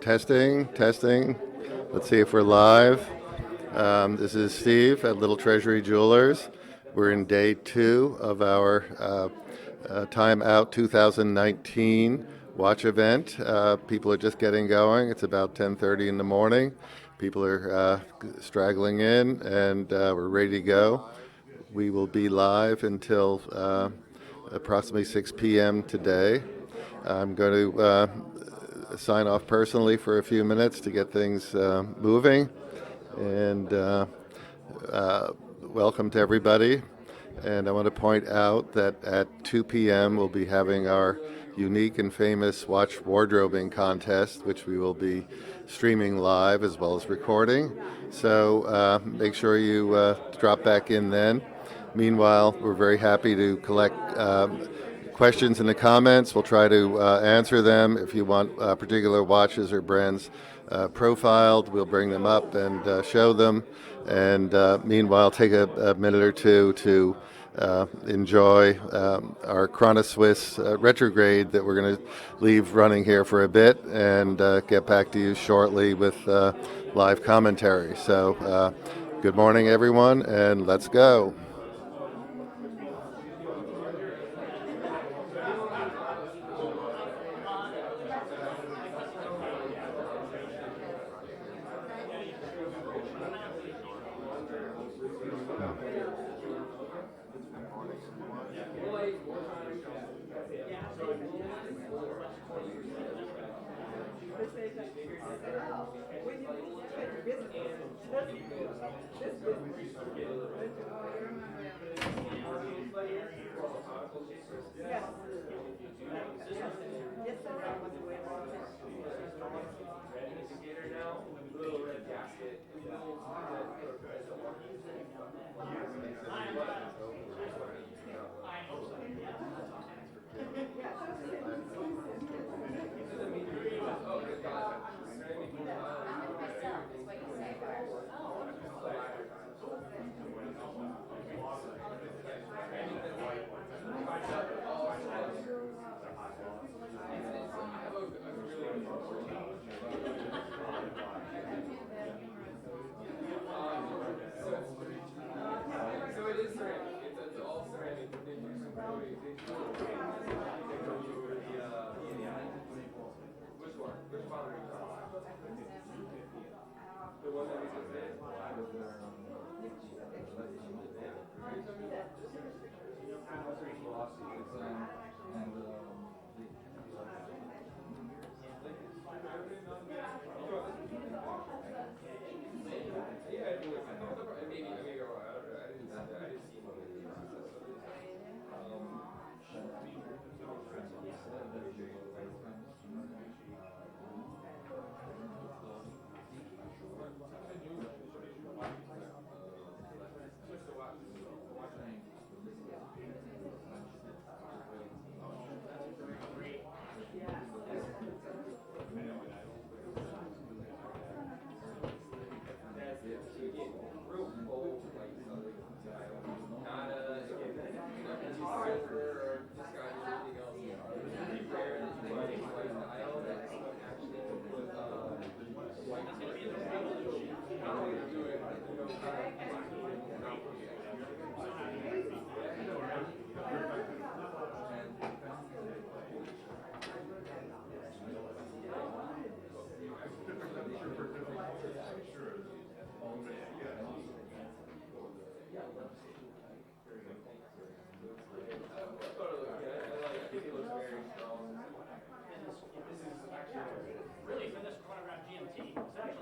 Testing, testing. Let's see if we're live. This is Steve at Little Treasury Jewelers. We're in day 2 of our Time Out 2019 watch event. People are just getting going. It's about 10:30 in the morning. People are straggling in, and we're ready to go. We will be live until approximately 6 p.m. today. I'm going to sign off personally for a few minutes to get things moving. And welcome to everybody. And I want to point out that at 2 p.m. we'll be having our unique and famous watch wardrobing contest, which we will be streaming live as well as recording. So make sure you drop back in then. Meanwhile, we're very happy to collect questions in the comments. We'll try to answer them. If you want particular watches or brands profiled, we'll bring them up and show them. And meanwhile, take a minute or two to enjoy our Chrono Swiss retrograde that we're going to leave running here for a bit and get back to you shortly with live commentary. So good morning, everyone, and let's go.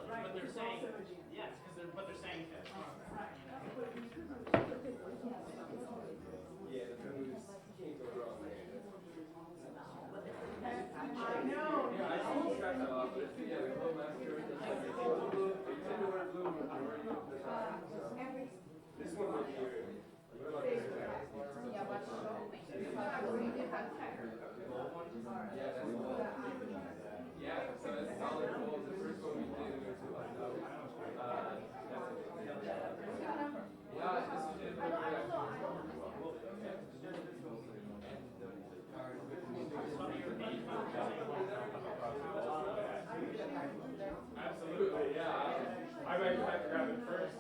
but they're saying yes, but they're saying that. Absolutely, yeah. I might have to grab it first.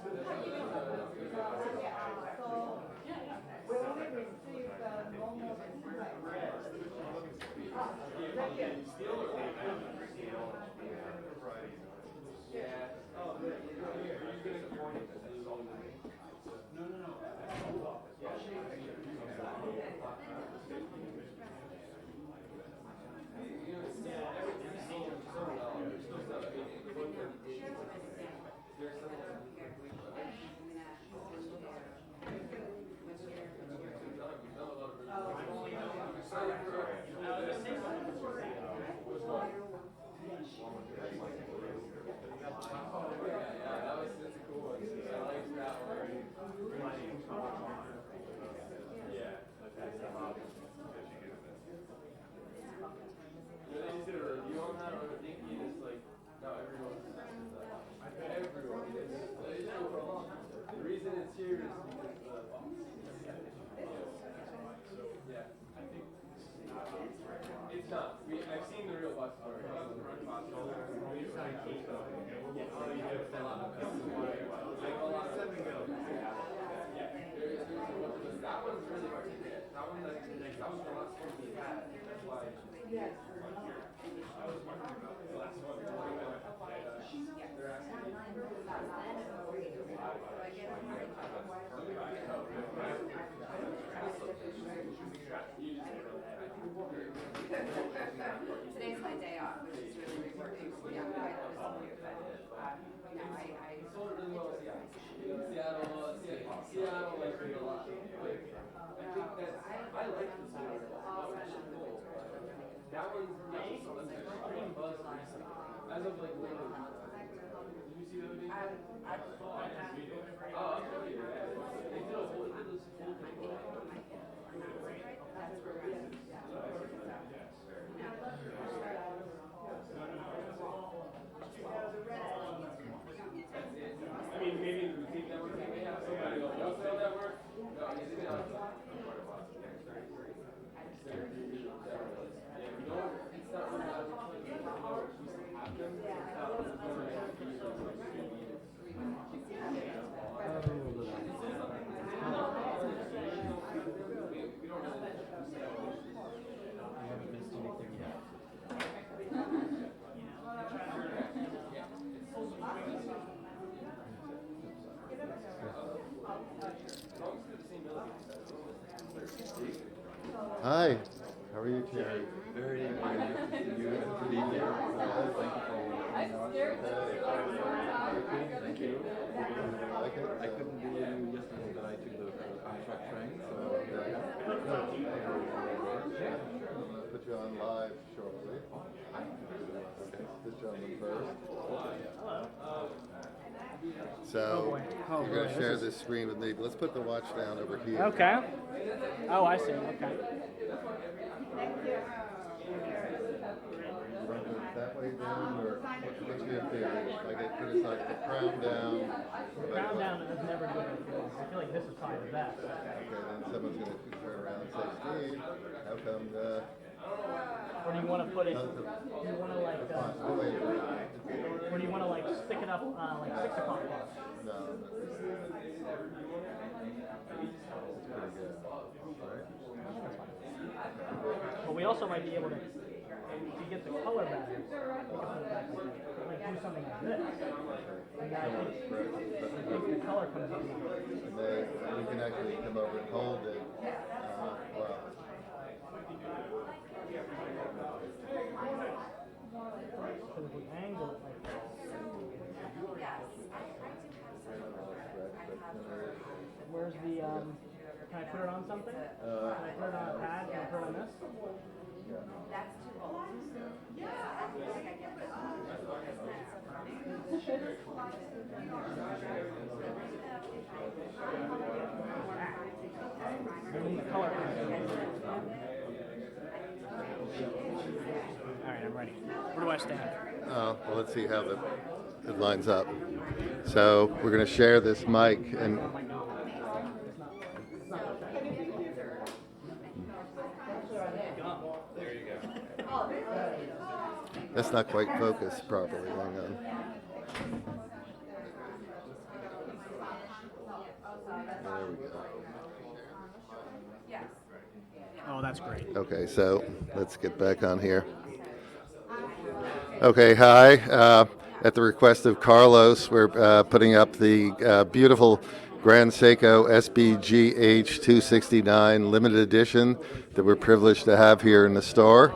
I've seen the real box story. That one's really hard to get. That one's the last one we had. That's why. Yes. I was wondering about the last one. They're Today's my day off, which is really rewarding. Yeah, I love you, but you know, I sold it really well. Seattle likes me a lot. I think that's, I like the Seattle. That one's green buzz recently. As of like literally. Did you see the other day? Oh, okay. They did a whole thing. I mean, maybe the boutique network, maybe have somebody on the wholesale network. No, it's not really that much. We have them. Hi, how are you, Terry? Very good. Good to be here. Thank you. Like it? I couldn't be with you yesterday, but I took the contract train, so Put you on live shortly. Okay, this gentleman first. So, you're going to share this screen with me. Let's put the watch down over here. Okay. Oh, I see. Okay. You want to go that way down, or what's your theory? Like it criticized the crown down. Crown down is never good. I feel like this is probably the best. Okay, then someone's going to turn around and say, Steve, how come Or do you want to put it? Do you want to like? Or do you want to like stick it up like 6 o'clock? No. Pretty good. Right? But we also might be able to get the color back. We can put it back like do something like this. And then I think the color comes up. And then you can actually come over and hold it. Well. So if we angle it like this. Where's the, can I put it on something? Can I put it on a pad? Can I put it on this? That's too old. Yeah, I feel like I get this. The color. All right, I'm ready. Where do I stand? Well, let's see how it lines up. So we're going to share this mic, and that's not quite focused properly. Hang on. There we go. Oh, that's great. Okay, so let's get back on here. Okay, hi. At the request of Carlos, we're putting up the beautiful Grand Seiko SBGH 269 limited edition that we're privileged to have here in the store.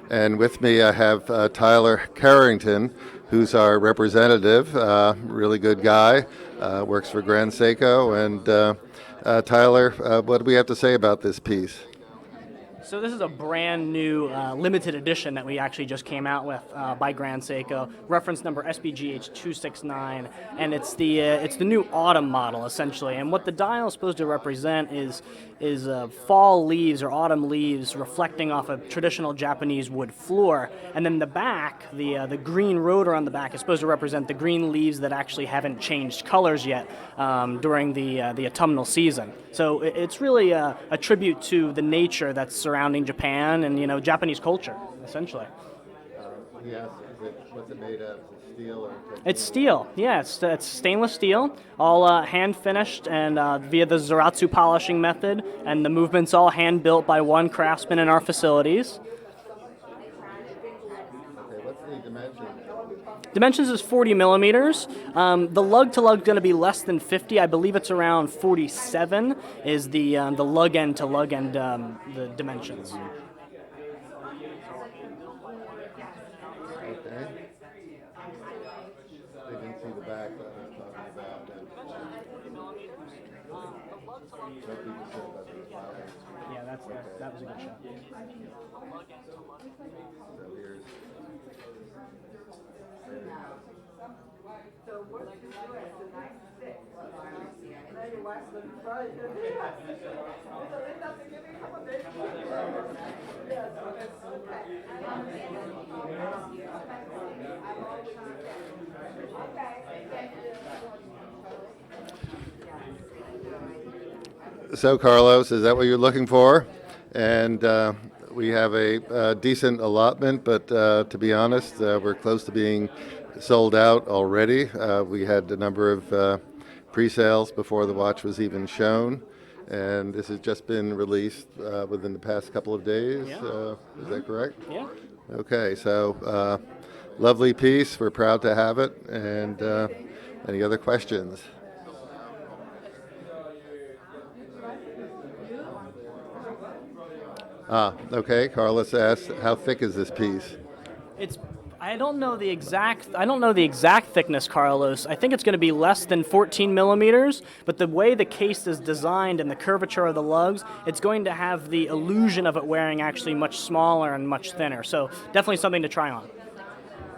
And with me, I have Tyler Carrington, who's our representative, really good guy, works for Grand Seiko. And Tyler, what do we have to say about this piece? So this is a brand new limited edition that we actually just came out with by Grand Seiko, reference number SBGH269, and it's the new autumn model essentially. And what the dial is supposed to represent is fall leaves or autumn leaves reflecting off a traditional Japanese wood floor, and then the back, the green rotor on the back is supposed to represent the green leaves that actually haven't changed colors yet during the autumnal season. So it's really a tribute to the nature that's surrounding Japan and Japanese culture, essentially. Yes, what's it made of? Steel or? It's steel, yeah. It's stainless steel, all hand finished and via the Zaratsu polishing method, and the movement's all hand built by one craftsman in our facilities. Okay, what's the dimension? Dimensions is 40 millimeters. The lug to lug is going to be less than 50. I believe it's around 47 is the lug end to lug end the dimensions. Okay. They didn't see the back that I was talking about. What people said about the flowers. Yeah, that was a good shot. So here's. So, Carlos, is that what you're looking for? And we have a decent allotment, but to be honest, we're close to being sold out already. We had a number of pre-sales before the watch was even shown, and this has just been released within the past couple of days. Yeah. Is that correct? Yeah. Okay, so lovely piece. We're proud to have it. And any other questions? Okay. Carlos asked, how thick is this piece? I don't know the exact thickness, Carlos. I think it's going to be less than 14 millimeters, but the way the case is designed and the curvature of the lugs, it's going to have the illusion of it wearing actually much smaller and much thinner. So definitely something to try on.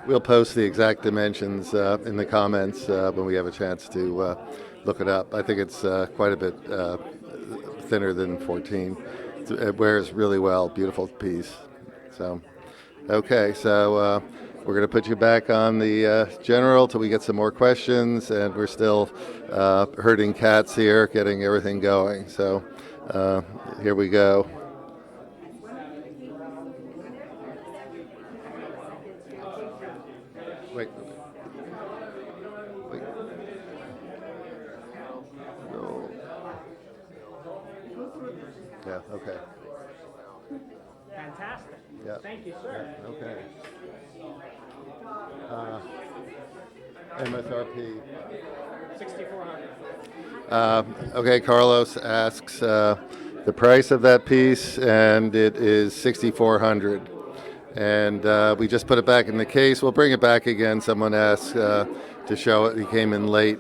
We'll post the exact dimensions in the comments when we have a chance to look it up. I think it's quite a bit thinner than 14. It wears really well. Beautiful piece. So, okay, so we're going to put you back on the general till we get some more questions, and we're still herding cats here, getting everything going. So here we go. Wait. No. Yeah, okay. Fantastic. Yeah. Thank you, sir. Okay. MSRP. 6,400. Okay, Carlos asks the price of that piece, and it is $6,400. And we just put it back in the case. We'll bring it back again. Someone asked to show it. He came in late.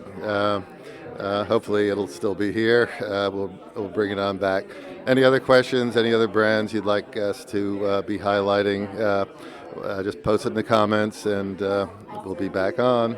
Hopefully it'll still be here. We'll bring it on back. Any other questions? Any other brands you'd like us to be highlighting? Just post it in the comments, and we'll be back on.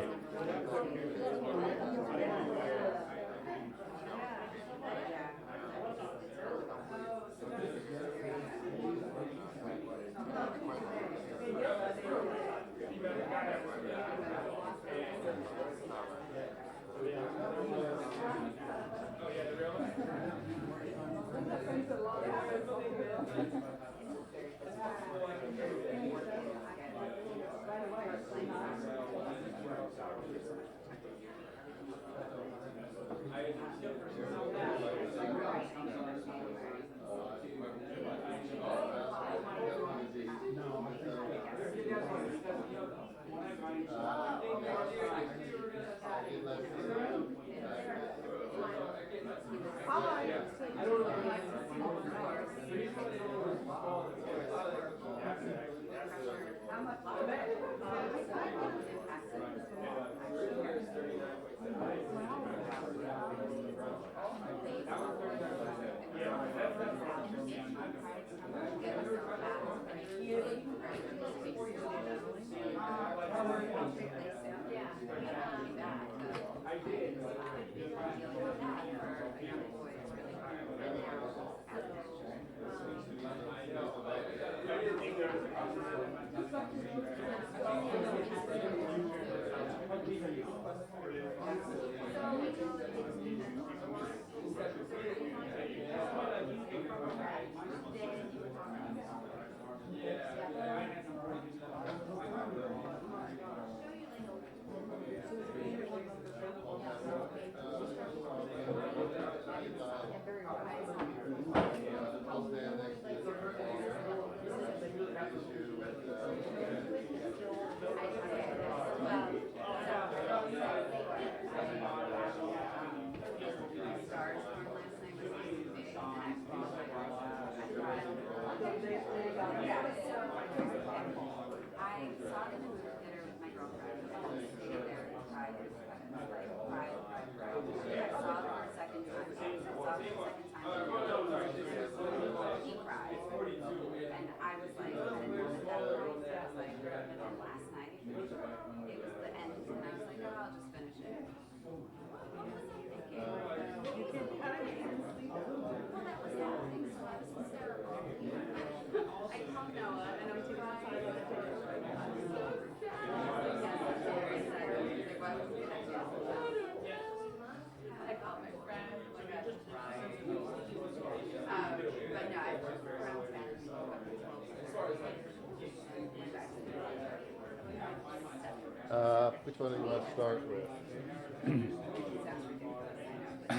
Which one do you want to start with?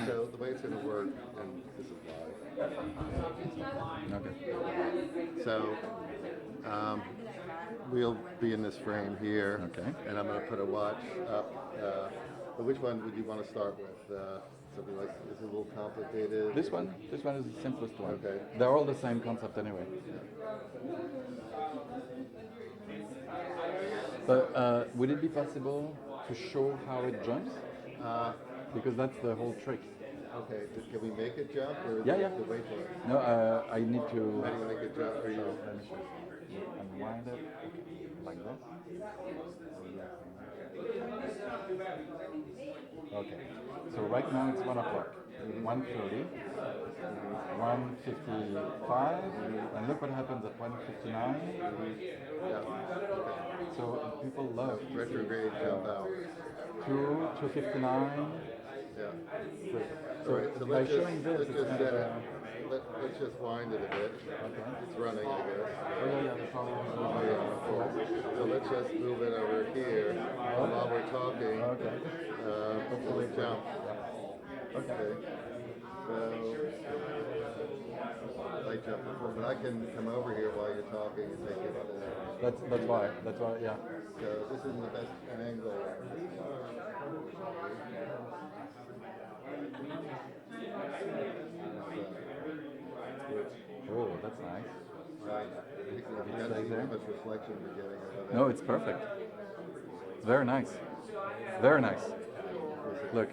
So the way it's going to work, and this is live. Okay. So we'll be in this frame here, Okay. and I'm going to put a watch up. But which one would you want to start with? Something like, is it a little complicated? This one is the simplest one. Okay. They're all the same concept anyway. But would it be possible to show how it jumps? Because that's the whole trick. Okay, can we make it jump, or Yeah, do yeah. we have to wait for it? No, I need to. How do you make it jump? Are you? Let me show you. Unwind it like this. Okay. So right now it's 1 o'clock. 1:30, 1:55, and look what happens at 1:59. Yeah. So people love Retrograde jump out. 2:59. Yeah. So All right, so by let's showing this, let's it's just kind set of it. Let's just wind it a bit. okay. It's running, I guess. Oh yeah, the power is Oh, yeah, cool. So let's just move it over here, and while we're talking, Okay. hopefully jump. Yeah. Okay. So I jump before, but I can come over here while you're talking and take it. That's why. Yeah. So this isn't the best angle. Oh, that's nice. Right. You gotta see how much reflection you're getting over there. No, it's perfect. It's very nice. Very nice. Look.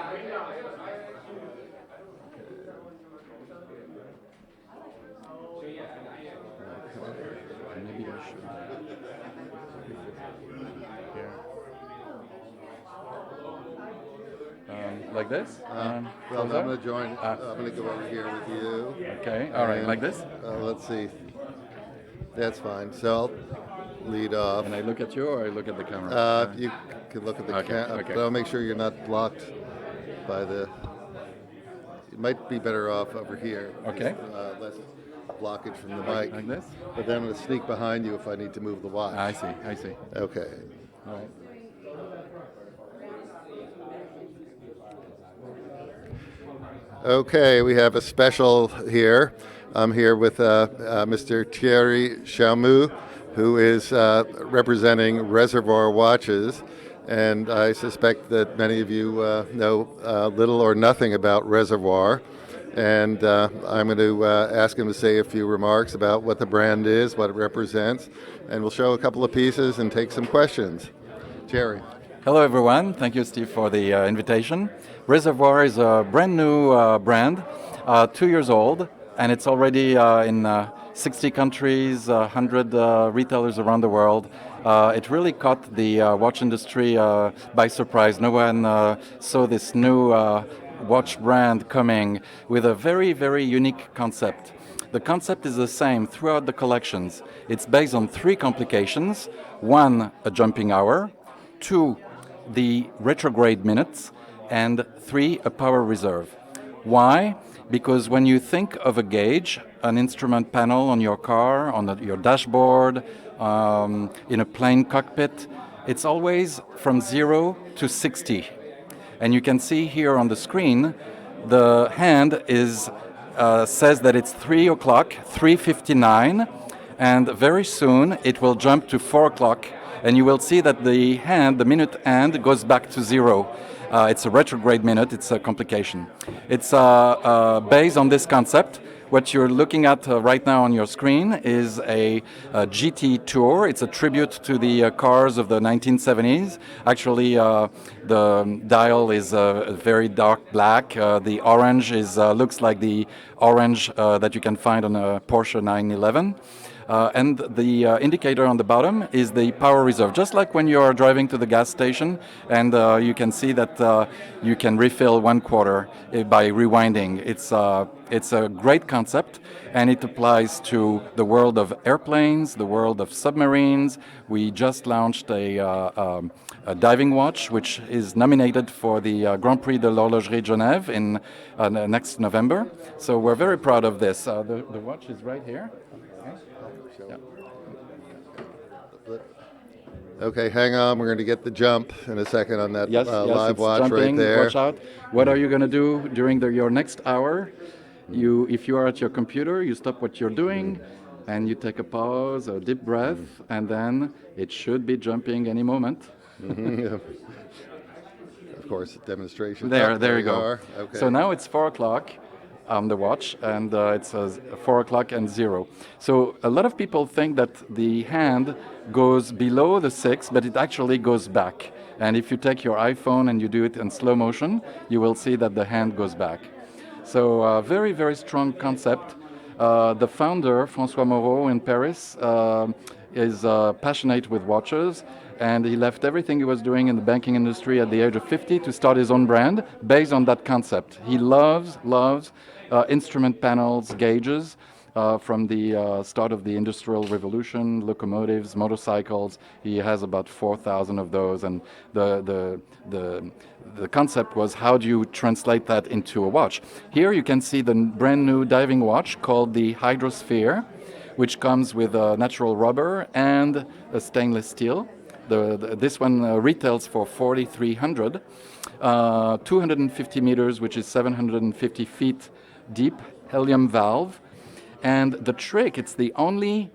Maybe I should. Here. Like this? Well, I'm closer? going to join. I'm going to go over here with you. Okay, all right, And, like this? Let's see. That's fine. So I'll lead off. And I look at you or I look at the camera? You can look at the Okay, camera, okay. but I'll make sure you're not blocked by the. You might be better off over here. Okay. Less blockage from the mic. Like this? But then I'm going to sneak behind you if I need to move the watch. I see, I see. Okay. All right. Okay, we have a special here. I'm here with Mr. Thierry Chaumou, who is representing Reservoir watches. And I suspect that many of you know little or nothing about Reservoir. And I'm going to ask him to say a few remarks about what the brand is, what it represents, and we'll show a couple of pieces and take some questions. Jerry. Hello, everyone. Thank you, Steve, for the invitation. Reservoir is a brand new brand, 2 years old, and it's already in 60 countries, 100 retailers around the world. It really caught the watch industry by surprise. No one saw this new watch brand coming with a very, very unique concept. The concept is the same throughout the collections. It's based on 3 complications. 1, a jumping hour. 2, the retrograde minutes. And 3, a power reserve. Why? Because when you think of a gauge, an instrument panel on your car, on your dashboard, in a plane cockpit, it's always from 0 to 60. And you can see here on the screen, the hand is says that it's 3 o'clock, 3:59, and very soon it will jump to 4 o'clock, and you will see that the hand, the minute hand, goes back to 0. It's a retrograde minute, it's a complication. It's based on this concept. What you're looking at right now on your screen is a GT Tour. It's a tribute to the cars of the 1970s. Actually, the dial is very dark black. The orange is looks like the orange that you can find on a Porsche 911. And the indicator on the bottom is the power reserve, just like when you are driving to the gas station, and you can see that you can refill 1/4 by rewinding. It's a great concept, and it applies to the world of airplanes, the world of submarines. We just launched a diving watch, which is nominated for the Grand Prix de l'Horlogerie Genève in next November. So we're very proud of this. The watch is right here. Okay, hang on. We're going to get the jump in a second on that Yes, live it's watch jumping. right there. Watch out. What are you going to do during your next hour? If you are at your computer, you stop what you're doing, and you take a pause, a deep breath, and then it should be jumping any moment. Of course, demonstration. There you go. are. Okay. So now it's 4 o'clock on the watch, and it says 4 o'clock and 0. So a lot of people think that the hand goes below the 6, but it actually goes back. And if you take your iPhone and you do it in slow motion, you will see that the hand goes back. So very, very strong concept. The founder, François Moreau in Paris, is passionate with watches, and he left everything he was doing in the banking industry at the age of 50 to start his own brand based on that concept. He loves instrument panels, gauges, from the start of the Industrial Revolution, locomotives, motorcycles. He has about 4,000 of those, and the concept was, how do you translate that into a watch? Here you can see the brand new diving watch called the Hydrosphere, which comes with a natural rubber and a stainless steel. This one retails for $4,300, 250 meters, which is 750 feet deep, helium valve. And the trick, it's the only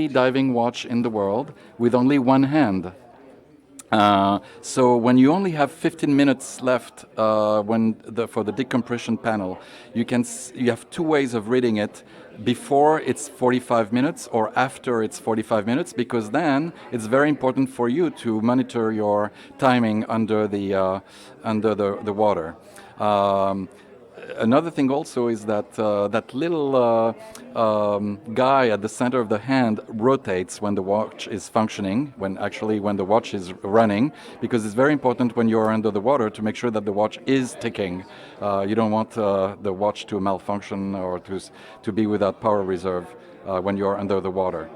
diving watch in the world with only one hand. So when you only have 15 minutes left for the decompression panel, you have 2 ways of reading it. before it's 45 minutes or after it's 45 minutes, because then it's very important for you to monitor your timing under the water. Another thing also is that that little guy at the center of the hand rotates when the watch is functioning, when the watch is running, because it's very important when you're under the water to make sure that the watch is ticking. You don't want the watch to malfunction or to be without power reserve when you're under the water.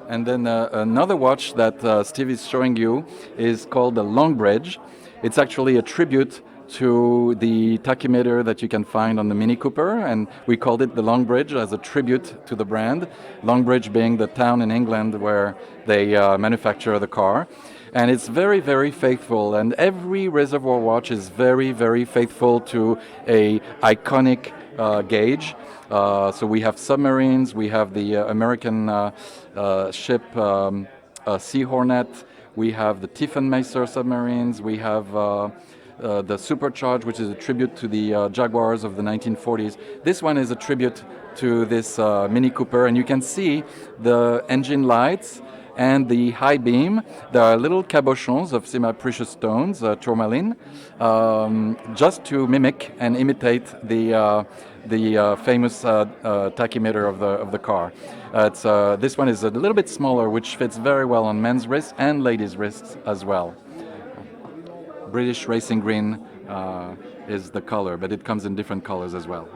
And then another watch that Steve is showing you is called the Longbridge. It's actually a tribute to the tachymeter that you can find on the Mini Cooper, and we called it the Longbridge as a tribute to the brand. Longbridge being the town in England where they manufacture the car. And it's very, very faithful, and every Reservoir watch is very, very faithful to a iconic gauge. So we have submarines, we have the American ship Sea Hornet, we have the Tiefenmaster submarines, we have the Supercharge, which is a tribute to the Jaguars of the 1940s. This one is a tribute to this Mini Cooper, and you can see the engine lights and the high beam. There are little cabochons of semi-precious stones, tourmaline, just to mimic and imitate the famous tachymeter of the car. This one is a little bit smaller, which fits very well on men's wrists and ladies' wrists as well. British Racing Green is the color, but it comes in different colors as well.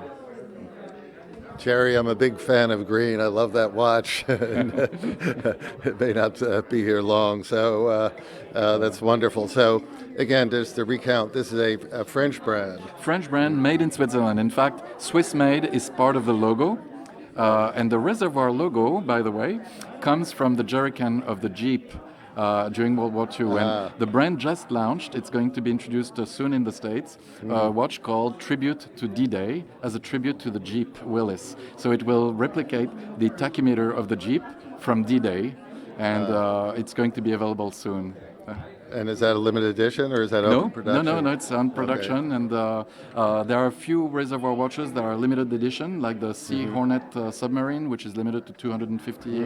Jerry, I'm a big fan of green. I love that watch. It may not be here long, so that's wonderful. So, again, just to recount, this is a French brand. French brand made in Switzerland. In fact, Swiss made is part of the logo. And the Reservoir logo, by the way, comes from the jerrycan of the Jeep during World War II. And the brand just launched, it's going to be introduced soon in the States, a watch called Tribute to D-Day, as a tribute to the Jeep Willys. So it will replicate the tachymeter of the Jeep from D-Day, and it's going to be available soon. And is that a limited edition, or is that open production? No, it's on production, okay. And there are a few Reservoir watches that are limited edition, like the Sea Hornet submarine, which is limited to 250.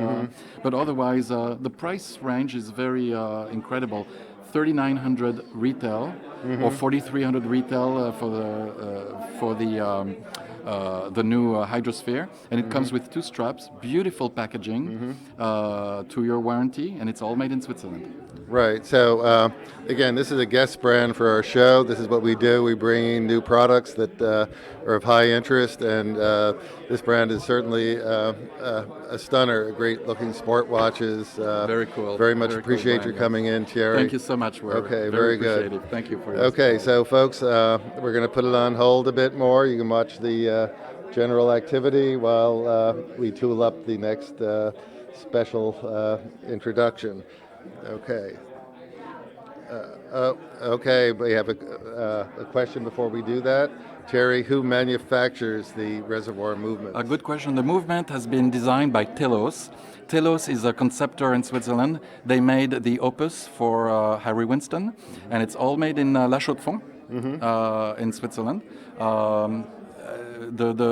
But otherwise, the price range is very incredible. 3,900 retail, or 4,300 retail for the new Hydrosphere, and it comes with 2 straps, beautiful packaging, 2-year warranty, and it's all made in Switzerland. Right. So, again, this is a guest brand for our show. This is what we do. We bring in new products that are of high interest, and this brand is certainly a stunner. Great looking sport watches. Very cool. Very much very appreciate cool your coming in, Thierry. Thank you so much. We're okay, very good. Thank you for your Okay, so folks, we're going to put it on hold a bit more. You can watch the general activity while we tool up the next special introduction. Okay. Okay, we have a question before we do that. Terry, who manufactures the Reservoir movement? A good question. The movement has been designed by Telos. Telos is a conceptor in Switzerland. They made the Opus for Harry Winston, and it's all made in La Chaux-de-Fonds in Switzerland.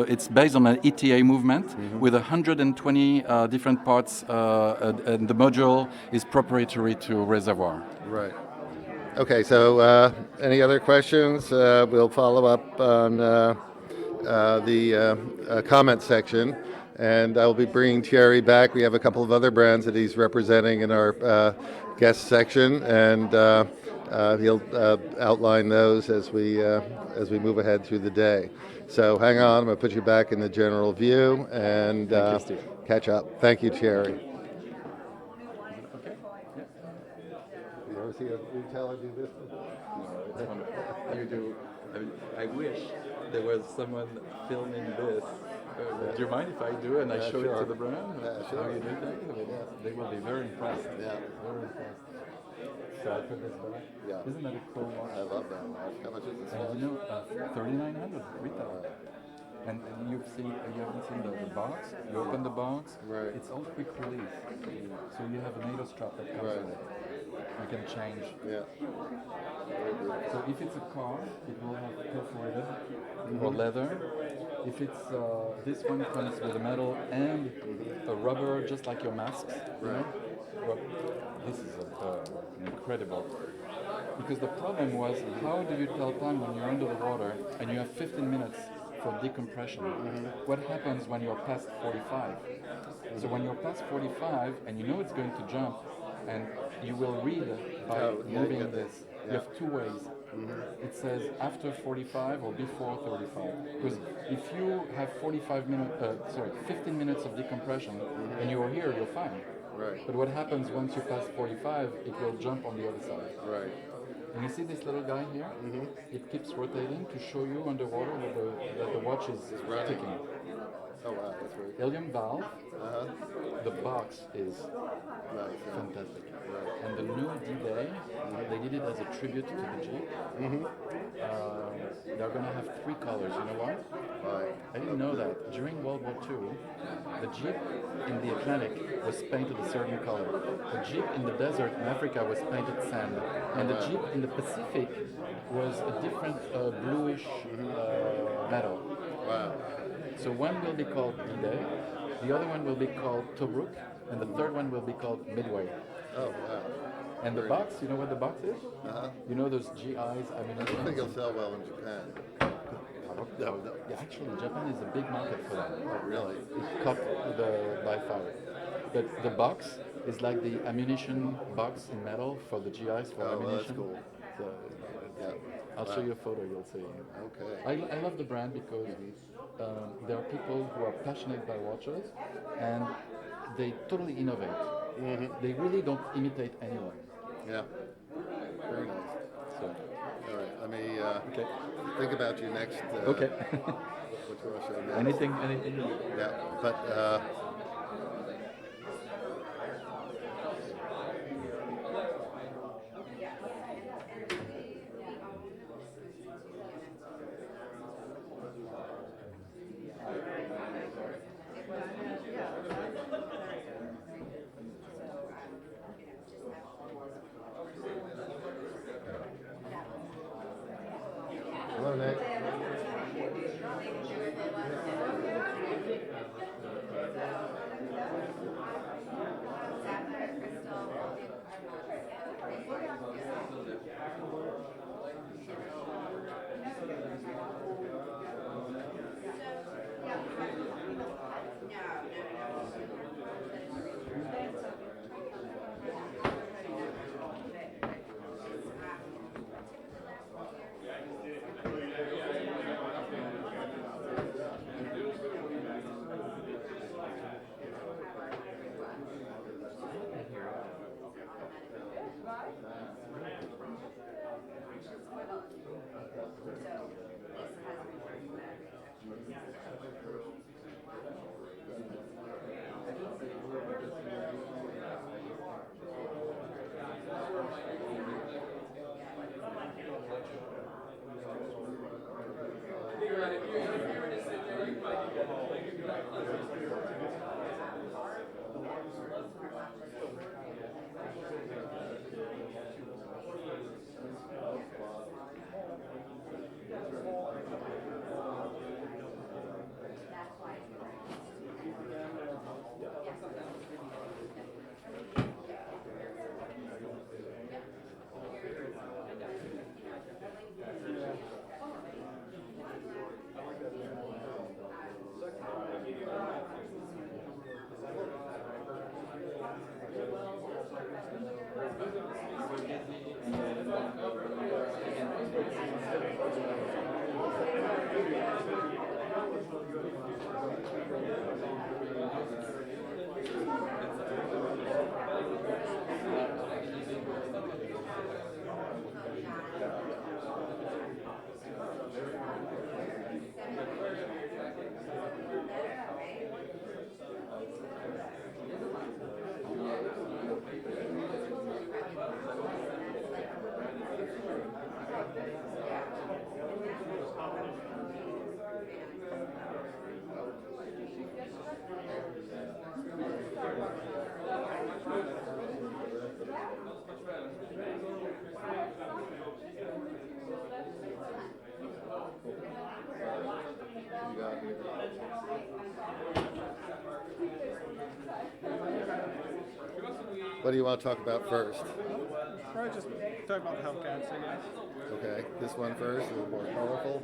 It's based on an ETA movement with 120 different parts, and the module is proprietary to Reservoir. Right. Okay, so any other questions? We'll follow up on the comment section, and I'll be bringing Thierry back. We have a couple of other brands that he's representing in our guest section, and he'll outline those as we move ahead through the day. So hang on, I'm going to put you back in the general view and catch up. Thank you, Thierry. You ever see a retailer do this? No, it's wonderful. You do. I wish there was someone filming this. Do you mind if I do and I show it to the brand? Sure. How you do that? They will be very impressed. Yeah. Very impressed. So I put this back. Yeah. Isn't that a cool watch? I love that watch. How much is this? And you know, 3,900 retail. And you haven't seen the box. You open the box. Right. It's all quick release. So you have a NATO strap that comes with it. You can change. Yeah. Very beautiful. So if it's a car, it will have perforated or leather. If it's this one comes with a metal and a rubber, just like your masks. You know? This is incredible. Because the problem was, how do you tell time when you're under the water and you have 15 minutes for decompression? What happens when you're past 45? So when you're past 45 and you know it's going to jump, and you will read by moving this. You have two ways. It says after 45 or before 35. Because if you have 15 minutes of decompression and you're here, you're fine. Right. But what happens once you pass 45, it will jump on the other side. Right. And you see this little guy here? It keeps rotating to show you underwater that the watch is ticking. Oh wow, that's very cool. Helium valve. The box is Nice. fantastic. And the new D-Day, they did it as a tribute to the Jeep. They're going to have 3 colors. You know why? Right. I didn't know that. During World War II, the Jeep in the Atlantic was painted a certain color. The Jeep in the desert in Africa was painted sand. And the Jeep in the Pacific was a different bluish metal. Wow. So one will be called D-Day, the other one will be called Tobruk, and the third one will be called Midway. Oh wow. And the box, you know what the box is? You know those GIs? I mean, I don't think it'll sell well in Japan. yeah, actually, Japan is a big market for that. Oh really? It caught by fire. But the box is like the ammunition box in metal for the GIs for Oh, well, ammunition. that's cool. So, Yeah. I'll show you a photo, you'll see. Okay. I love the brand because there are people who are passionate by watches and they totally innovate. They really don't imitate anyone. Yeah. Very nice. So, All right. Let me think about you next. okay. What you want to show next? anything. Yeah. But hello, Nick. What do you want to talk about first? Probably just talk about the Hellcats, I guess. Okay, this one first, a little more colorful.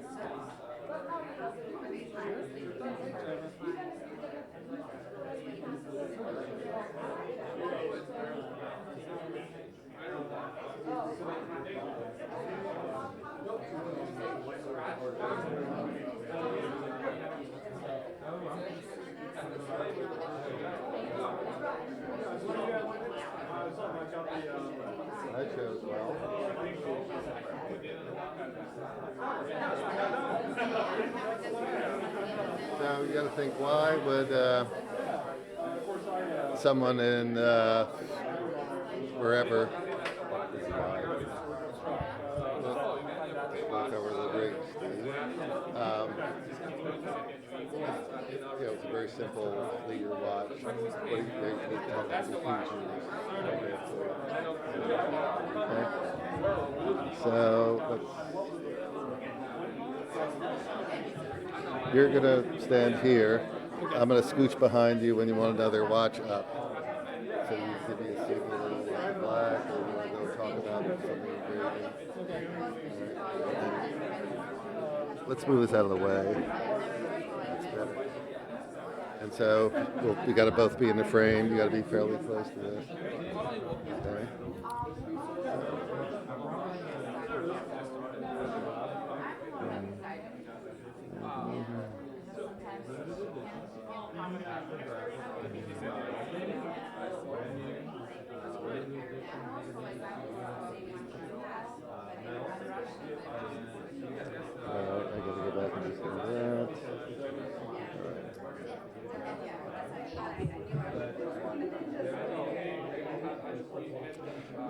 I chose well. So you got to think, why would someone in wherever look over the ring, Steve. It's a very simple leader watch. What do you think the features? Okay. So you're gonna stand here. I'm gonna scooch behind you when you want another watch up. So you give me a signal with the black, or you want to go talk about something engraving. Let's move this out of the way. That's better. And so we got to both be in the frame. You got to be fairly close to this. Okay. I got to go back and just do that.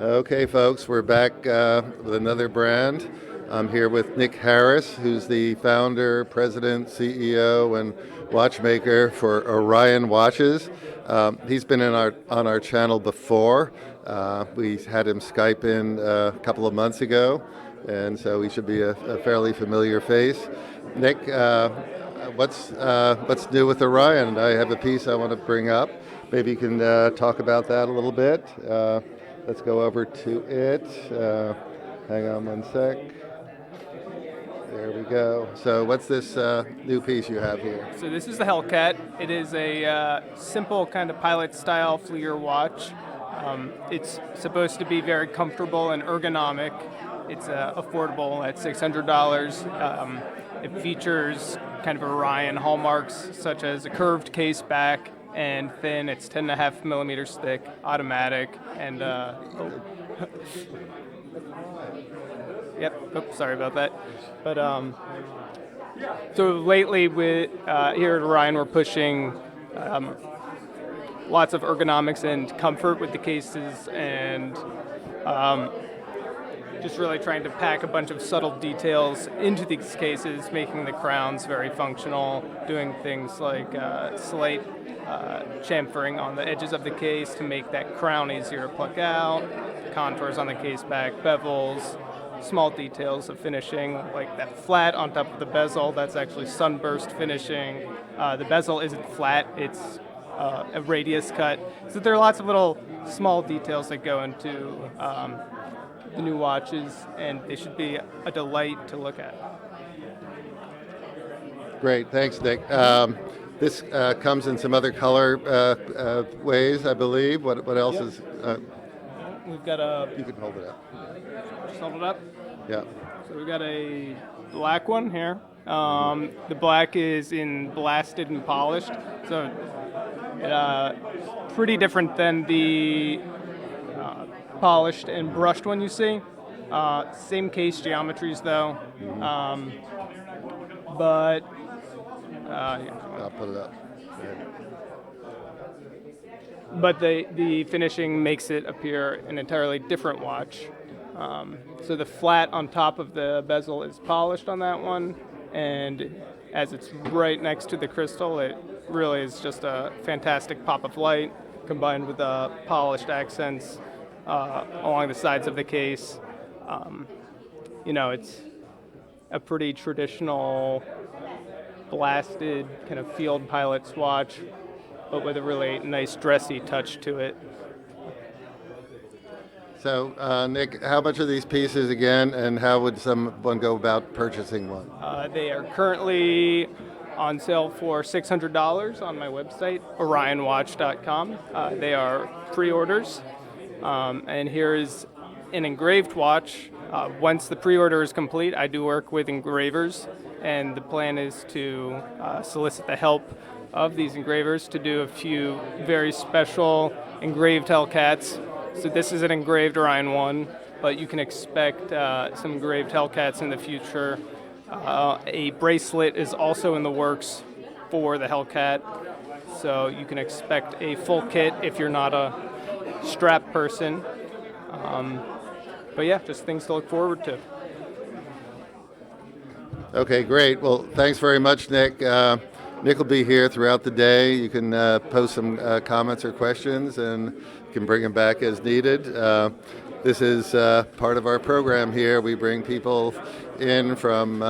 Okay, folks, we're back with another brand. I'm here with Nick Harris, who's the founder, president, CEO, and watchmaker for Orion Watches. He's been on our channel before. We had him Skype in a couple of months ago, and so he should be a fairly familiar face. Nick, what's new with Orion? I have a piece I want to bring up. Maybe you can talk about that a little bit. Let's go over to it. Hang on one sec. There we go. So what's this new piece you have here? So this is the Hellcat. It is a simple kind of pilot-style Fleer watch. It's supposed to be very comfortable and ergonomic. It's affordable at $600. It features kind of Orion hallmarks such as a curved case back and thin. It's 10.5 millimeters thick, automatic, and sorry about that. But so lately, with here at Orion, we're pushing lots of ergonomics and comfort with the cases, and just really trying to pack a bunch of subtle details into these cases, making the crowns very functional, doing things like slight chamfering on the edges of the case to make that crown easier to pluck out, contours on the case back, bevels, small details of finishing, like that flat on top of the bezel, that's actually sunburst finishing. The bezel isn't flat, it's a radius cut. So there are lots of little small details that go into the new watches, and they should be a delight to look at. Great, thanks, Nick. This comes in some other color ways, I believe. What else is? We've got a. You can hold it up. Just hold it up. Yeah. So we've got a black one here. The black is in blasted and polished, so pretty different than the polished and brushed one you see. Same case geometries though, but I'll put it up. But the finishing makes it appear an entirely different watch. So the flat on top of the bezel is polished on that one, and as it's right next to the crystal, it really is just a fantastic pop of light combined with the polished accents along the sides of the case. It's a pretty traditional blasted kind of field pilot's watch, but with a really nice dressy touch to it. So, Nick, how much are these pieces again, and how would someone go about purchasing one? They are currently on sale for $600 on my website, orionwatch.com. They are pre-orders, and here is an engraved watch. Once the pre-order is complete, I do work with engravers, and the plan is to solicit the help of these engravers to do a few very special engraved Hellcats. So this is an engraved Orion 1, but you can expect some engraved Hellcats in the future. A bracelet is also in the works for the Hellcat, so you can expect a full kit if you're not a strap person. But yeah, just things to look forward to. Okay, great. Well, thanks very much, Nick. Nick will be here throughout the day. You can post some comments or questions, and you can bring them back as needed. This is part of our program here. We bring people in from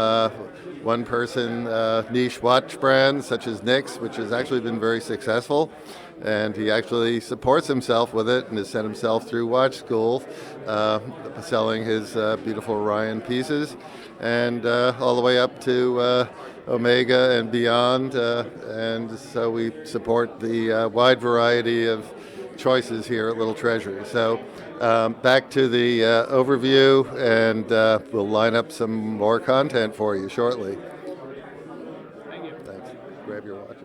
one-person niche watch brands, such as Nick's, which has actually been very successful. And he actually supports himself with it and has sent himself through watch school, selling his beautiful Orion pieces, and all the way up to Omega and beyond. And so we support the wide variety of choices here at Little Treasury. So back to the overview, and we'll line up some more content for you shortly. Thank you. Thanks. Grab your watches.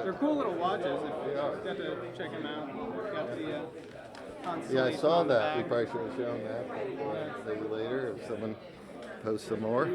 They're cool little watches. If you got to check them out. Got the Yeah, I constellation saw on the that. We back. probably should have shown that. Maybe later if someone posts some more.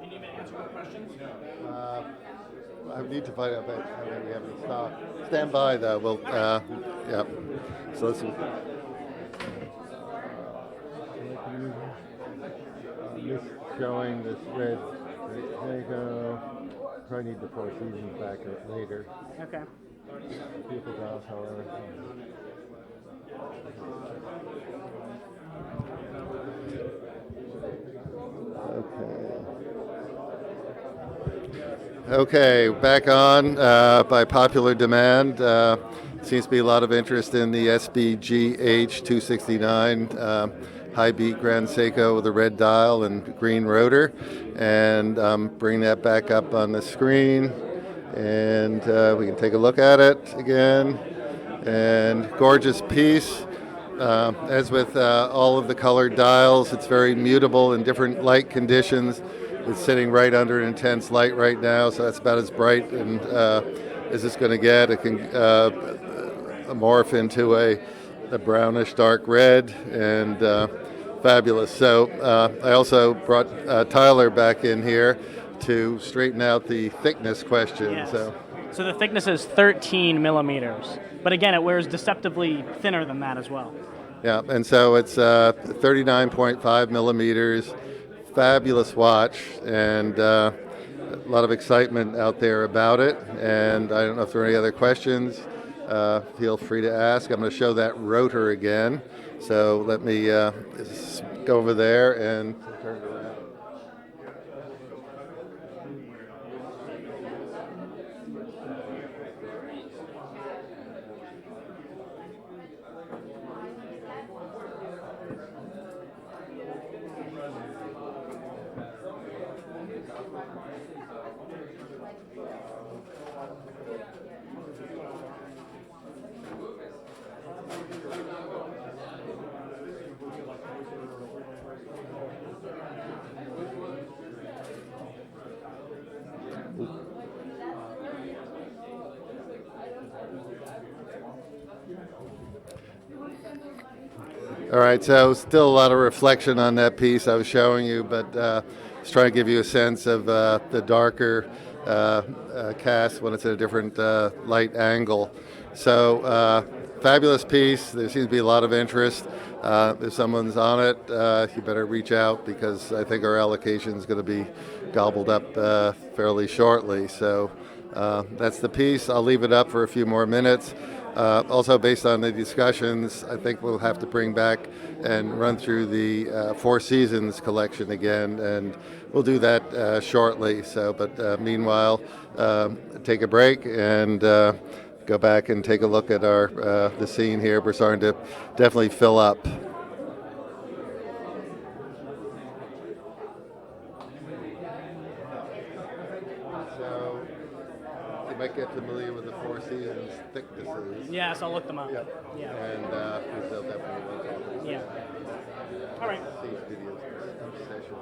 You need me to answer more questions? I need to find out how many we have in stock. Stand by, though. We'll, yeah. So let's see. Just showing this red Seiko. Probably need the Four Seasons back later. Okay. Beautiful house, however. Okay, back on by popular demand. Seems to be a lot of interest in the SBGH 269 high beat Grand Seiko with a red dial and green rotor. And bring that back up on the screen. And we can take a look at it again. And gorgeous piece. As with all of the colored dials, it's very mutable in different light conditions. It's sitting right under an intense light right now, so that's about as bright and as it's going to get. It can morph into a brownish dark red and fabulous. So I also brought Tyler back in here to straighten out the thickness question. Yes. So the thickness is 13 millimeters, but again, it wears deceptively thinner than that as well. Yeah, and so it's 39.5 millimeters. Fabulous watch, and a lot of excitement out there about it. And I don't know if there are any other questions. Feel free to ask. I'm going to show that rotor again. So let me go over there and turn it around. All right, so still a lot of reflection on that piece I was showing you, but just trying to give you a sense of the darker cast when it's at a different light angle. So fabulous piece. There seems to be a lot of interest. If someone's on it, you better reach out because I think our allocation is going to be gobbled up fairly shortly. So that's the piece. I'll leave it up for a few more minutes. Also, based on the discussions, I think we'll have to bring back and run through the Four Seasons collection again, and we'll do that shortly. So, but meanwhile, take a break and go back and take a look at our the scene here. We're starting to definitely fill up. So you might get familiar with the Four Seasons thicknesses. Yes, I'll look them up. Yep. Yeah. And they'll definitely look at Yeah. All right. these videos, each session.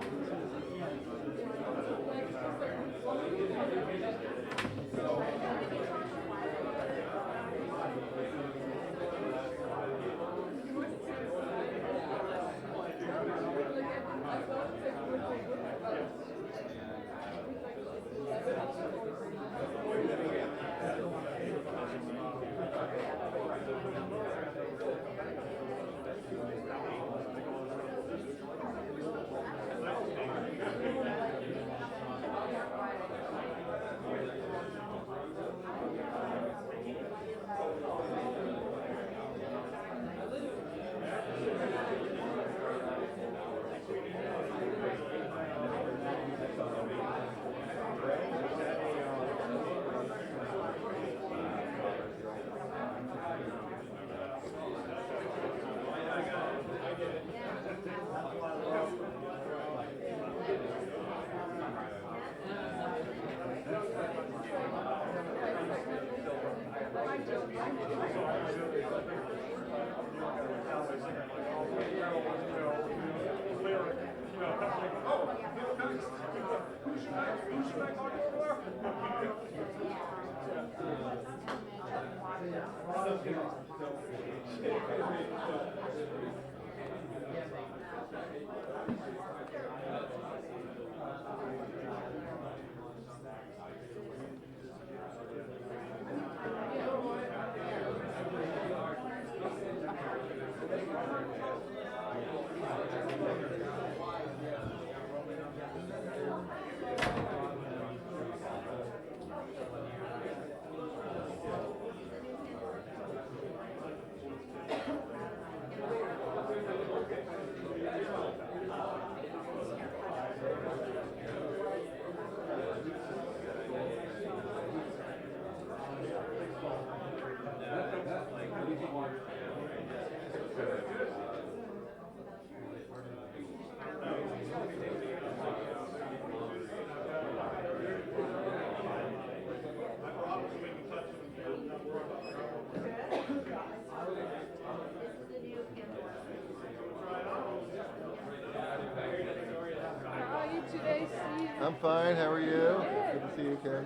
How are you today, Steve? I'm fine. How are you? Good to see you, Kay.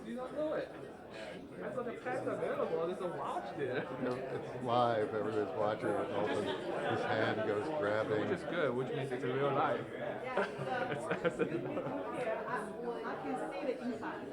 You don't know it. I saw the pack's available. There's a watch there. It's live. Everybody's watching it. All of a sudden, his hand goes grabbing. Which is good, which means it's a real life. I can see the inside.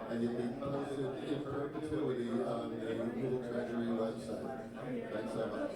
And you'll be posted in perpetuity on the Google Treasury website. Thanks so much.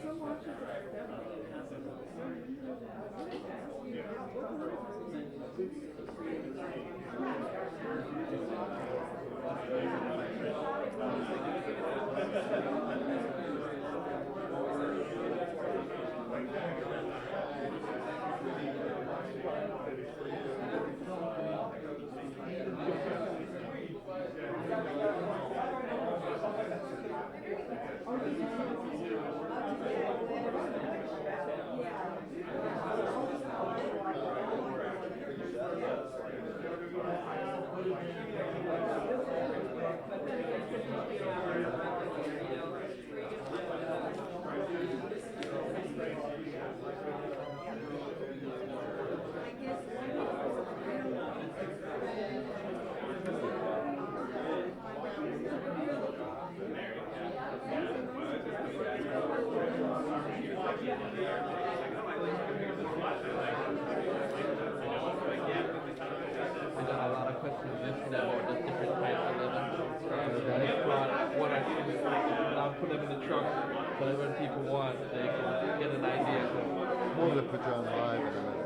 Whatever people want, they can get an idea. I'm going to put you on live in a minute.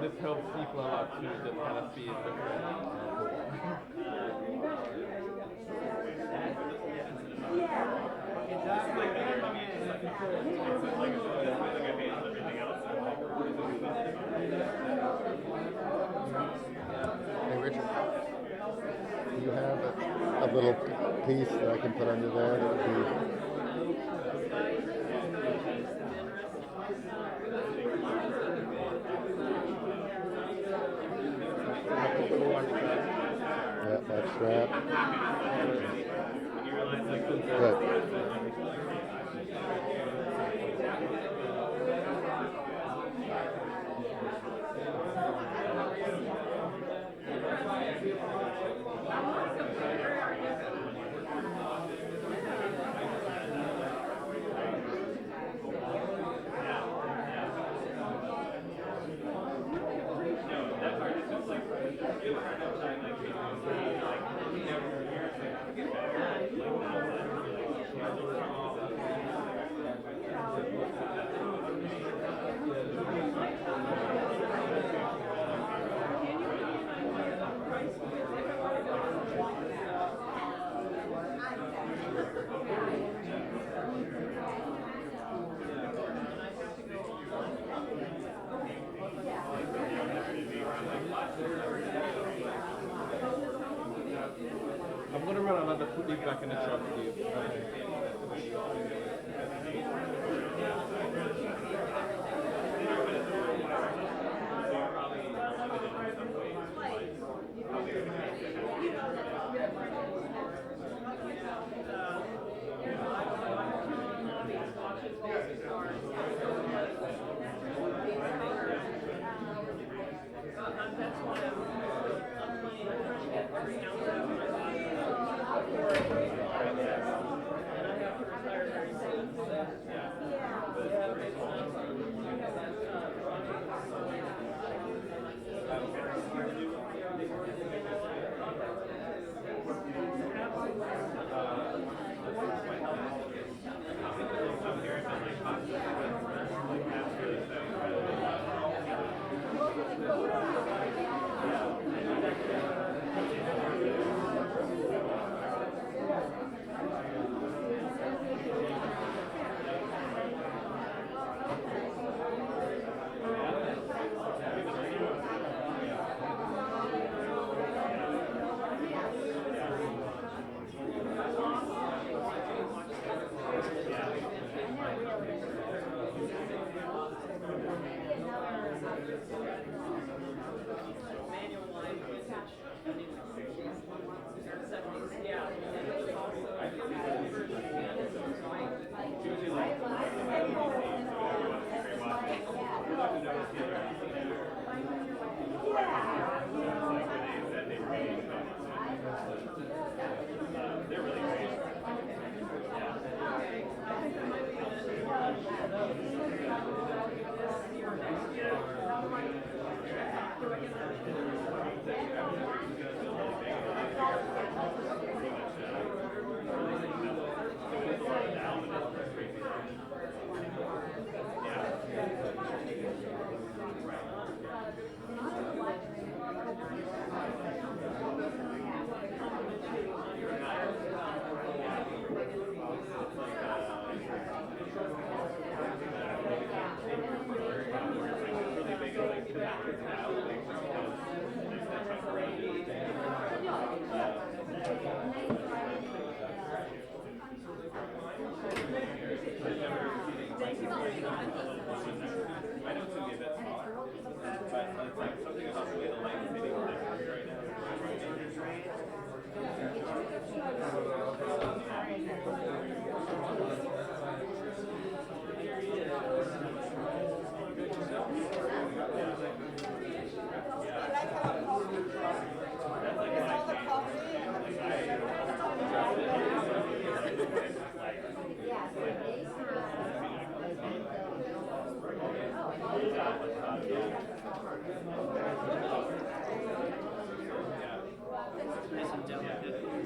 This helps people a lot too, just kind of see it different. Hey, Richard, do you have a little piece that I can put under there that would be... Yeah, that strap. Good. put it back in the truck with you.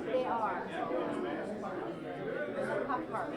They are. Pop cards.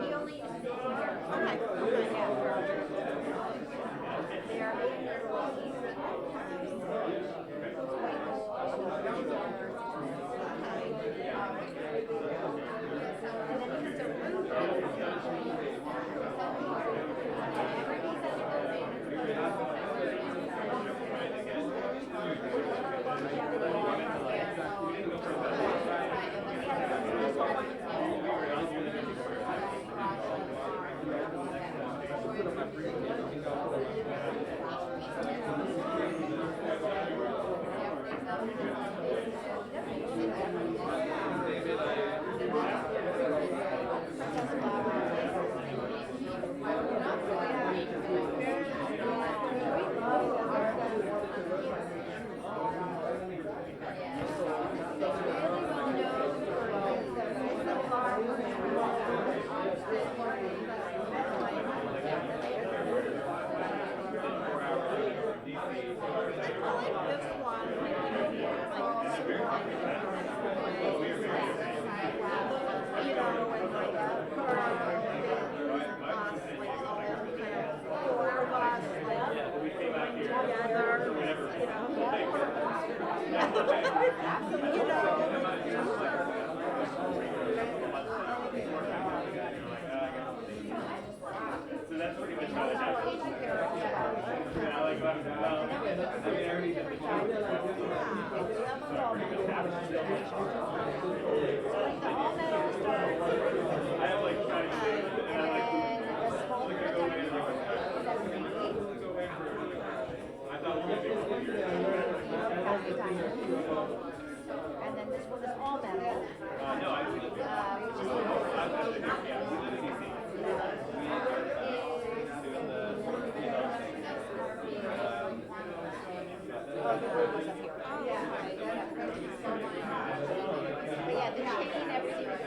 He only uses it here. Okay. Yeah. So that's pretty much how it happens. Yeah, like, well, I mean, I already did the I have like trying to and I like I thought it was gonna be And then this one is all metal. no, I think Yeah, the chain, everything is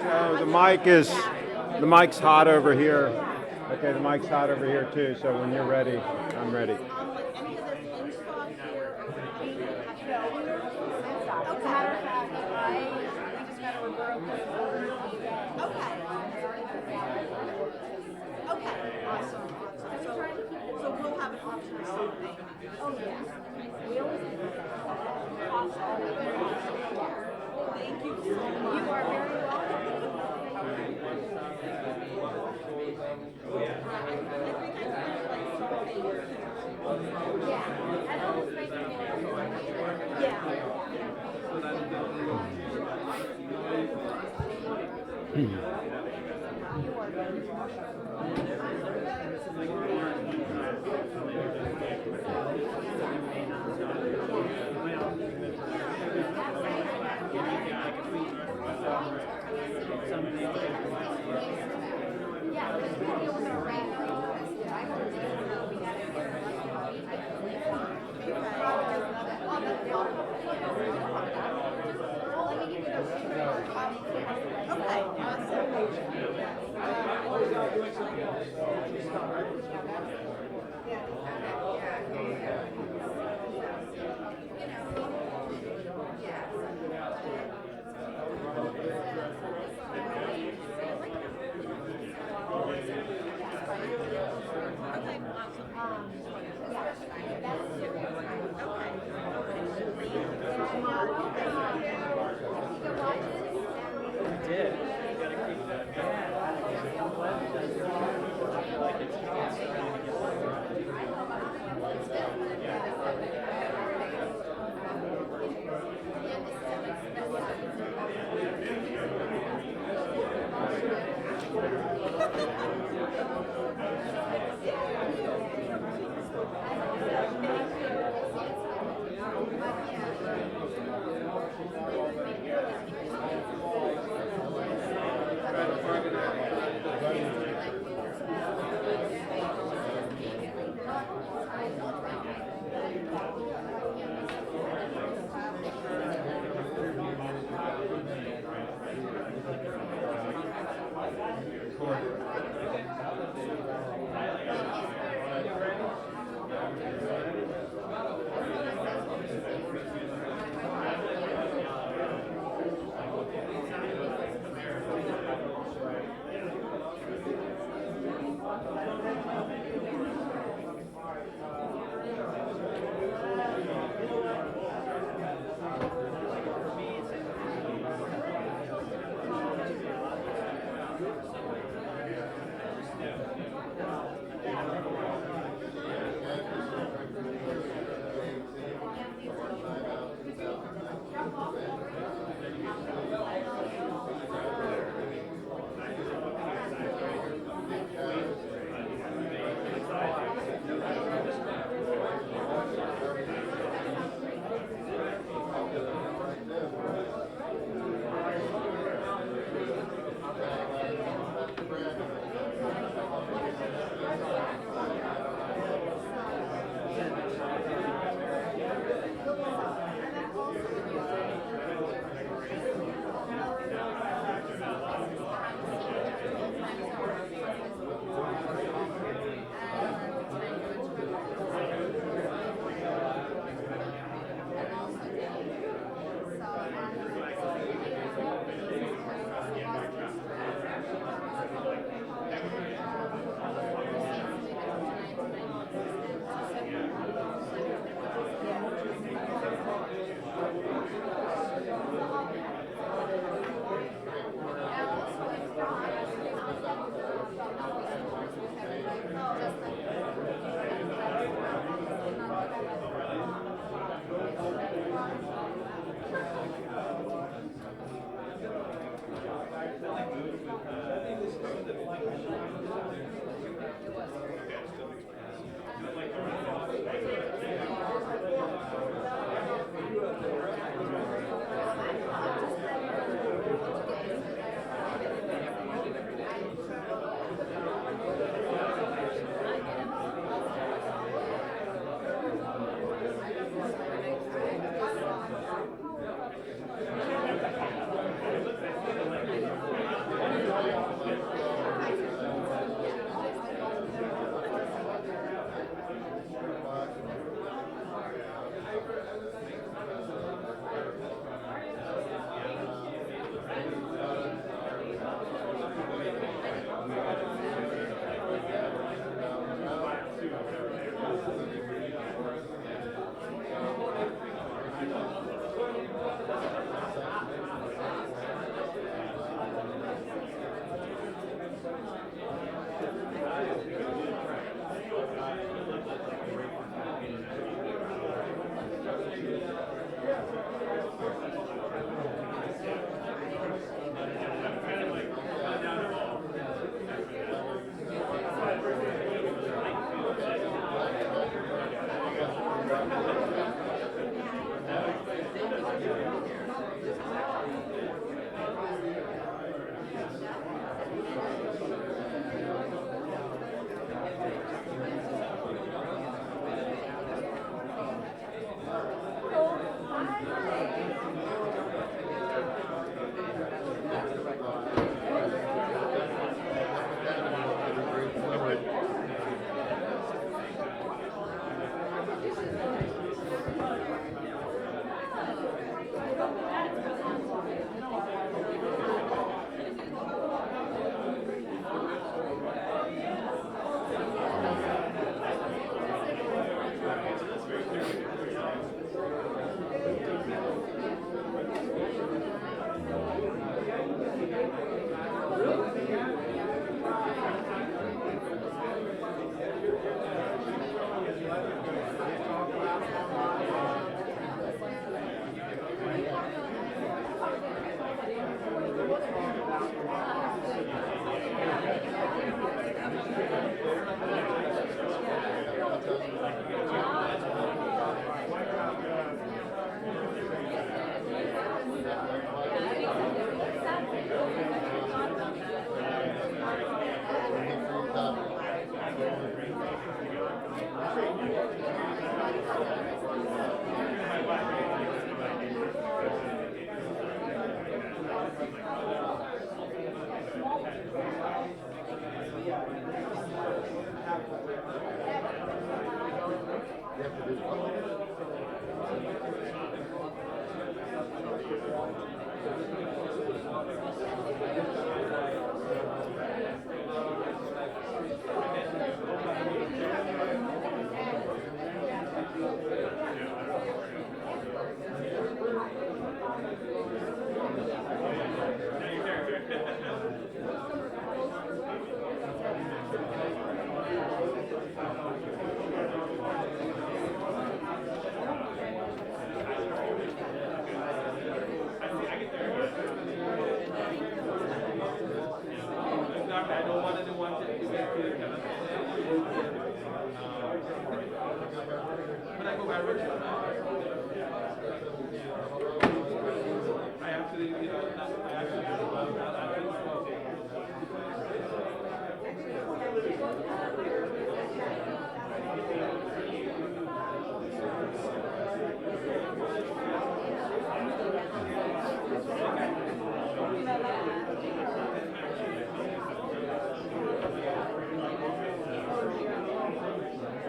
So the mic's hot over here. Okay, the mic's hot over here too. So when you're ready, I'm ready. So we'll have an option of something. Oh, yeah. We always Thank you so much. You are very welcome. Yeah. And almost make it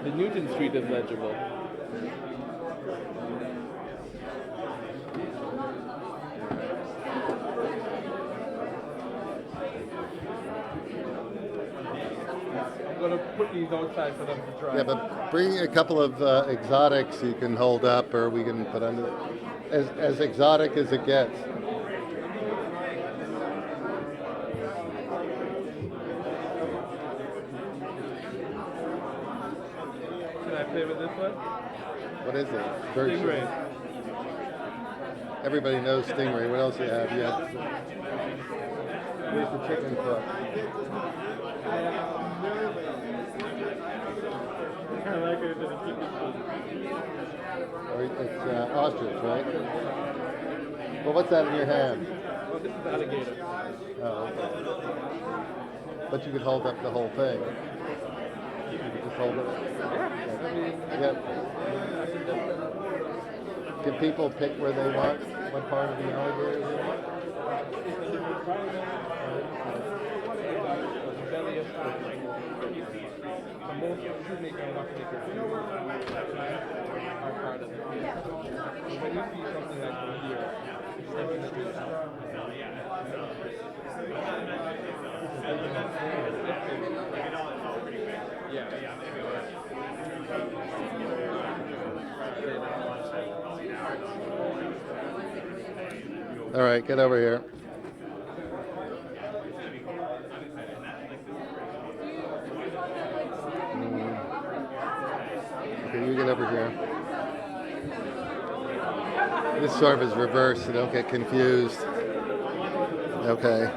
The Newton Street is legible. I'm going to put these outside for them to try. Yeah, but bring a couple of exotics you can hold up, or we can put under, as exotic as it gets. Can I play with this one? What is it? Bird Stingray. shit. Everybody knows stingray. What else do you have? Here's the chicken foot. Or it's ostrich, right? Well, what's that in your hand? Well, this is alligator. Oh, okay. But you could hold up the whole thing. You could just hold it. Yeah. Can people pick where they want? What part of the alligator they want? most shoemaker and watchmaker are part of it. So when you see something like from here, it's definitely All right, get over here. Okay, you get over here. This sort of is reversed, so don't get confused. Okay.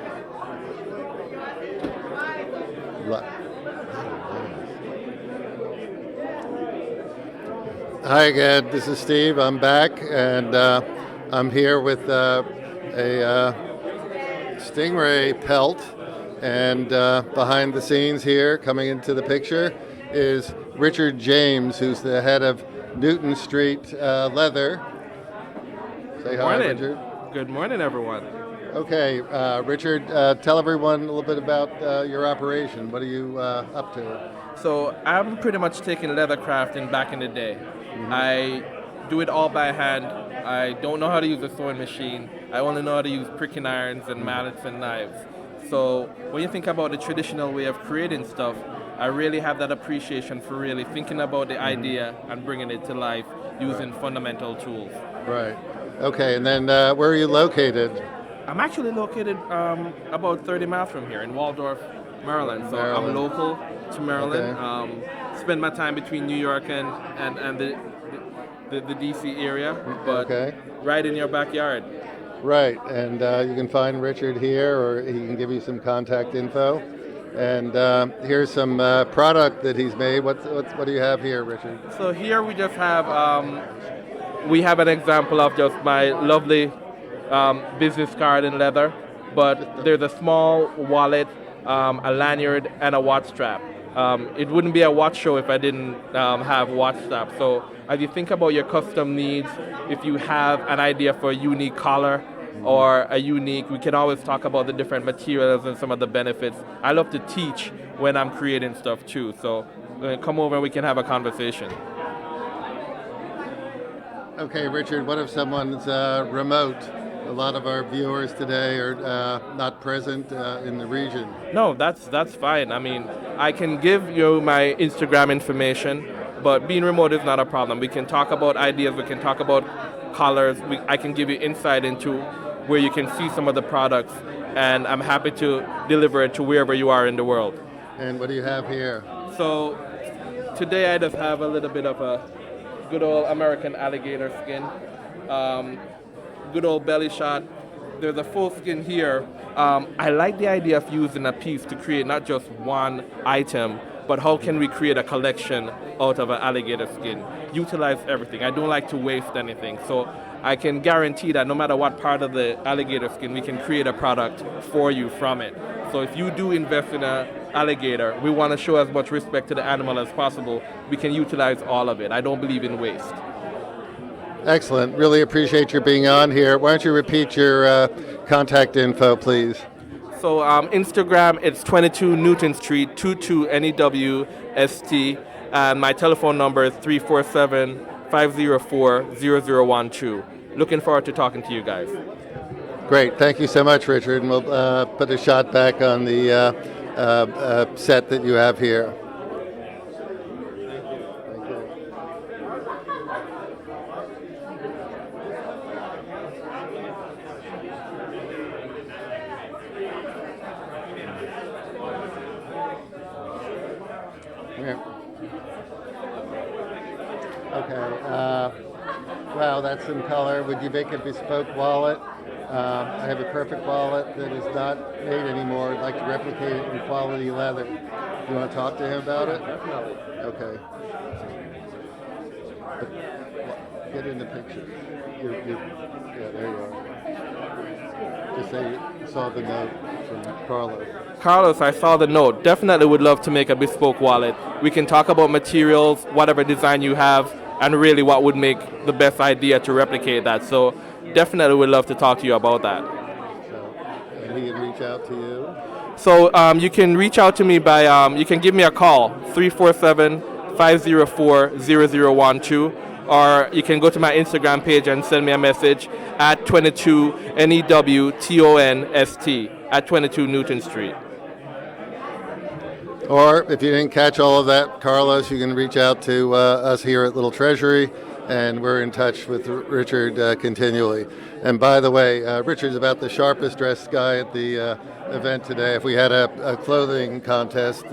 Hi again, this is Steve. I'm back, and I'm here with a stingray pelt, and behind the scenes here, coming into the picture, is Richard James, who's the head of Newton Street Leather. Say hi, Richard. Good morning, everyone. Okay, Richard, tell everyone a little bit about your operation. What are you up to? So I'm pretty much taking leather crafting back in the day. I do it all by hand. I don't know how to use a sewing machine. I only know how to use pricking irons and mallets and knives. So when you think about the traditional way of creating stuff, I really have that appreciation for really thinking about the idea and bringing it to life using fundamental tools. Right. Okay, and then where are you located? I'm actually located about 30 miles from here in Waldorf, Maryland. So I'm local to Maryland. Okay. Spend my time between New York and the DC area, but right in your backyard. Right, and you can find Richard here, or he can give you some contact info. And here's some product that he's made. What do you have here, Richard? So here we just have an example of just my lovely business card in leather, but there's a small wallet, a lanyard, and a watch strap. It wouldn't be a watch show if I didn't have watch strap. So as you think about your custom needs, if you have an idea for a unique collar or we can always talk about the different materials and some of the benefits. I love to teach when I'm creating stuff too. So come over and we can have a conversation. Okay, Richard, what if someone's remote? A lot of our viewers today are not present in the region. No, that's fine. I mean, I can give you my Instagram information, but being remote is not a problem. We can talk about ideas, we can talk about colors, I can give you insight into where you can see some of the products, and I'm happy to deliver it to wherever you are in the world. And what do you have here? So today I just have a little bit of a good old American alligator skin. Good old belly shot. There's a full skin here. I like the idea of using a piece to create not just one item, but how can we create a collection out of an alligator skin? Utilize everything. I don't like to waste anything. So I can guarantee that no matter what part of the alligator skin, we can create a product for you from it. So if you do invest in an alligator, we want to show as much respect to the animal as possible. We can utilize all of it. I don't believe in waste. Excellent. Really appreciate your being on here. Why don't you repeat your contact info, please? So Instagram, it's 22 Newton Street, 22 NEWST. And my telephone number is 347-504-0012. Looking forward to talking to you guys. Great. Thank you so much, Richard. And we'll put a shot back on the set that you have here. Wow, that's in color. Would you make a bespoke wallet? I have a perfect wallet that is not made anymore. I'd like to replicate it in quality leather. You want to talk to him about it? Okay. But, get in the picture. Yeah, there you are. Just say you saw the note from Carlos. Carlos, I saw the note. Definitely would love to make a bespoke wallet. We can talk about materials, whatever design you have, and really what would make the best idea to replicate that. So definitely would love to talk to you about that. So, and he can reach out to you? So you can reach out to me by, you can give me a call, 347-504-0012, or you can go to my Instagram page and send me a message at 22 NEWTONST at 22 Newton Street. Or if you didn't catch all of that, Carlos, you can reach out to us here at Little Treasury, and we're in touch with Richard continually. And by the way, Richard's about the sharpest dressed guy at the event today. If we had a clothing contest,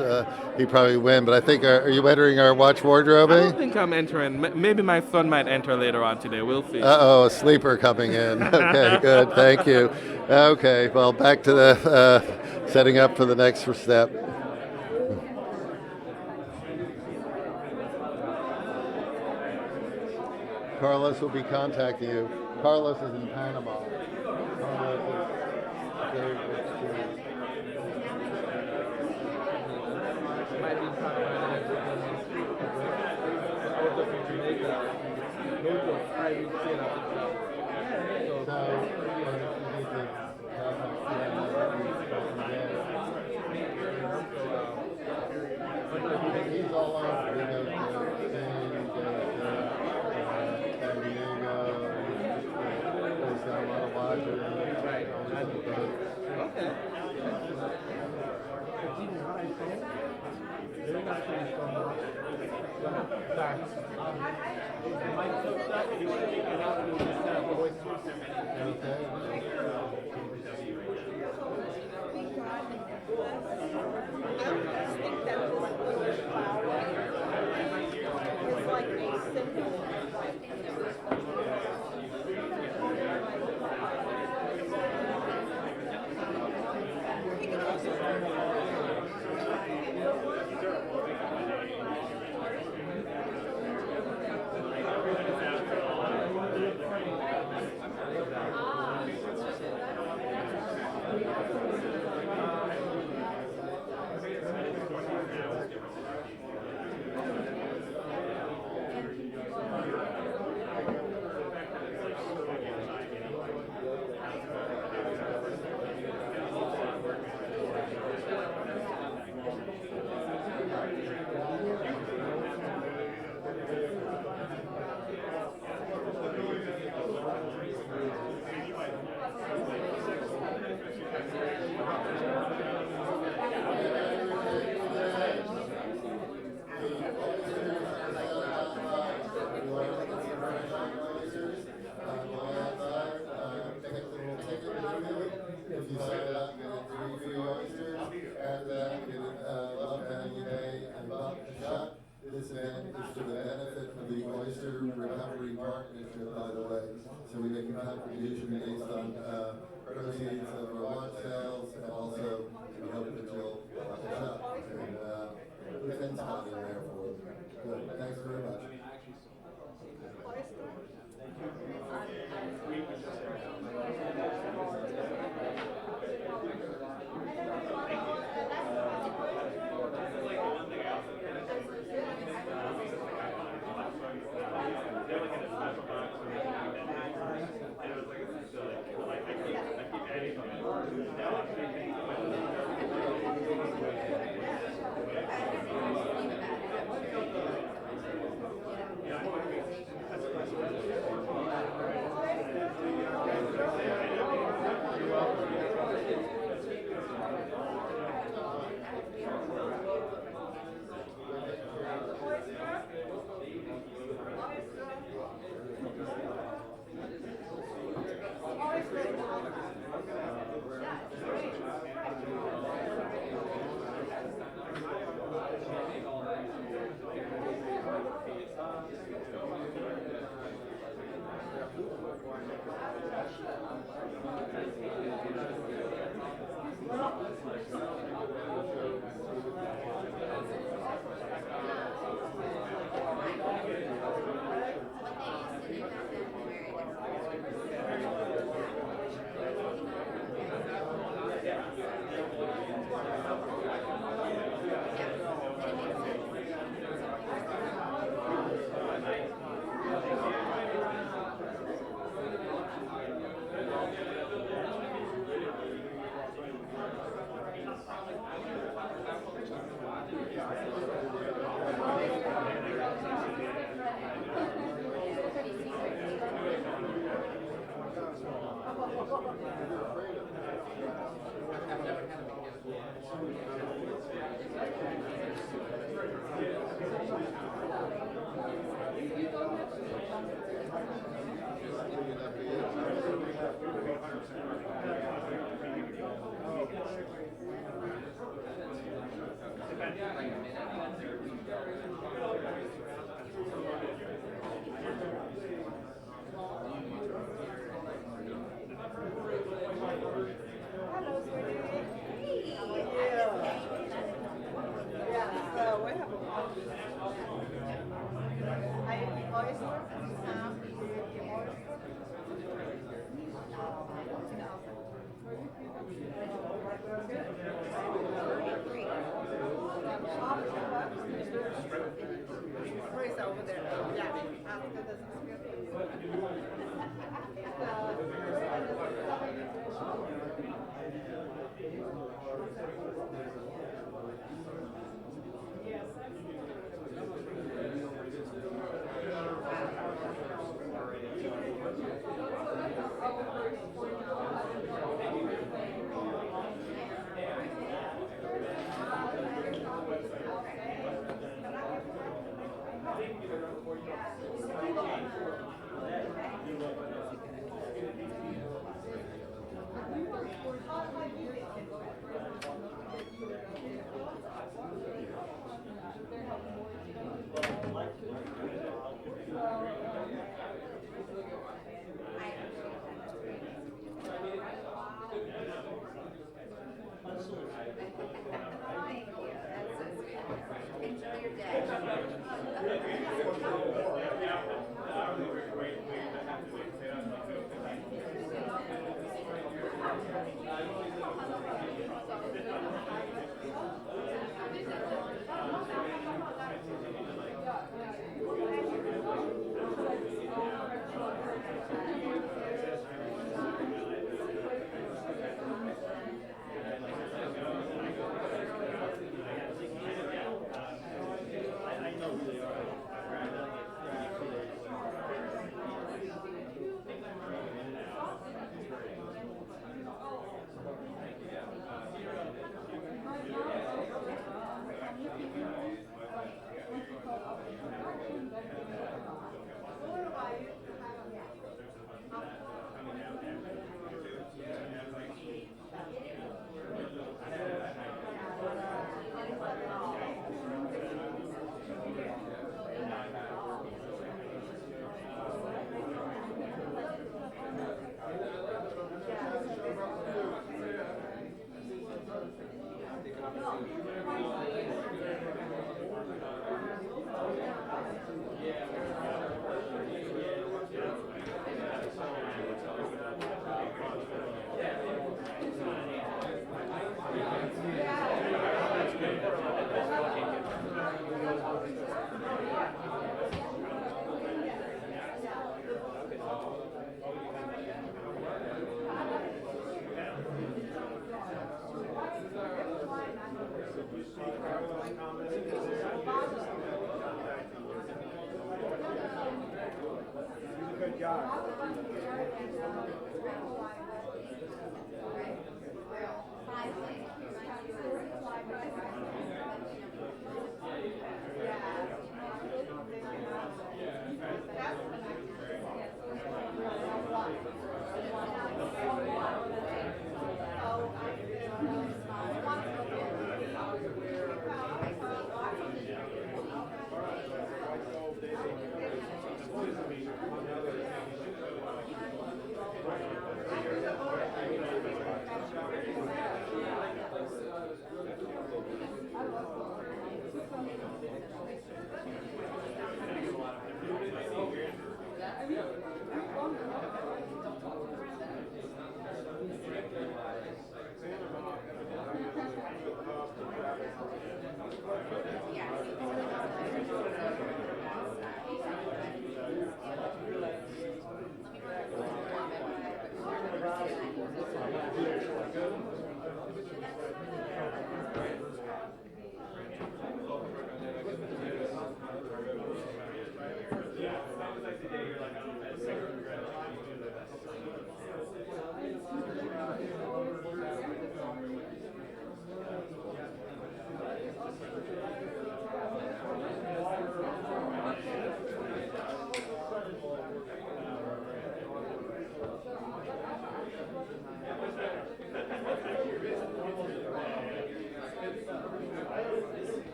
he'd probably win. But I think, are you entering our watch I wardrobing? don't think I'm entering. Maybe my son might enter later on today. We'll see. Uh-oh, a sleeper coming in. Okay, good. Thank you. Okay, well, back to the setting up for the next step. Carlos will be contacting you. Carlos is in Panama. Carlos is very rich too. Might be Panama. I was up in Jamaica. Those were 5 weeks in at the job. So, he's all over. He goes to Spain, he goes to San Diego, he's got a lot of watches. right. Okay.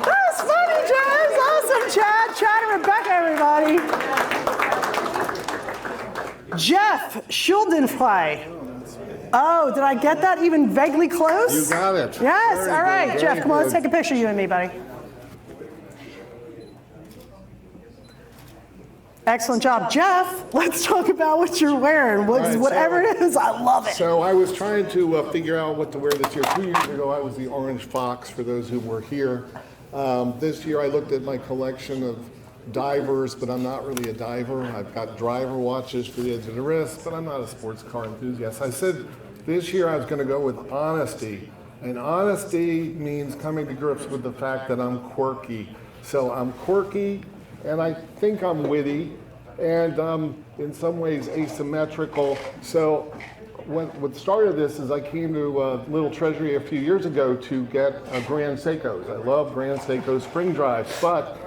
That's funny, Chad. That's awesome, Chad. Chad and Rebecca, everybody. Jeff Schuldenfly. Oh, did I get that even vaguely close? You got it. Yes, Very all right, good, Jeff, very come on, let's good. take a picture of you and me, buddy. Excellent job. Jeff, let's talk about what you're wearing. Right, Whatever it is, I love it. So I was trying to figure out what to wear this year. 2 years ago, I was the Orange Fox, for those who were here. This year, I looked at my collection of divers, but I'm not really a diver. I've got driver watches for the edge of the wrist, but I'm not a sports car enthusiast. I said this year I was going to go with honesty. And honesty means coming to grips with the fact that I'm quirky. So I'm quirky, and I think I'm witty, and in some ways asymmetrical. So what started this is I came to Little Treasury a few years ago to get Grand Seikos. I love Grand Seiko spring drives, but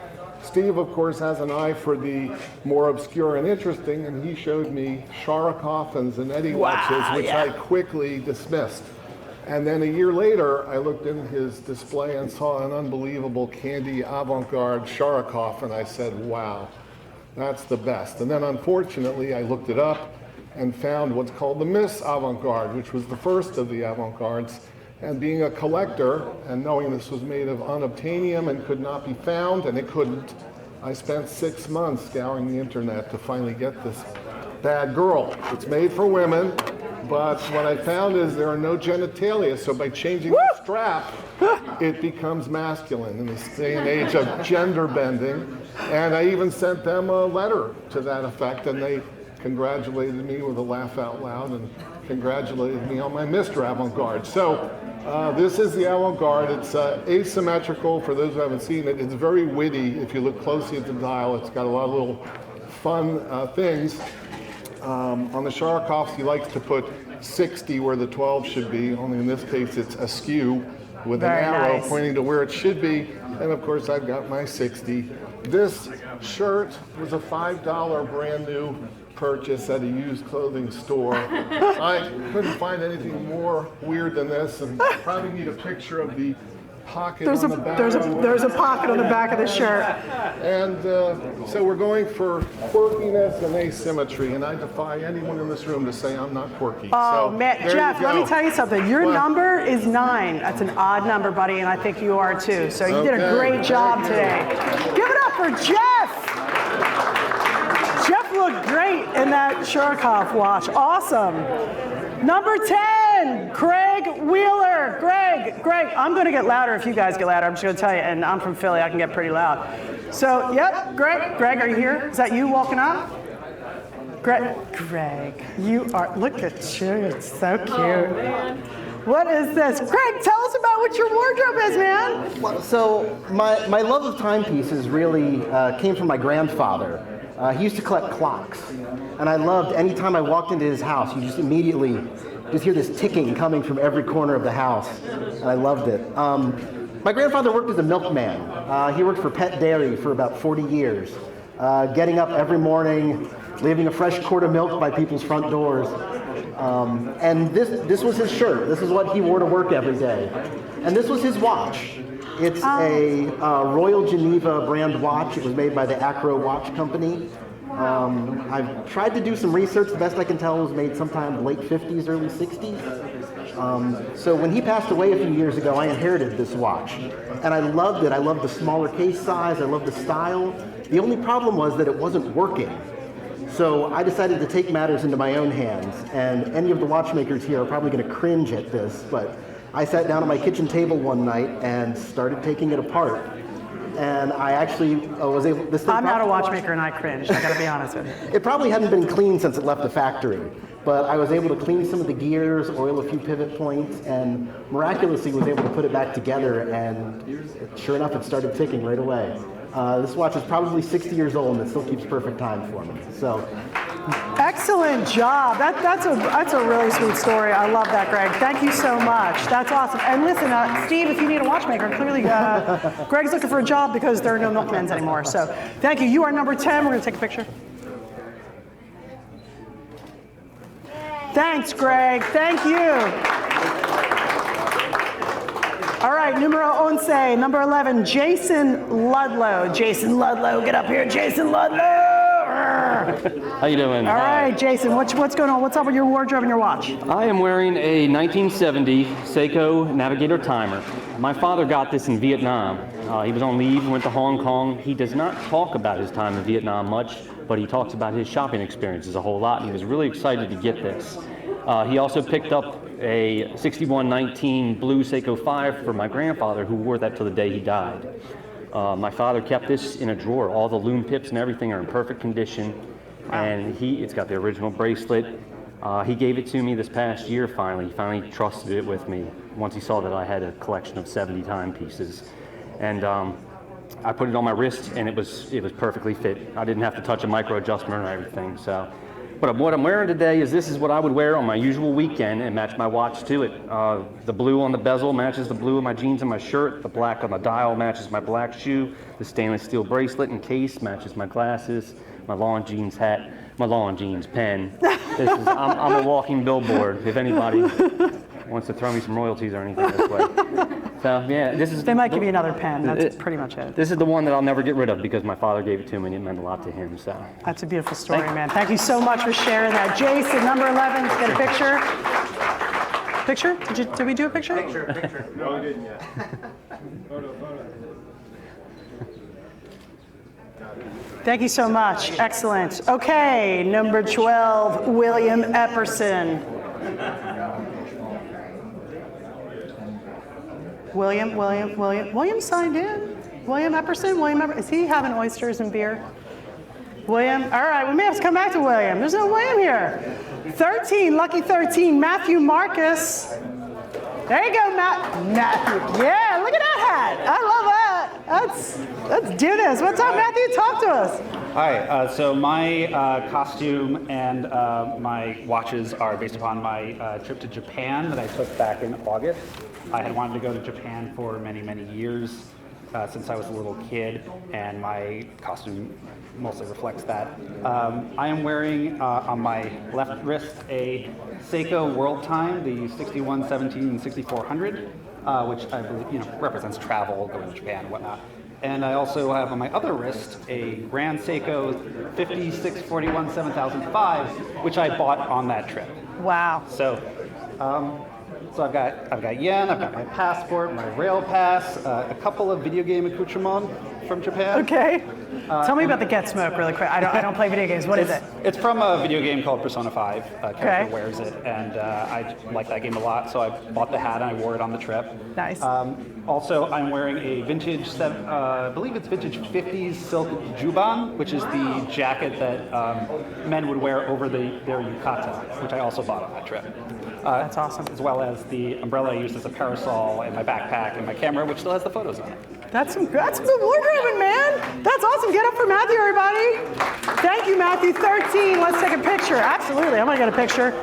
Steve, of course, has an eye for the more obscure and interesting, and he showed me Shara coffins and Eddie watches, which I quickly dismissed. And then a year later, I looked in his display and saw an unbelievable candy avant-garde Shara coffin. I said, wow, that's the best. And then unfortunately, I looked it up and found what's called the Miss Avant-Garde, which was the first of the avant-gardes. And being a collector and knowing this was made of unobtainium and could not be found, and it couldn't, I spent 6 months scouring the internet to finally get this bad girl. It's made for women, but what I found is there are no genitalia, so by changing the strap, it becomes masculine in this day and age of gender bending. And I even sent them a letter to that effect, and they congratulated me with a laugh out loud and congratulated me on my Mr. Avant-Garde. So this is the Avant-Garde. It's asymmetrical for those who haven't seen it. It's very witty. If you look closely at the dial, it's got a lot of little fun things. On the Sharakovs, he likes to put 60 where the 12 should be, only in this case it's askew with an arrow pointing to where it should be. And of course, I've got my 60. This shirt was a $5 brand new purchase at a used clothing store. I couldn't find anything more weird than this, and probably need a picture of the pocket on the back. There's a pocket on the back of the shirt. And so we're going for quirkiness and asymmetry, and I defy anyone in this room to say I'm not quirky. Oh, so, man, Jeff, let me tell you something. Your number is 9. That's an odd number, buddy, and I think you are too. So you did a great job today. Give it up for Jeff. Jeff looked great in that Shurikoff watch. Awesome. Number 10, Craig Wheeler. Greg, I'm going to get louder if you guys get louder. I'm just going to tell you, and I'm from Philly. I can get pretty loud. So, yep, Greg, are you here? Is that you walking up? Greg, you are, look at you. It's so cute. What is this? Greg, tell us about what your wardrobe is, man. So, my love of timepieces really came from my grandfather. He used to collect clocks, and I loved any time I walked into his house, you just immediately just hear this ticking coming from every corner of the house, and I loved it. My grandfather worked as a milkman. He worked for Pet Dairy for about 40 years, getting up every morning, leaving a fresh quart of milk by people's front doors. And this was his shirt. This is what he wore to work every day. And this was his watch. It's a Royal Geneva brand watch. It was made by the Acro Watch Company. I've tried to do some research. The best I can tell it was made sometime late 50s, early 60s. So when he passed away a few years ago, I inherited this watch. And I loved it. I loved the smaller case size. I loved the style. The only problem was that it wasn't working. So I decided to take matters into my own hands. And any of the watchmakers here are probably going to cringe at this, but I sat down at my kitchen table one night and started taking it apart. And I actually was able. I'm not a watchmaker and I cringed. I got to be honest with you. It probably hadn't been cleaned since it left the factory, but I was able to clean some of the gears, oil a few pivot points, and miraculously was able to put it back together. And sure enough, it started ticking right away. This watch is probably 60 years old and it still keeps perfect time for me. So. Excellent job. That's a really sweet story. I love that, Greg. Thank you so much. That's awesome. And listen, Steve, if you need a watchmaker, clearly Greg's looking for a job because there are no milkmans anymore. So thank you. You are number 10. We're going to take a picture. Thanks, Greg. Thank you. All right, numero 11, number 11, Jason Ludlow. Jason Ludlow, get up here, Jason Ludlow. How you doing? All right, Jason, what's going on? What's up with your wardrobe and your watch? I am wearing a 1970 Seiko Navigator timer. My father got this in Vietnam. He was on leave, went to Hong Kong. He does not talk about his time in Vietnam much, but he talks about his shopping experiences a whole lot, and he was really excited to get this. He also picked up a 6119 blue Seiko 5 for my grandfather, who wore that till the day he died. My father kept this in a drawer. All the loom pips and everything are in perfect condition, and it's got the original bracelet. He gave it to me this past year finally. He finally trusted it with me once he saw that I had a collection of 70 timepieces. And I put it on my wrist, and it was perfectly fit. I didn't have to touch a micro adjustment or everything. So. But what I'm wearing today this is what I would wear on my usual weekend and match my watch to it. The blue on the bezel matches the blue of my jeans and my shirt. The black on the dial matches my black shoe. The stainless steel bracelet and case matches my glasses. My lawn jeans hat, my lawn jeans pen. I'm a walking billboard. If anybody wants to throw me some royalties or anything this way. So yeah, They might give you another pen. That's pretty much it. This is the one that I'll never get rid of because my father gave it to me and it meant a lot to him. So that's a beautiful story, man. Thank you so much for sharing that. Jason, number 11, get a picture. Picture? Did we do a picture? Picture. No, we didn't yet. Photo. Thank you so much. Excellent. Okay, number 12, William Epperson. William signed in? William Epperson? Is he having oysters and beer? William? All right, we may have to come back to William. There's no William here. 13, lucky 13, Matthew Marcus. There you go, Matthew. Yeah, look at that hat. I love that. Let's do this. What's up, Matthew? Talk to us. Hi, so my costume and my watches are based upon my trip to Japan that I took back in August. I had wanted to go to Japan for many, many years since I was a little kid, and my costume mostly reflects that. I am wearing on my left wrist a Seiko World Time, the 6117 and 6400, which I believe represents travel, going to Japan and whatnot. And I also have on my other wrist a Grand Seiko 5641 7005, which I bought on that trip. Wow. So I've got yen, I've got my passport, my rail pass, a couple of video game accoutrements from Japan. Okay. Tell me about the Get Smoke really quick. I don't play video games. What is it? It's from a video game called Persona 5. Character wears it, and I like that game a lot, so I bought the hat and I wore it on the trip. Nice. Also, I'm wearing a vintage, I believe it's vintage 50s silk juban, which is the jacket that men would wear over their yukata, which I also bought on that trip. That's awesome. As well as the umbrella I used as a parasol, and my backpack, and my camera, which still has the photos on it. That's some good wardrobing, man. That's awesome. Get up for Matthew, everybody. Thank you, Matthew. 13. Let's take a picture. Absolutely. I'm going to get a picture.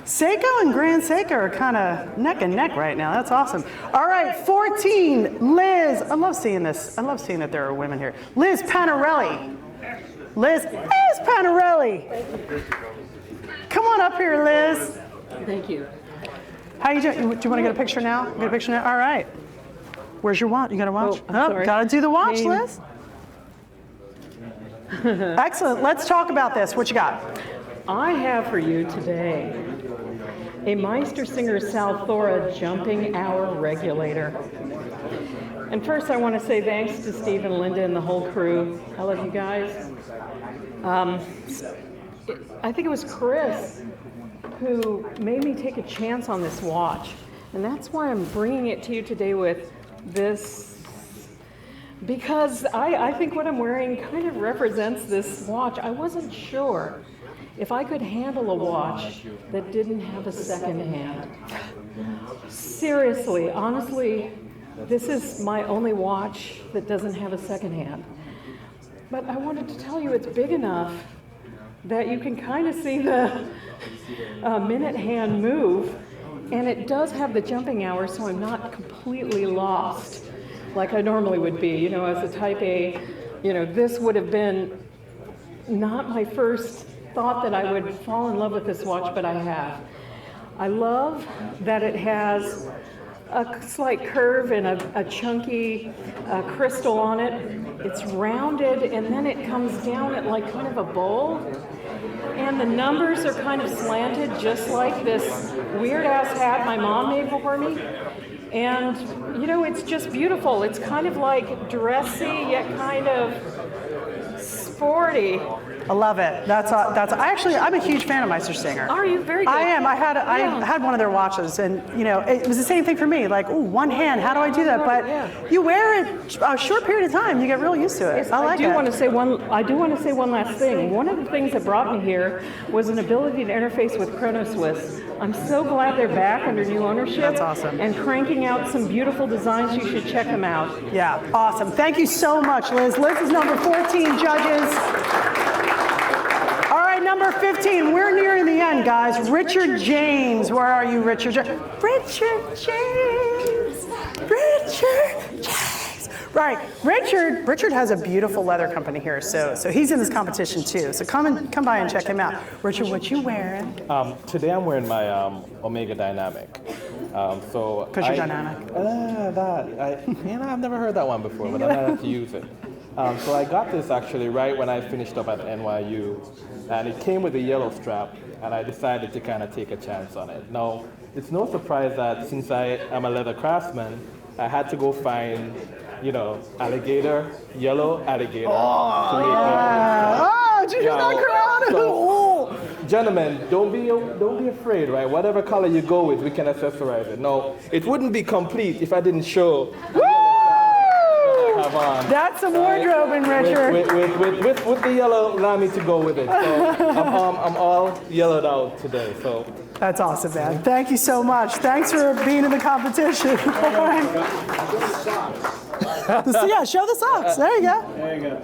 Seiko and Grand Seiko are kind of neck and neck right now. That's awesome. All right, 14. Liz. I love seeing this. I love seeing that there are women here. Liz Panarelli. Liz Panarelli. Come on up here, Liz. Thank you. How you doing? Do you want to get a picture now? Get a picture now? All right. Where's your watch? You got a watch? Oh, I'm sorry. Got to do the watch, Name. Liz. Excellent. Let's talk about this. What you got? I have for you today a Meistersinger Salthora jumping hour regulator. And first I want to say thanks to Steve and Linda and the whole crew. I love you guys. I think it was Chris who made me take a chance on this watch. And that's why I'm bringing it to you today with this, because I think what I'm wearing kind of represents this watch. I wasn't sure if I could handle a watch that didn't have a second hand. Seriously, honestly, this is my only watch that doesn't have a second hand. But I wanted to tell you it's big enough that you can kind of see the minute hand move, and it does have the jumping hour, so I'm not completely lost like I normally would be. You know, as a type A, you know, this would have been not my first thought that I would fall in love with this watch, but I have. I love that it has a slight curve and a chunky crystal on it. It's rounded, and then it comes down at like kind of a bowl. And the numbers are kind of slanted, just like this weird-ass hat my mom made for me. And, you know, it's just beautiful. It's kind of like dressy, yet kind of sporty. I love it. I'm a huge fan of Meistersinger. Are you? Very good. I am. I had one of their watches, and you know, it was the same thing for me. Like, ooh, one hand. How do I do that? But you wear it a short period of time, you get real used to it. Yes, I do want to say one last thing. One of the things that brought me here was an ability to interface with Chronoswiss. I'm so glad they're back under new ownership. That's awesome. And cranking out some beautiful designs. You should check them out. Yeah, awesome. Thank you so much, Liz. Liz is number 14, judges. All right, number 15. We're nearing the end, guys. Richard James. Where are you, Richard? Richard James. Richard James. Right, Richard has a beautiful leather company here, so he's in this competition too. So come by and check him out. Richard, what you wearing? Today I'm wearing my Omega Dynamic. Because you're dynamic. I've never heard that one before, but I'm gonna have to use it. So I got this actually right when I finished up at NYU, and it came with a yellow strap, and I decided to kind of take a chance on it. Now, it's no surprise that since I am a leather craftsman, I had to go find, yellow alligator. To make did you hear that crowd? So, gentlemen, don't be afraid, right? Whatever color you go with, we can accessorize it. No, it wouldn't be complete if I didn't show. That's some wardrobing, Richard. With the yellow, allow me to go with it. So I'm all yellowed out today. So that's awesome, man. Thank you so much. Thanks for being in the competition. Yeah, show the socks. There you go. There you go.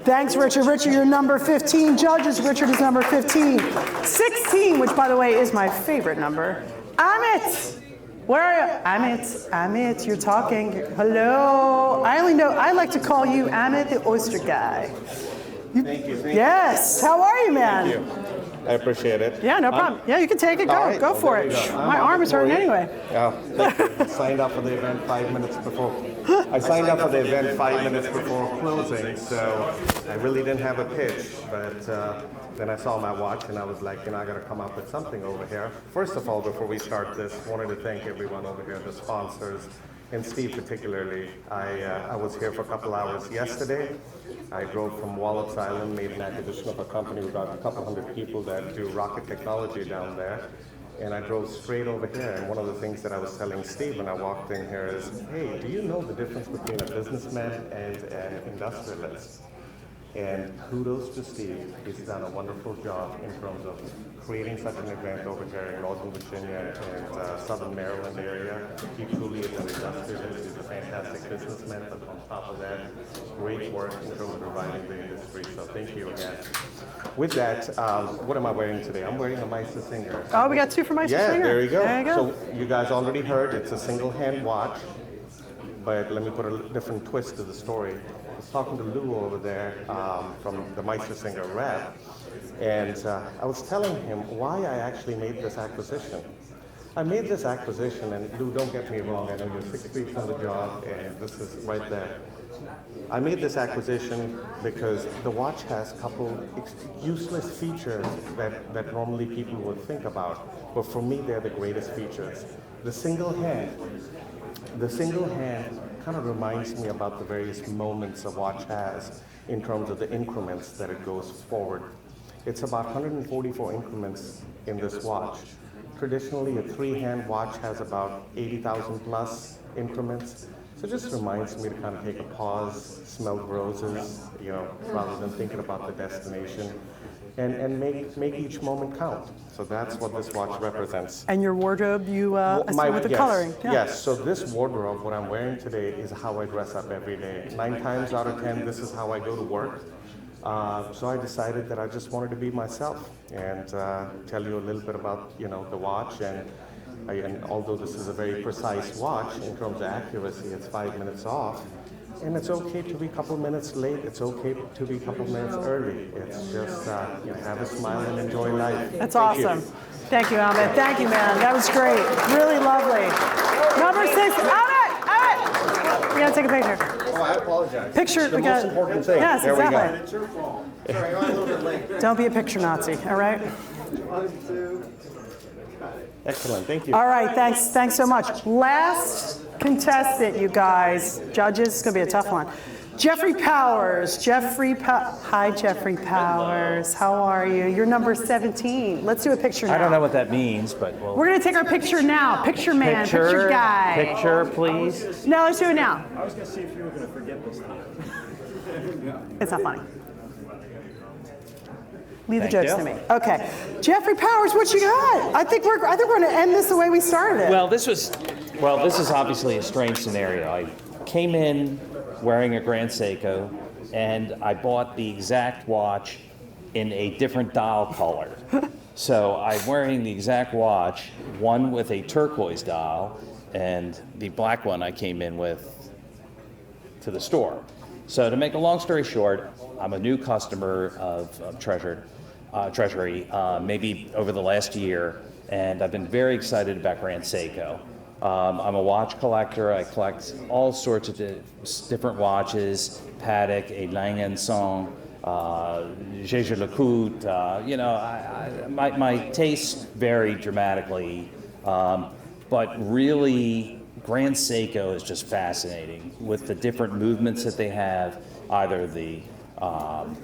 Thanks, Richard. Richard, you're number 15. Judges, Richard is number 15. 16, which, by the way, is my favorite number. Amit. Where are you? Amit, you're talking. Hello. I like to call you Amit the oyster guy. Thank you. Yes. How are you, man? Thank you. I appreciate it. Yeah, no problem. Yeah, you can take it. Go for it. My arm is hurting anyway. Yeah. I signed up for the event 5 minutes before. I signed up for the event 5 minutes before closing, so I really didn't have a pitch, but then I saw my watch and I was like, I gotta come up with something over here. First of all, before we start this, I wanted to thank everyone over here, the sponsors, and Steve particularly. I was here for a couple hours yesterday. I drove from Wallops Island, made an acquisition of a company, we've got a couple hundred people that do rocket technology down there. And I drove straight over here, and one of the things that I was telling Steve when I walked in here is, hey, do you know the difference between a businessman and an industrialist? And kudos to Steve. He's done a wonderful job in terms of creating such an event over here in Northern Virginia and Southern Maryland area. He truly is an industrialist. He's a fantastic businessman, but on top of that, great work in terms of reviving the industry. So thank you again. With that, what am I wearing today? I'm wearing a Meistersinger. Oh, we got two from Meistersinger. Yeah, there you go. There you go. So you guys already heard it's a single hand watch, but let me put a different twist to the story. was talking to Lou over there from the Meistersinger rep, and I was telling him why I actually made this acquisition. I made this acquisition, and Lou, don't get me wrong, I know you're 6 weeks on the job, and this is right there. I made this acquisition because the watch has a couple useless features that normally people would think about, but for me, they're the greatest features. The single hand kind of reminds me about the various moments a watch has in terms of the increments that it goes forward. It's about 144 increments in this watch. Traditionally, a three-hand watch has about 80,000 plus increments. So it just reminds me to kind of take a pause, smell roses, rather than thinking about the destination, and make each moment count. So that's what this watch represents. And your wardrobe, with the coloring. Yeah. Yes, so this wardrobe, what I'm wearing today, is how I dress up every day. 9 times out of 10, this is how I go to work. So I decided that I just wanted to be myself and tell you a little bit about the watch. And although this is a very precise watch in terms of accuracy, it's 5 minutes off. And it's okay to be a couple minutes late. It's okay to be a couple minutes early. It's just have a smile and enjoy life. That's awesome. Thank you, Ahmed. Thank you, man. That was great. Really lovely. Number 6, Ahmed! We gotta take a picture. Oh, I apologize. Picture. The most important thing. Yes, there exactly. we go. It's your fault. Sorry, I'm a little bit late. Don't be a picture Nazi, all right? 1, 2. Excellent, thank you. All right, thanks so much. Last contestant, you guys. Judges, it's gonna be a tough one. Jeffrey Powers. Hi, Jeffrey Powers. How are you? You're number 17. Let's do a picture now. I don't know what that means, but We're gonna take our picture now. Picture man, picture guy. Picture, please. No, let's do it now. I was going to see if you were going to forget this time. It's not funny. Leave the Thank jokes you. to me. Okay, Jeffrey Powers, what you got? I think we're going to end this the way we started it. Well, this is obviously a strange scenario. I came in wearing a Grand Seiko, and I bought the exact watch in a different dial color. So I'm wearing the exact watch, one with a turquoise dial, and the black one I came in with to the store. So to make a long story short, I'm a new customer of Treasury, maybe over the last year, and I've been very excited about Grand Seiko. I'm a watch collector. I collect all sorts of different watches, Patek, a Lange & Song, Jaeger-LeCoultre. My tastes vary dramatically, but really Grand Seiko is just fascinating with the different movements that they have, either the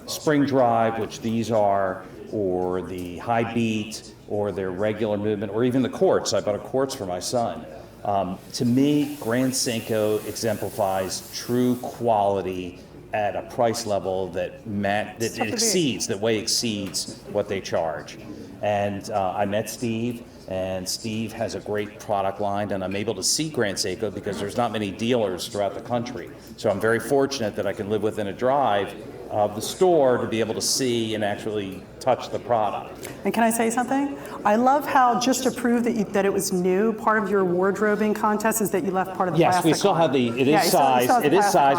spring drive, which these are, or the high beat, or their regular movement, or even the quartz. I bought a quartz for my son. To me, Grand Seiko exemplifies true quality at a price level that way exceeds what they charge. And I met Steve, and Steve has a great product line, and I'm able to see Grand Seiko because there's not many dealers throughout the country. So I'm very fortunate that I can live within a drive of the store to be able to see and actually touch the product. And can I say something? I love how, just to prove that it was new, part of your wardrobing contest is that you left part of the plastic. Yes, we still have it is sized,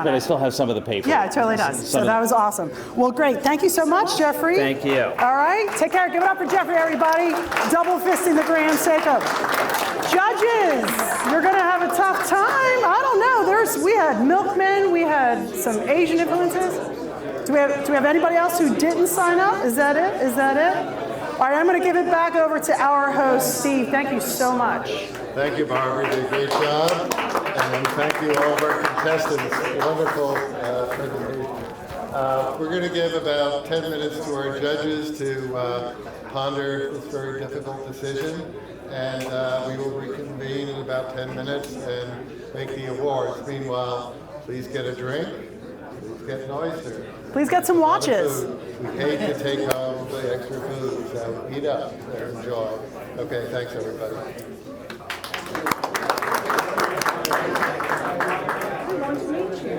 but I still have some of the paper. Yeah, it totally does. So that was awesome. Well, great. Thank you so much, Jeffrey. Thank you. All right, take care. Give it up for Jeffrey, everybody. Double fisting the Grand Seiko. Judges, you're gonna have a tough time. I don't know. We had milkmen, we had some Asian influences. Do we have anybody else who didn't sign up? Is that it? All right, I'm going to give it back over to our host, Steve. Thank you so much. Thank you, Barbara. You did a great job. And thank you all of our contestants. Wonderful presentation. We're going to give about 10 minutes to our judges to ponder this very difficult decision. And we will reconvene in about 10 minutes and make the awards. Meanwhile, please get a drink. Please get an oyster. Please get some watches. We hate to take home the extra food, so eat up and enjoy. Okay, thanks everybody. Nice to meet you.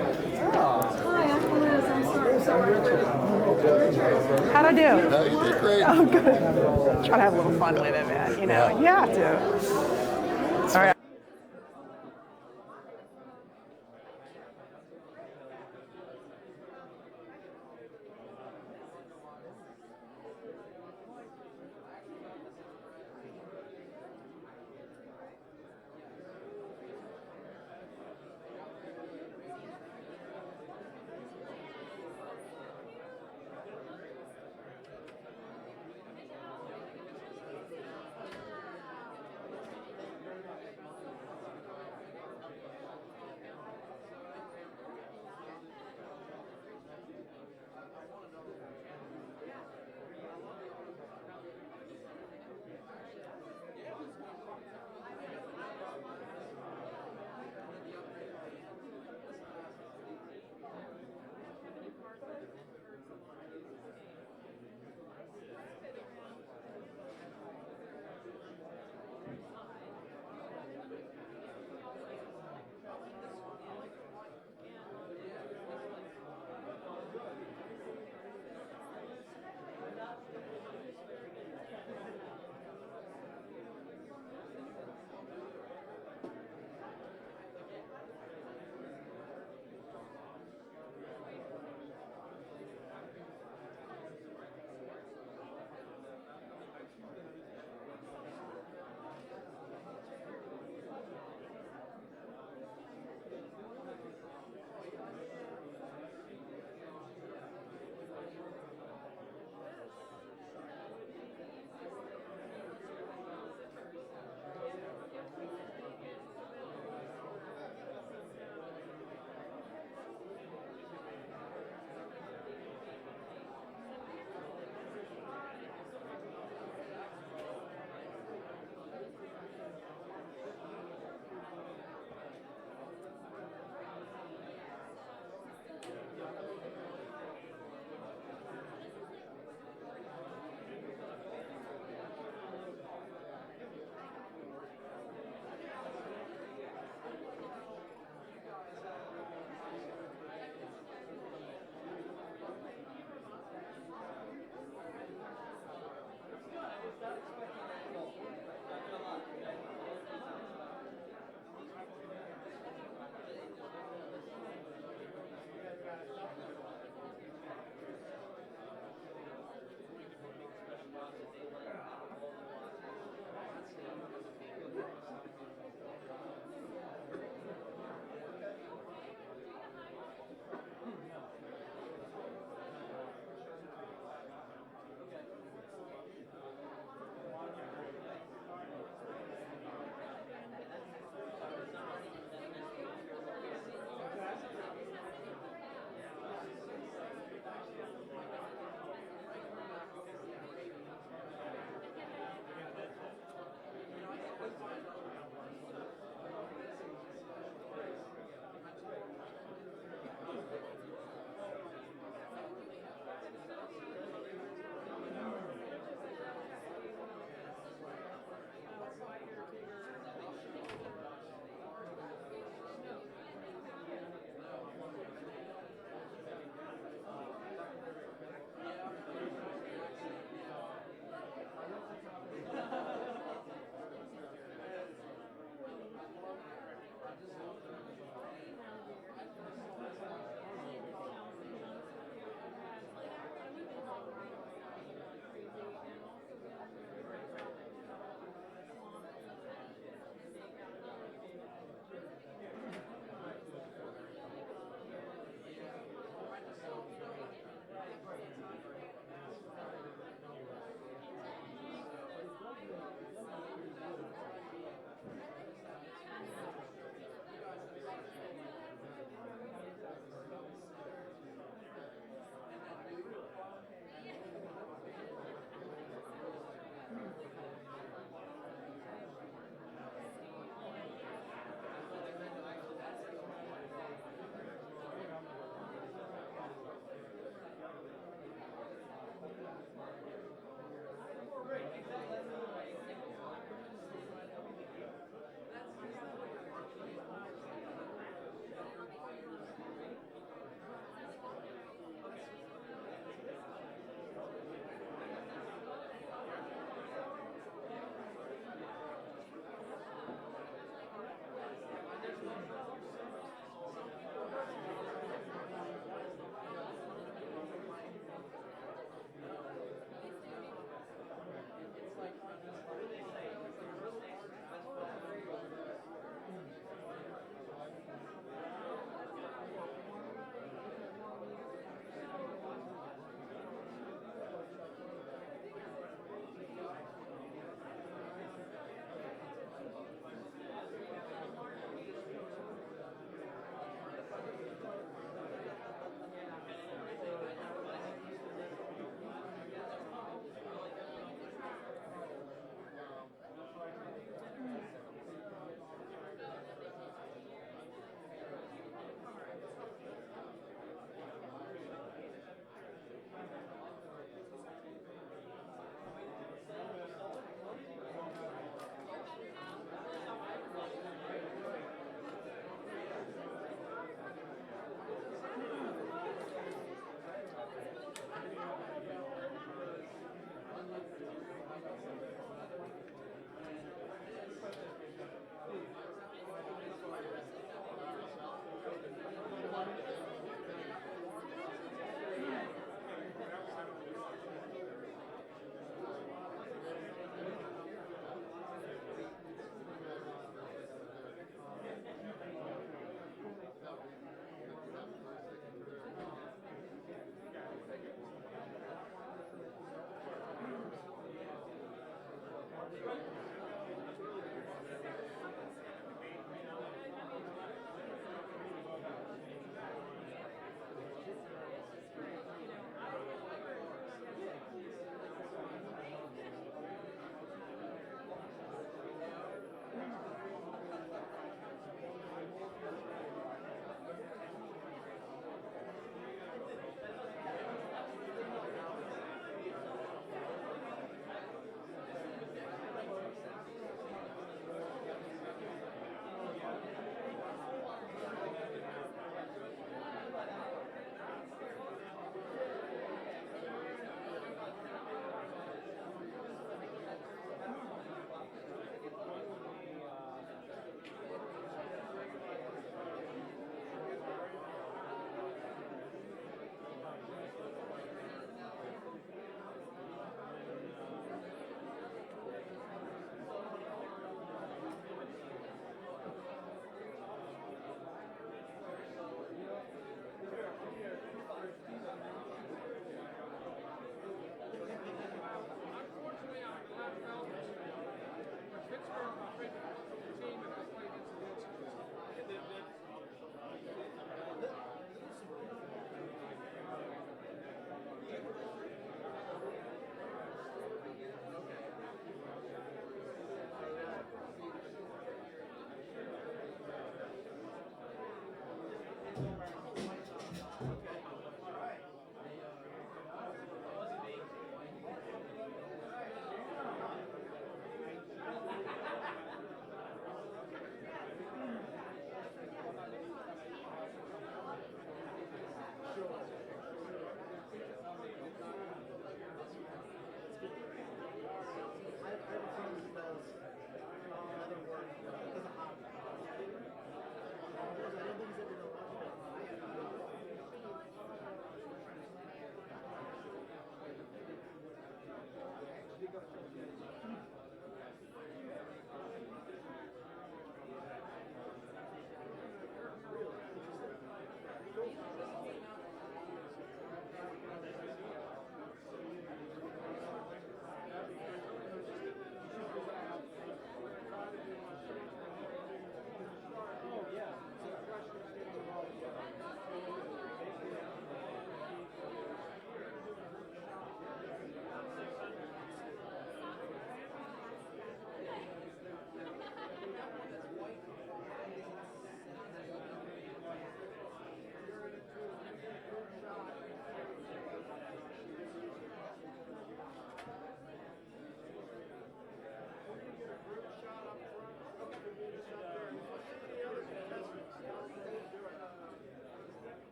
Hi, I'm Liz. I'm sorry. How'd I do? No, you did great. Oh, good. Try to have a little fun with it, man. You have to. All right.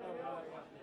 Oh,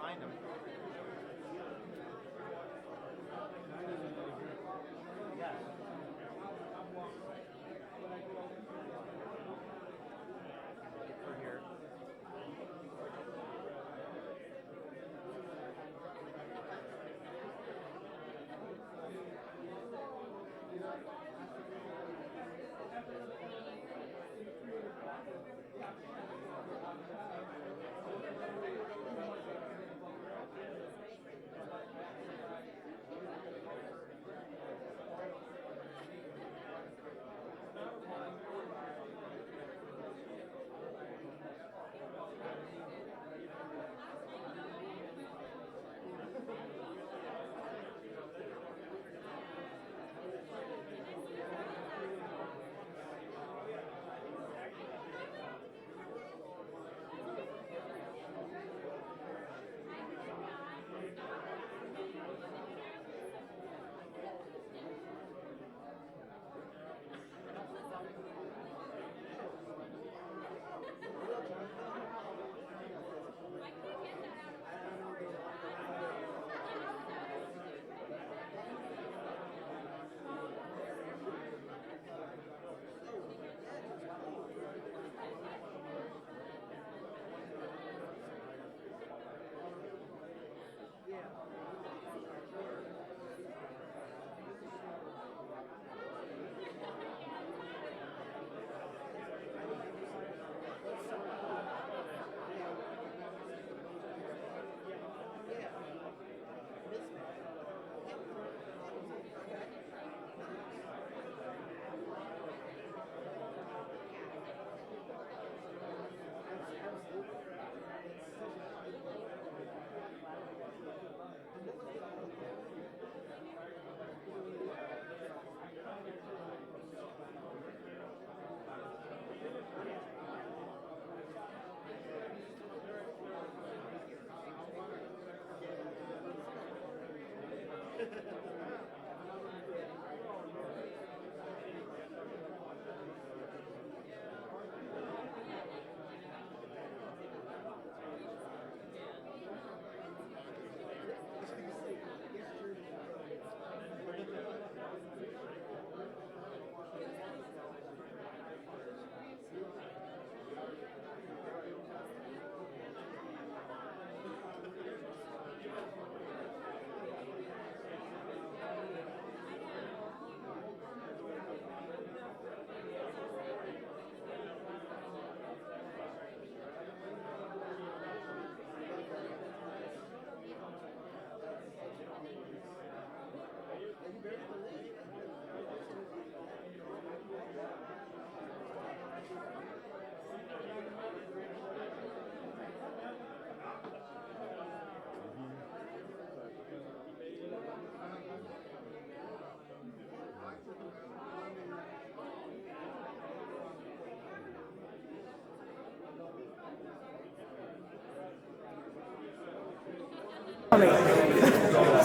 behind him.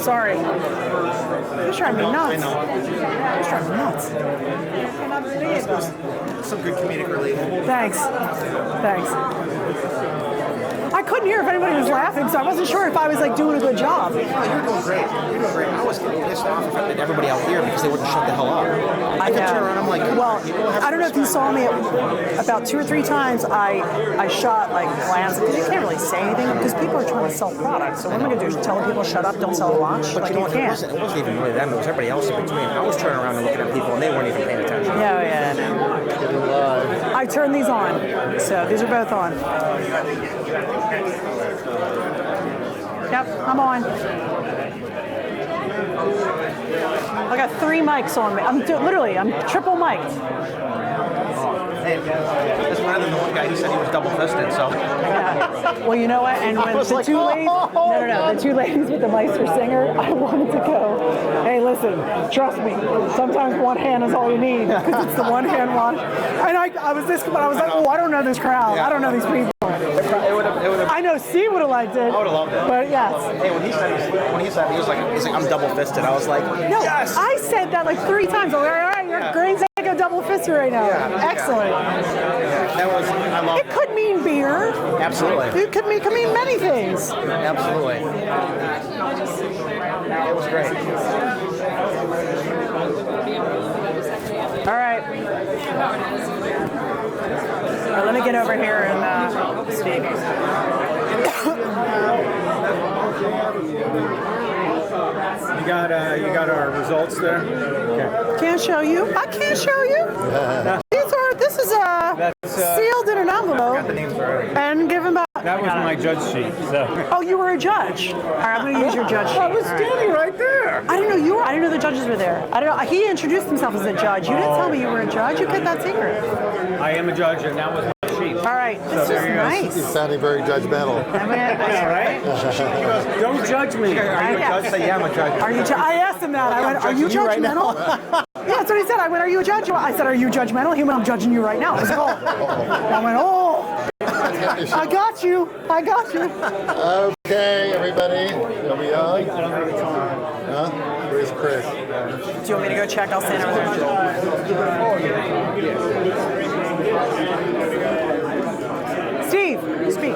Sorry. You're driving me nuts. You're driving me nuts. I cannot believe. Some good comedic relief. Thanks. I couldn't hear if anybody was laughing, so I wasn't sure if I was like doing a good job. Oh, you're doing great. I was getting pissed off at everybody out here because they wouldn't shut the hell up. I kept turning around. I'm like, well, I don't know if you saw me about 2 or 3 times. I shot like glance because you can't really say anything because people are trying to sell products. So what am I going to do? Tell people shut up, don't sell a watch? But like, you know what? can't. It wasn't even really them. It was everybody else in between. I was turning around and looking at people, and they weren't even paying attention. Yeah. I turned these on, so these are both on. Yep, I'm on. I got 3 mics on me. I'm triple mic'd. Hey, that's better than the one guy who said he was double-fisted, so. Yeah. Well, you know what? And when the two ladies, the 2 ladies with the Meister Singer, I wanted to go, hey, listen, trust me, sometimes one hand is all you need, because it's the one hand watch. And I was like, oh, I don't know this crowd. I don't know these people. I know C would have liked it. I would have loved it. But yes. Hey, when he said he was like, I'm double-fisted, I was like, no, yes! I said that like 3 times. I'm like, all right, you're great. Go double fisted right now. Yeah, excellent. Yeah. That was, I love it. Could mean mean beer. Absolutely. It could mean many things. Absolutely. It was great. All right. Let me get over here and Steve. You got our results there? Okay. Can't show you. I can't show you. This is sealed in an envelope. Got the names already. And given back. That was my judge sheet. So. Oh, you were a judge. All right, I'm going to use your judge sheet. I was standing right there. I didn't know you were. I didn't know the judges were there. I don't know. He introduced himself as a judge. You didn't tell me you were a judge. You kept that secret. I am a judge, and that was my sheet. All right, this is nice. He's sounding very judgmental. Right? Don't judge me. Are you a judge? Say, yeah, I'm a judge. Are you? I asked him that. I went, "Are you judgmental?" Yeah, that's what he said. I went, "Are you a judge?" I said, "Are you judgmental?" He went, "I'm judging you right now." Let's go. I went, "Oh, I got you. I got you." Okay, everybody. Are we on? Huh? Where's Chris? Do you want me to go check? I'll stand over there. Steve, speak.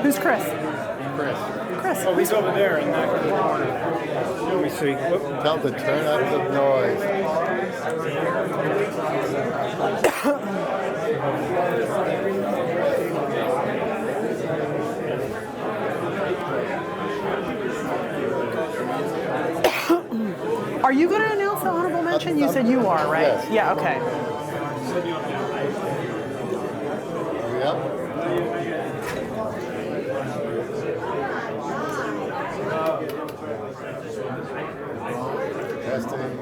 Who's Chris? Chris. Oh, he's over there in that corner. Let me see. Tell him to turn up the noise. Are you going to announce the honorable mention? You said you are, right? Yes. Yeah, okay. Are we up? Testing.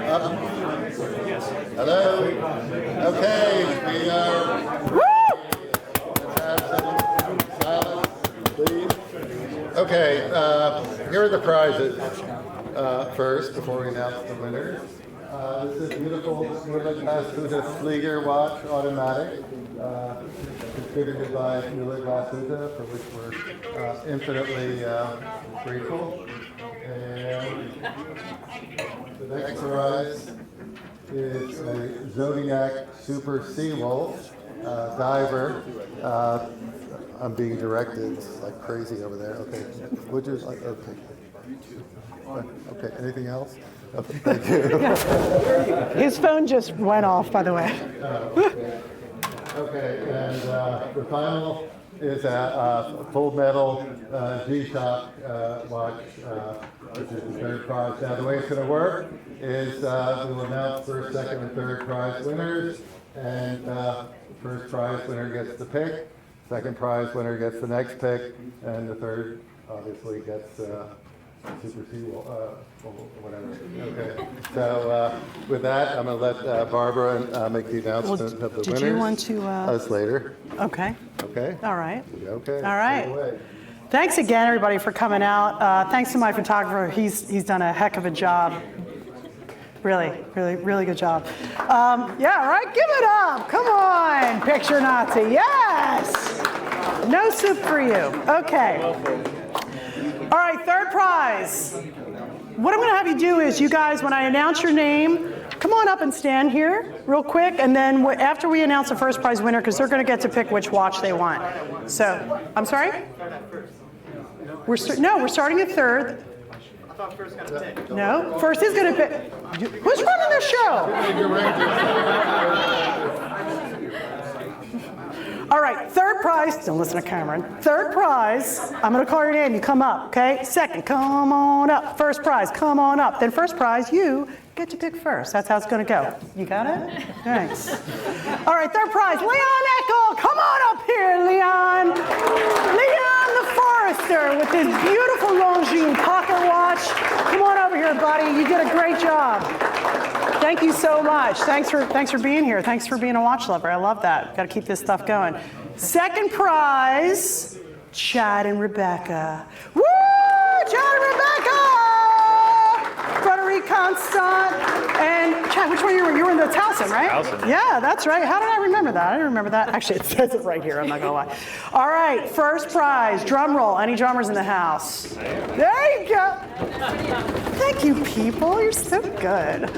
Up. Hello. Okay, we are. Let's have some silence, please. Okay, here are the prizes. First, before we announce the winners. This is beautiful Mueller-Glass-Huta Flieger watch, automatic, distributed by Mueller-Glass-Huta, for which we're infinitely grateful. And the next prize is a Zodiac Super Seawolf diver. I'm being directed like crazy over there. Okay, would you like? Okay. Okay, anything else? Okay, thank you. His phone just went off, by the way. Okay, and the final is a full metal G-Shock watch, which is the third prize. Now, the way it's going to work is we will announce first, second, and third prize winners, and first prize winner gets the pick, second prize winner gets the next pick, and the third obviously gets Super Seawolf, whatever. Okay. So with that, I'm going to let Barbara make the announcement of the winners. Did you want to? Us later. Okay. Okay. All right. Okay. All right. Thanks again, everybody, for coming out. Thanks to my photographer. He's done a heck of a job. Really good job. Yeah, right? Give it up. Come on, picture Nazi. Yes. No soup for you. Okay. All right, third prize. What I'm going to have you do is, you guys, when I announce your name, come on up and stand here real quick, and then after we announce the first prize winner, because they're going to get to pick which watch they want. So, I'm sorry? We're starting at third. I thought first got to pick. No, first is going to pick. Who's running the show? All right, third prize, don't listen to Cameron. Third prize, I'm gonna call your name, you come up, okay? Second, come on up. First prize, come on up. Then first prize, you get to pick first. That's how it's gonna go. You got it? Thanks. All right, third prize, Leon Eckel. Come on up here, Leon. Leon the Forester with his beautiful Longines pocket watch. Come on over here, buddy. You did a great job. Thank you so much. Thanks for being here. Thanks for being a watch lover. I love that. Got to keep this stuff going. Second prize, Chad and Rebecca. Woo! Chad and Rebecca! Frederic Constant, and Chad, which one you were? You were in the Towson, right? Towson. Yeah, that's right. How did I remember that? I didn't remember that. Actually, it says it right here. I'm not gonna lie. All right, first prize, drum roll. Any drummers in the house? There you go. Thank you, people. You're so good.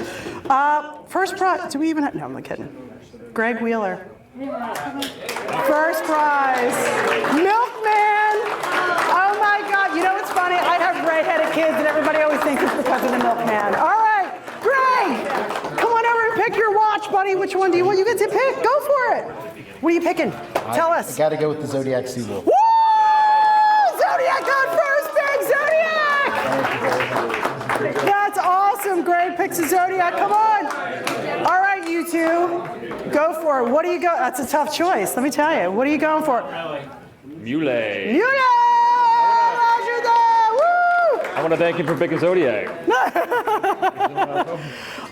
First prize. Do we even have? No, I'm not kidding. Greg Wheeler. First prize, Milkman. Oh my God! You know what's funny? I have gray-headed kids, and everybody always thinks it's because of the Milkman. All right, Greg, come on over and pick your watch, buddy. Which one do you want? You get to pick. Go for it. What are you picking? Tell us. I got to go with the Zodiac Seagull. Woo! Zodiac got first pick. Zodiac. That's awesome. Greg picks a Zodiac. Come on. All right, you two. Go for it. What do you go? That's a tough choice. Let me tell you. What are you going for? Mule. Mule! Roger that! Woo! I want to thank you for picking Zodiac.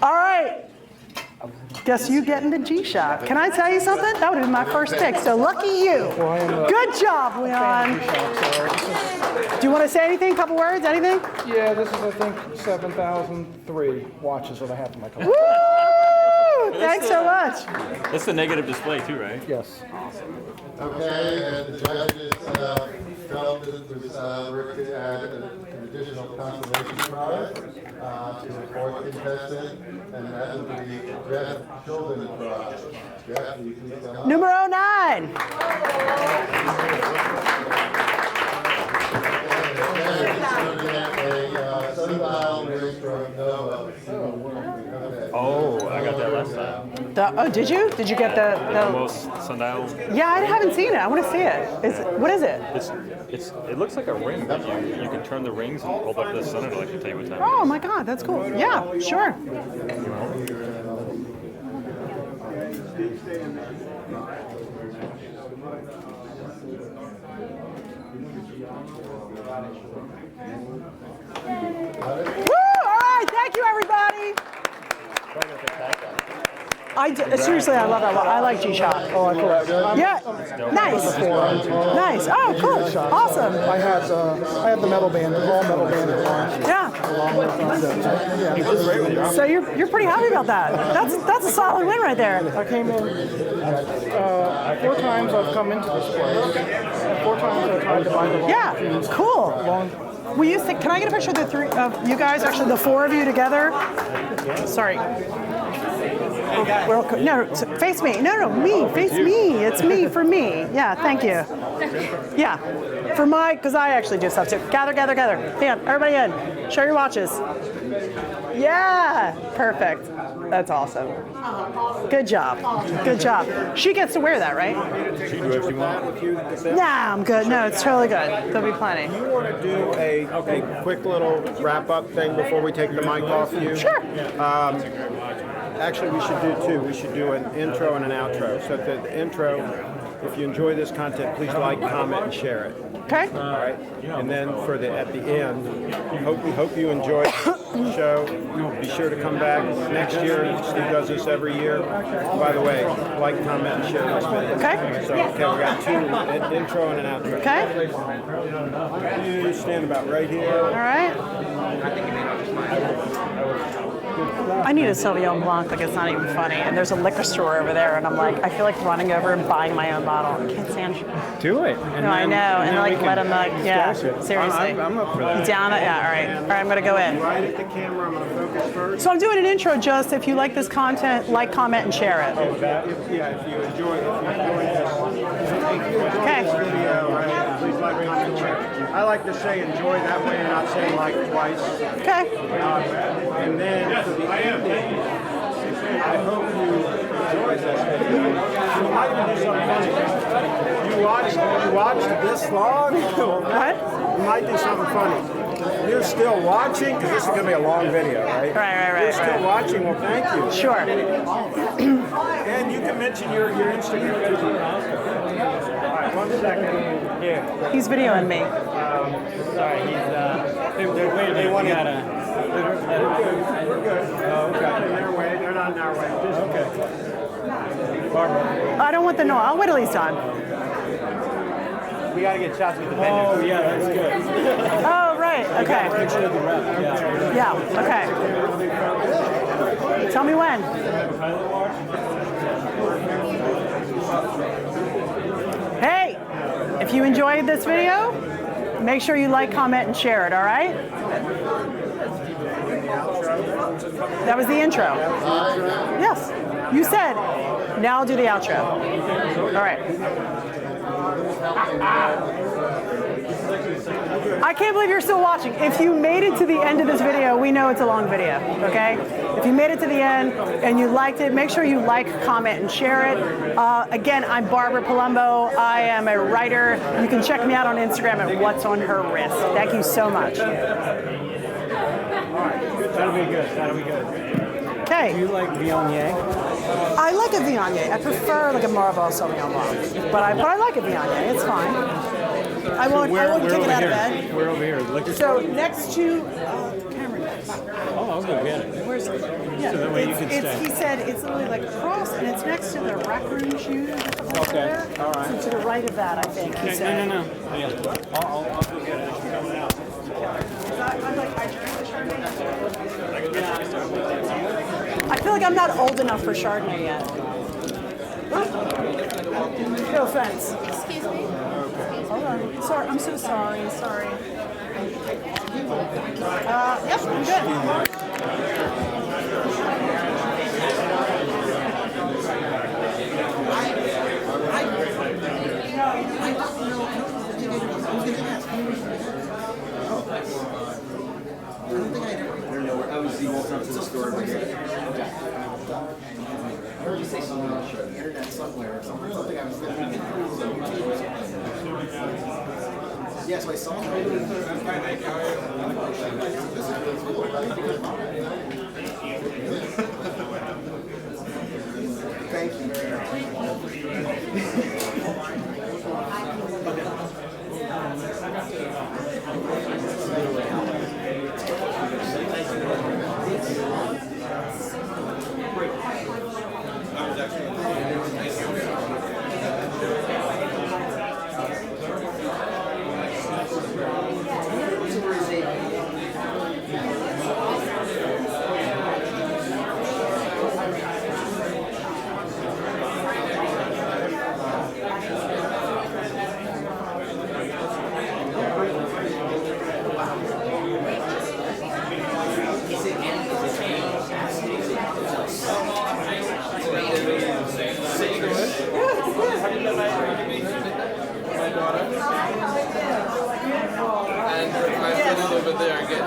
All right. Guess you get in the G-Shock. Can I tell you something? That would have been my first pick, so lucky you. Good job, Leon. Do you want to say anything? Couple words? Anything? Yeah, this is, I think, 7,003 watches that I have in my collection. Woo! Thanks so much. That's the negative display too, right? Yes. Okay, and the judges felt that it was worth to add an additional consolation prize to the fourth contestant, and that would be Jeff Children prize. Jeff, will you please come up? Numero 9. Oh, I got that last time. Oh, did you? Did you get the Most sundial. Yeah, I haven't seen it. I want to see it. What is it? It looks like a ring, but you can turn the rings and hold up to the sun and it'll actually tell you what time. Oh my God, that's cool. Yeah, sure. Woo! All right, thank you, everybody. Seriously, I love that one. I like G-Shock. Oh, I collect. Yeah, nice. Nice. Oh, cool. Awesome. I had the metal band, the raw metal band. Yeah. Yeah. So you're pretty happy about that. That's a solid win right there. I came in 4 times. I've come into this place. 4 times I've tried to buy the wrong Yeah. Cool. Will you think? Can I get a picture of the 3 of you guys? Actually, the 4 of you together. Sorry. No, face me. No, me. Face me. It's me for me. Yeah, thank you. Yeah, for because I actually do stuff too. Gather. Hang on, everybody in. Show your watches. Yeah, perfect. That's awesome. Good job. Good job. She gets to wear that, right? She can do it if you want. Nah, I'm good. No, it's totally good. There'll be plenty. Do you want to do a quick little wrap-up thing before we take the mic off you? Sure. Actually, we should do 2. We should do an intro and an outro. So the intro, if you enjoy this content, please like, comment, and share it. Okay. All right. And then at the end, we hope you enjoyed the show. Be sure to come back next year. Steve does this every year. By the way, like, comment, and share this video. Okay. So we got 2, an intro and an outro. Okay. You stand about right here. All right. I need a Sauvignon Blanc, like it's not even funny. And there's a liquor store over there, and I'm like, I feel like running over and buying my own bottle. I can't stand it. Do it. No, I know. And like let them yeah, seriously. I'm up for that. Down it? Yeah, all right. All right, I'm going to go in. Right at the camera, I'm going to focus first. So I'm doing an intro just if you like this content, like, comment, and share it. If you enjoy this video, right, please like, comment, share. I like to say enjoy that way and not say like twice. Okay. And then for the ending, I hope you enjoy this video. You might even do something funny. You watched this long? What? You might do something funny. You're still watching, because this is going to be a long video, right? Right. You're still watching, well, thank you. Sure. And you can mention your Instagram too. All right, 1 second. Here. He's videoing me. Sorry, they want to. We're good. Oh, okay. They're not in our way. Okay. I don't want the noise. I'll wait till he's done. We got to get shots with the vendors. Oh, yeah, that's good. Oh, right. right. Okay. Yeah. Okay. Tell me when. Hey, if you enjoyed this video, make sure you like, comment, and share it. All right. That was the intro. Yes. You said. Now I'll do the outro. All right. I can't believe you're still watching. If you made it to the end of this video, we know it's a long video, okay? If you made it to the end and you liked it, make sure you like, comment, and share it. Again, I'm Barbara Palumbo. I am a writer. You can check me out on Instagram at What's on Her Wrist. Thank you so much. That'll be good. That'll be good. Okay. Do you like Viognier? I like a Viognier. I prefer like a Marlboro Sauvignon Blanc, but I like a Viognier. It's fine. I won't kick it out of bed. We're over here. Look at So next to Cameron. Oh, I'll go get it. Where's it? Yeah, So that way you can stay. He said it's literally like across, and it's next to the raccoon shoes. Okay. All right. So to the right of that, I think. He said. No. Yeah. I'll go get it. It's coming out. I feel like I'm not old enough for Chardonnay yet. No offense. Excuse me. Hold on. Sorry, I'm so sorry. Sorry. Yep, I'm good. I was the walking up to the store over here. I heard you say something on the internet somewhere or something. Something I was thinking. Yes, I saw it. Thank you. Over there again.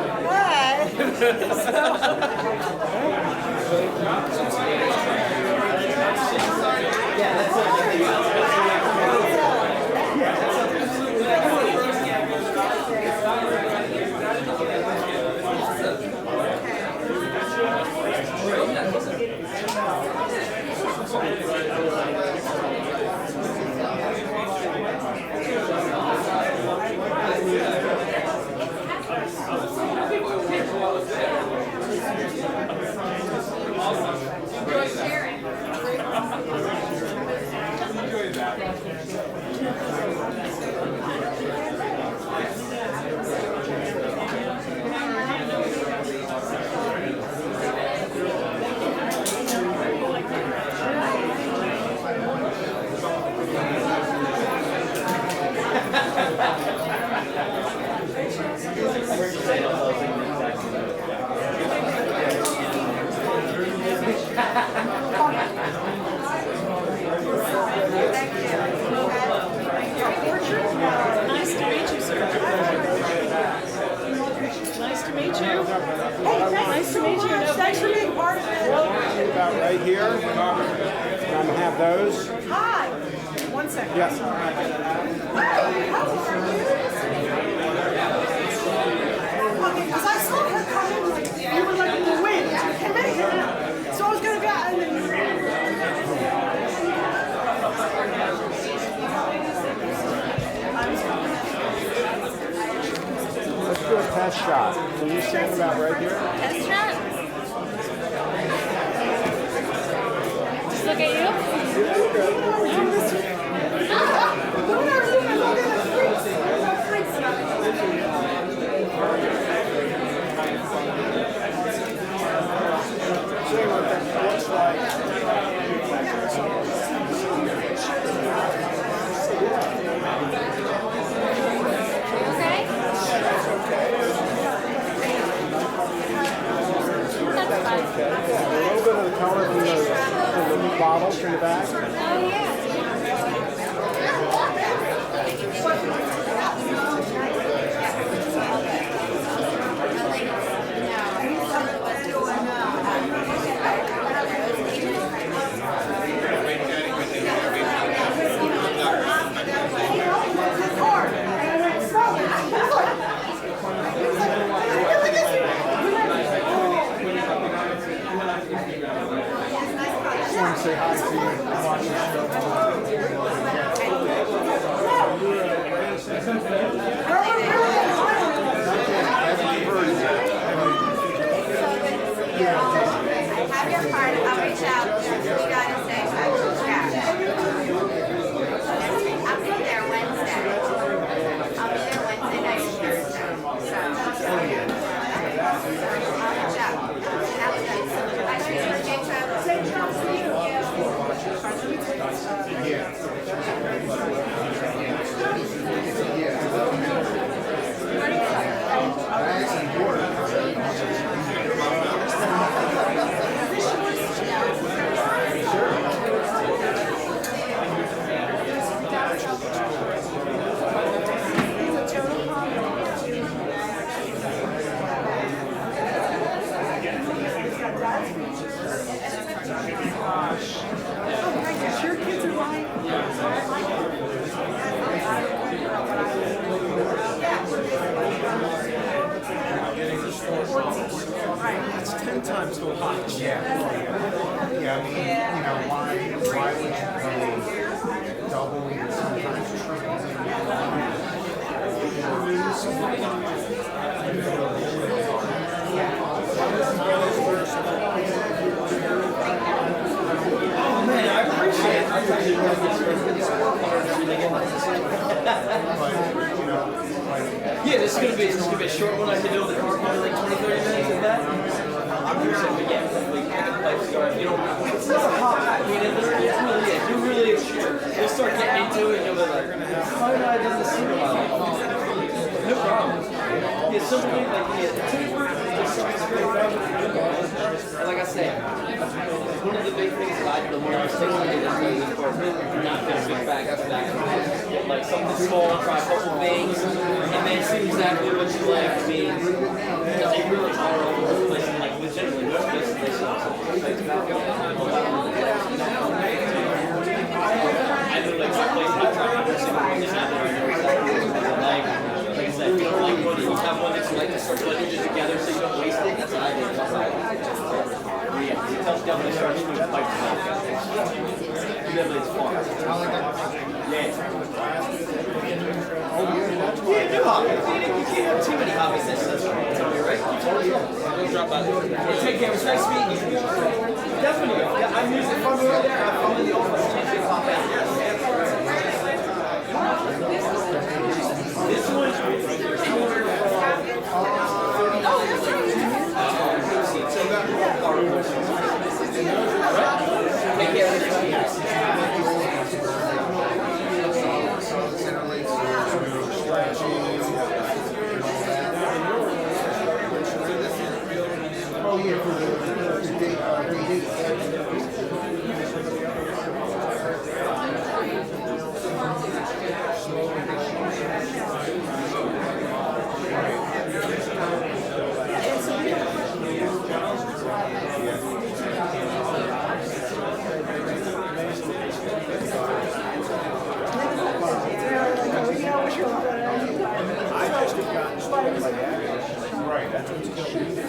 Nice to meet you, sir. Nice to meet you. Nice to meet you. Thanks for being part of it. About right here. I'm gonna have those. Hi. 1 second. Yes. Because I saw her come in like you were like in the wind. You came in here. So I was gonna go and then. Let's do a test shot. Can you stand about right here? Test shot. Just look at you. models from the back. Just want to say hi to you. Watch I have your card. I'll reach out. You gotta stay in touch. Yeah. I'll be there Wednesday. I'll be there Wednesday night and Thursday. So I'll reach out. I know you're safe travels. Safe travels to you. Your kids are lying. That's 10 times the watch. Yeah, I mean, you know, why would you pay double and sometimes Oh man, I appreciate it. I appreciate yeah, this is gonna be a short one. I can do the car for like 20-30 minutes of that. I'm appreciate it, but yeah, like, you know, it's not a hot. I mean, it really is. You really, you'll start getting into it, and you'll be like, how did I done this sooner? No problem. Yeah, something like and like I said, one of the big things that I do, the more I was taking it is not get a big bag of snacks. Get like something small, try a couple things, and then see exactly what you like. I mean, because they really are all over the place, and like legitimately, most places they sell something. I know like some places I try to see what they have there. Like I said, you don't like one, you have one that you like to start blending it together so you don't waste it. That's what I do. Yeah, it tells definitely starts with the pipe. It's fun. Yeah. Yeah, new hobbies. You can't have too many hobbies. That's what you told me, right? You told me. We'll drop by. Hey, take care. It was nice meeting you. Definitely. Yeah, I'm using from over there. I'm from the office. Pop out. This one's take oh yeah, for the date. Right, that's what's killing me.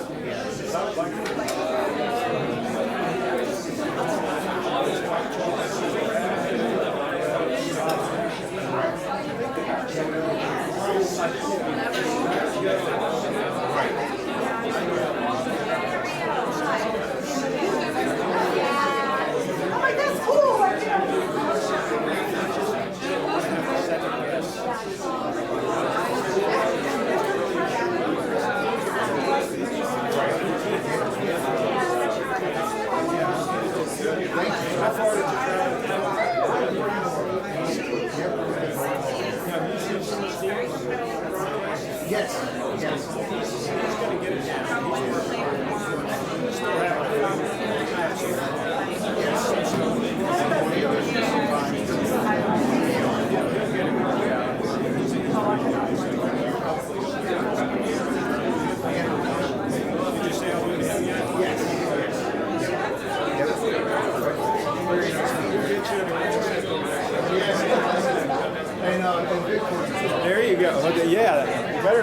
better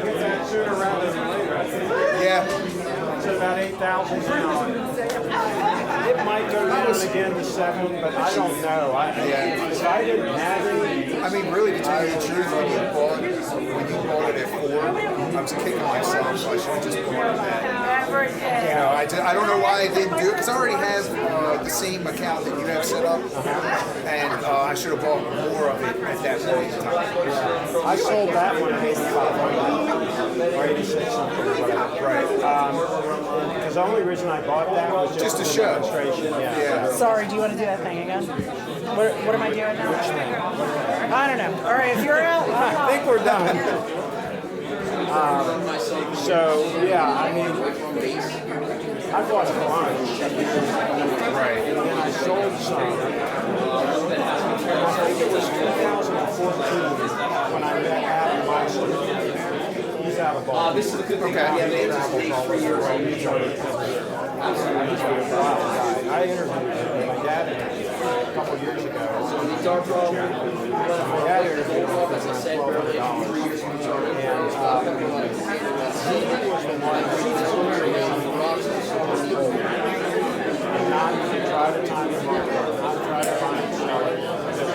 get that sooner rather than later. Yeah. It's about 8,000 now. It might go down again to 7, but I don't know. If I didn't have any, I mean, really, to tell you the truth, when you bought it at 4, I was kicking myself, so I should have just bought it then. You know, I don't know why I didn't do it, because I already have the same account that you have set up, and I should have bought more of it at that point in time. I sold that one at 8,500 or 86 something, whatever. Right. Because the only reason I bought that was just to for show. demonstration. Yeah. Sorry, do you want to do that thing again? What am I doing now? I don't know. All right, if you're out, I think we're done. So, yeah, I mean, I bought a bunch. Right. And then I sold some. I think it was 2014 when I met Adam Meister. He's out of Baltimore. This is the good thing. Yeah, they travels all over the world. I interviewed him. My dad interviewed him a couple years ago. My dad interviewed him for $1,200. And he was the one who and not try to time the market, not try to find a seller, just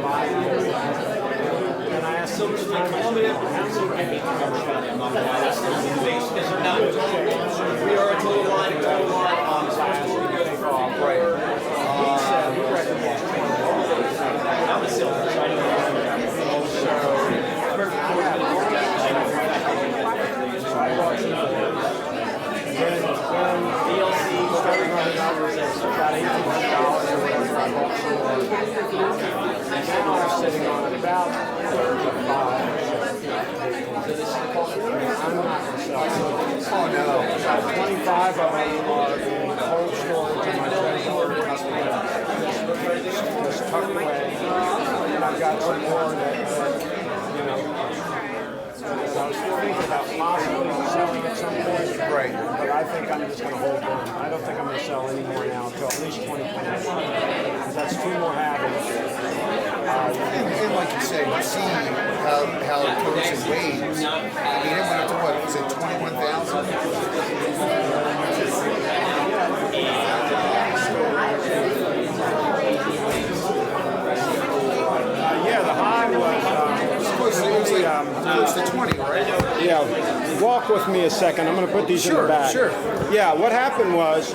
buy it. And I asked him this time, I said, how many We are a total line. Right. I'm a silver. about $1,800 or whatever I bought for. Now I'm sitting on about 35. I'm not going to sell them. Oh no. About 25 of them are in cold storage in my Treasury, just tucked away. And I've got some more that you know. I was thinking about possibly selling at some point, right? But I think I'm just going to hold them. I don't think I'm going to sell any more now until at least 2020. Because that's two more habits. And like you said, you see how it goes in waves. I mean, it went up to what? Was it 21,000? Yeah, the high was close to 20, right? Yeah, walk with me a second. I'm going to put these in the back. Sure. Yeah, what happened was.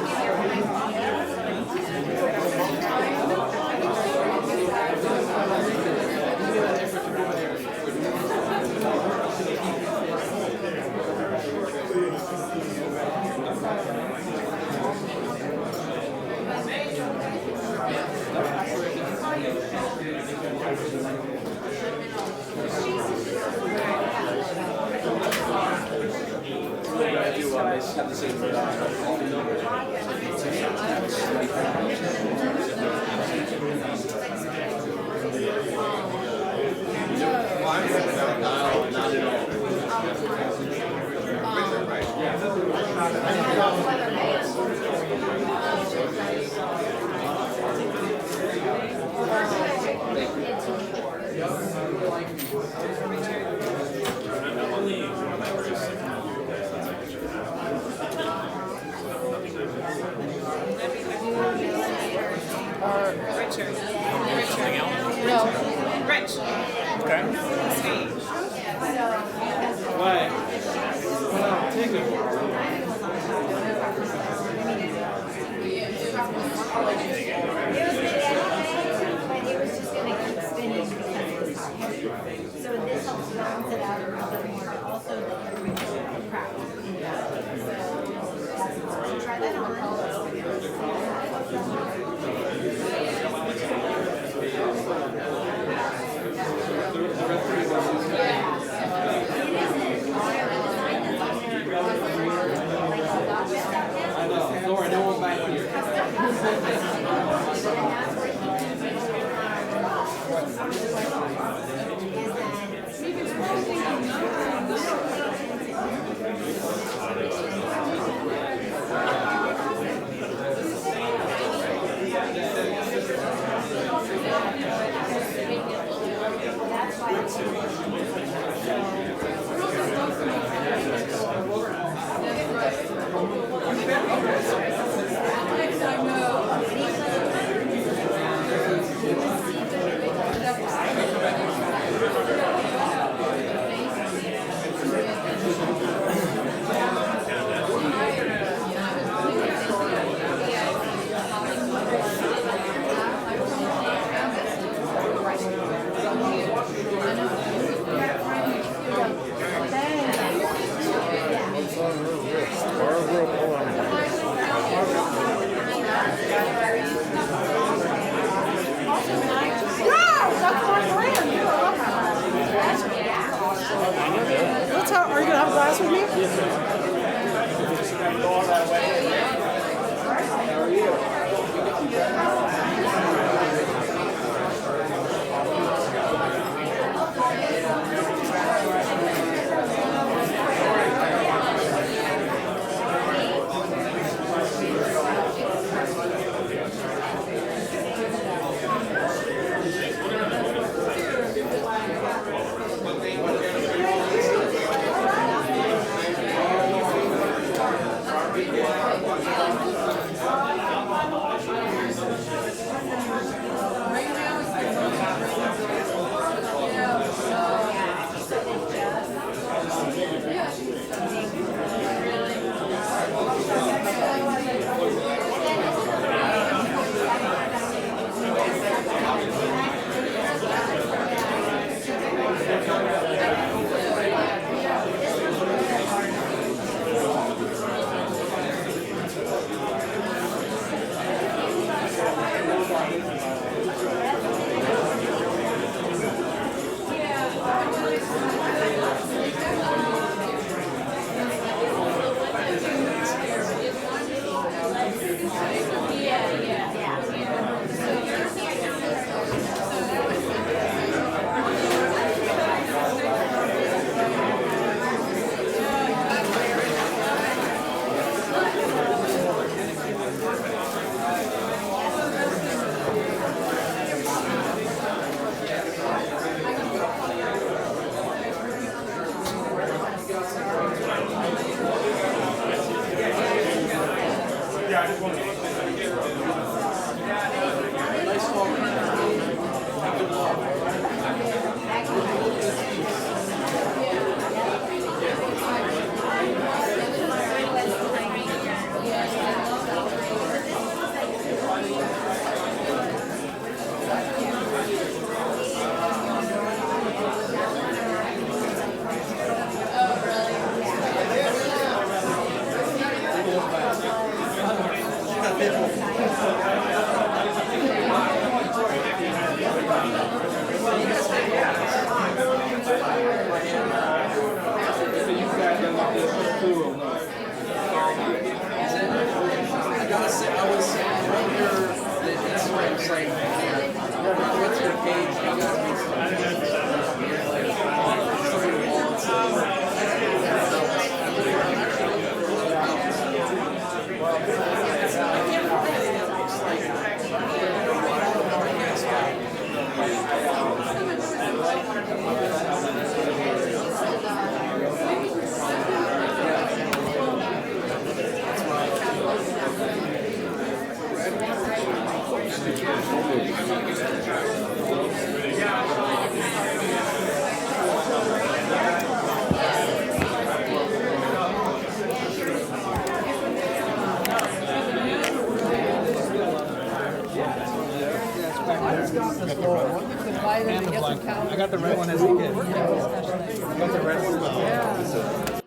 And the black one. I got the red one as a kid. I got the red one as well.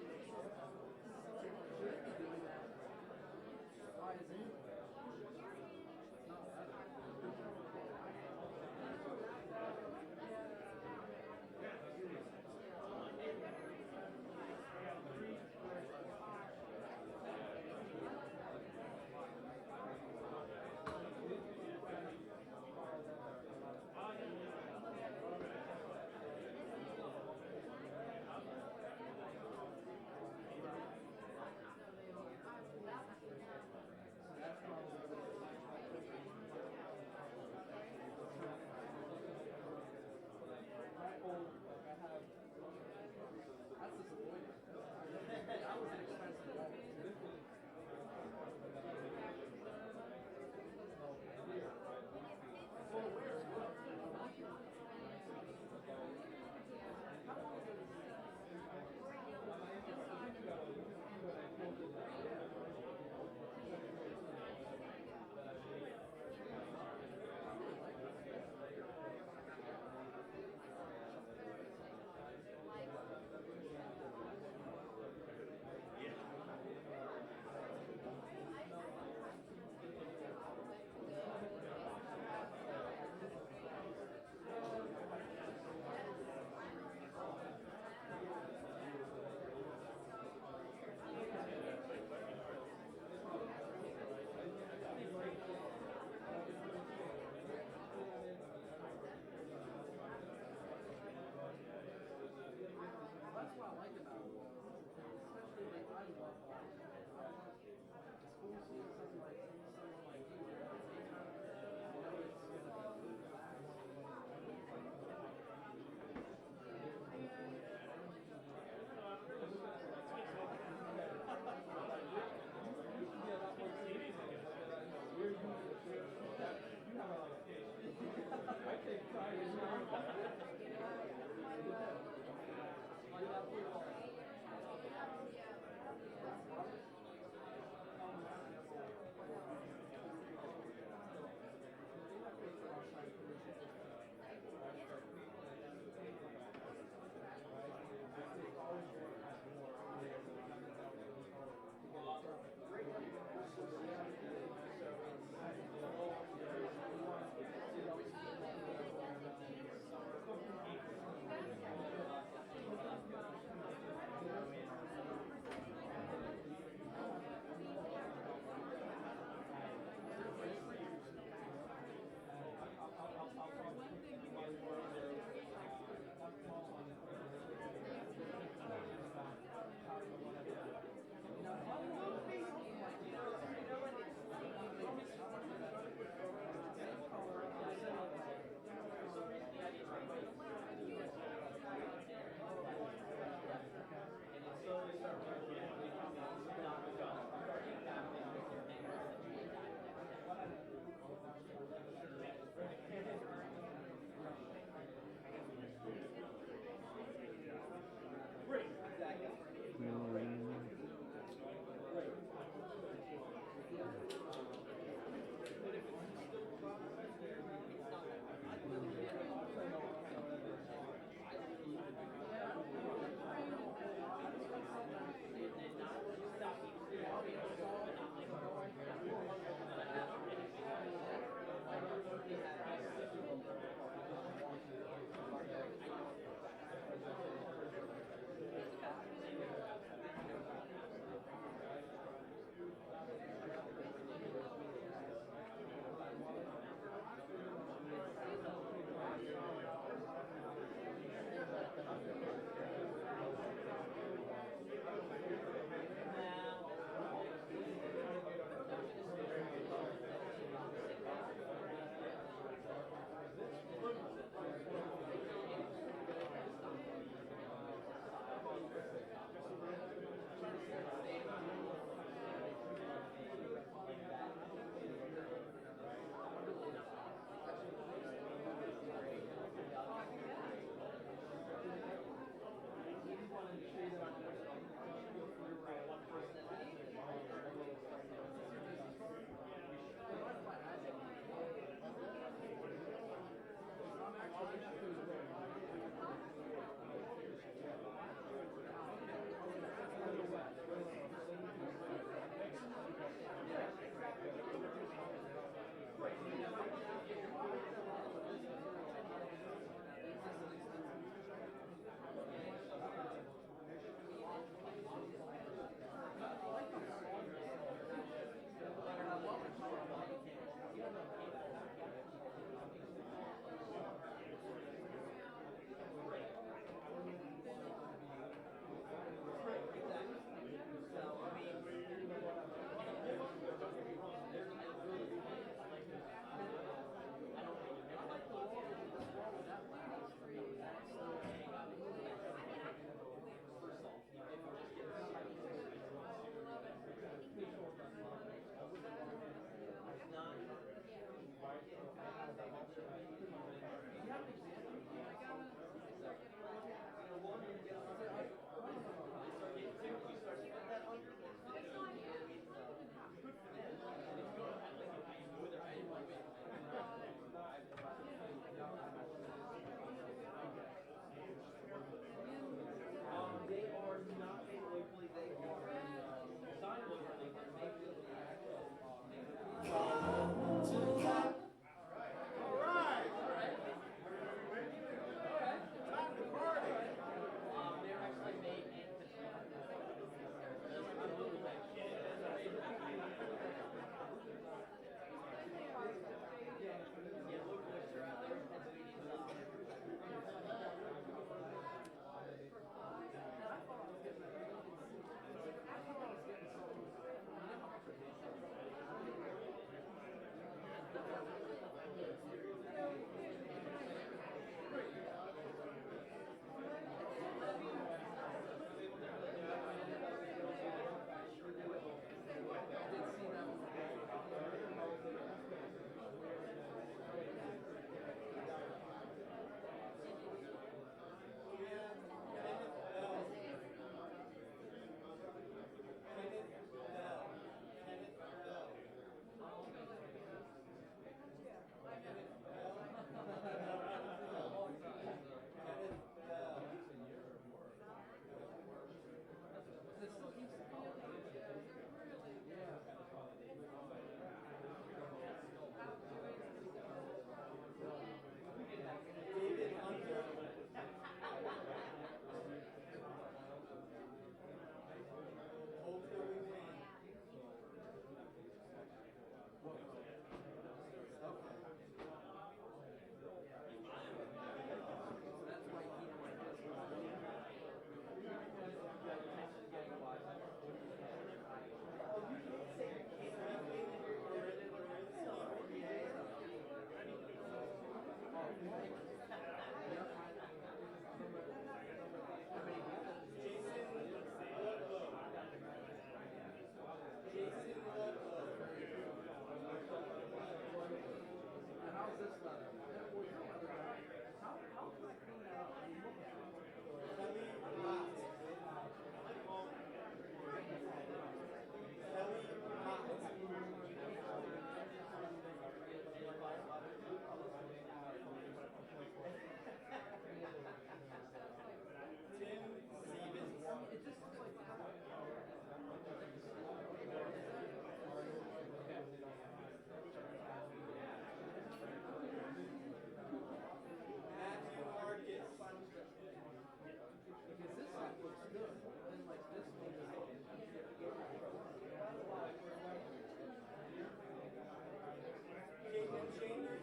Chambers.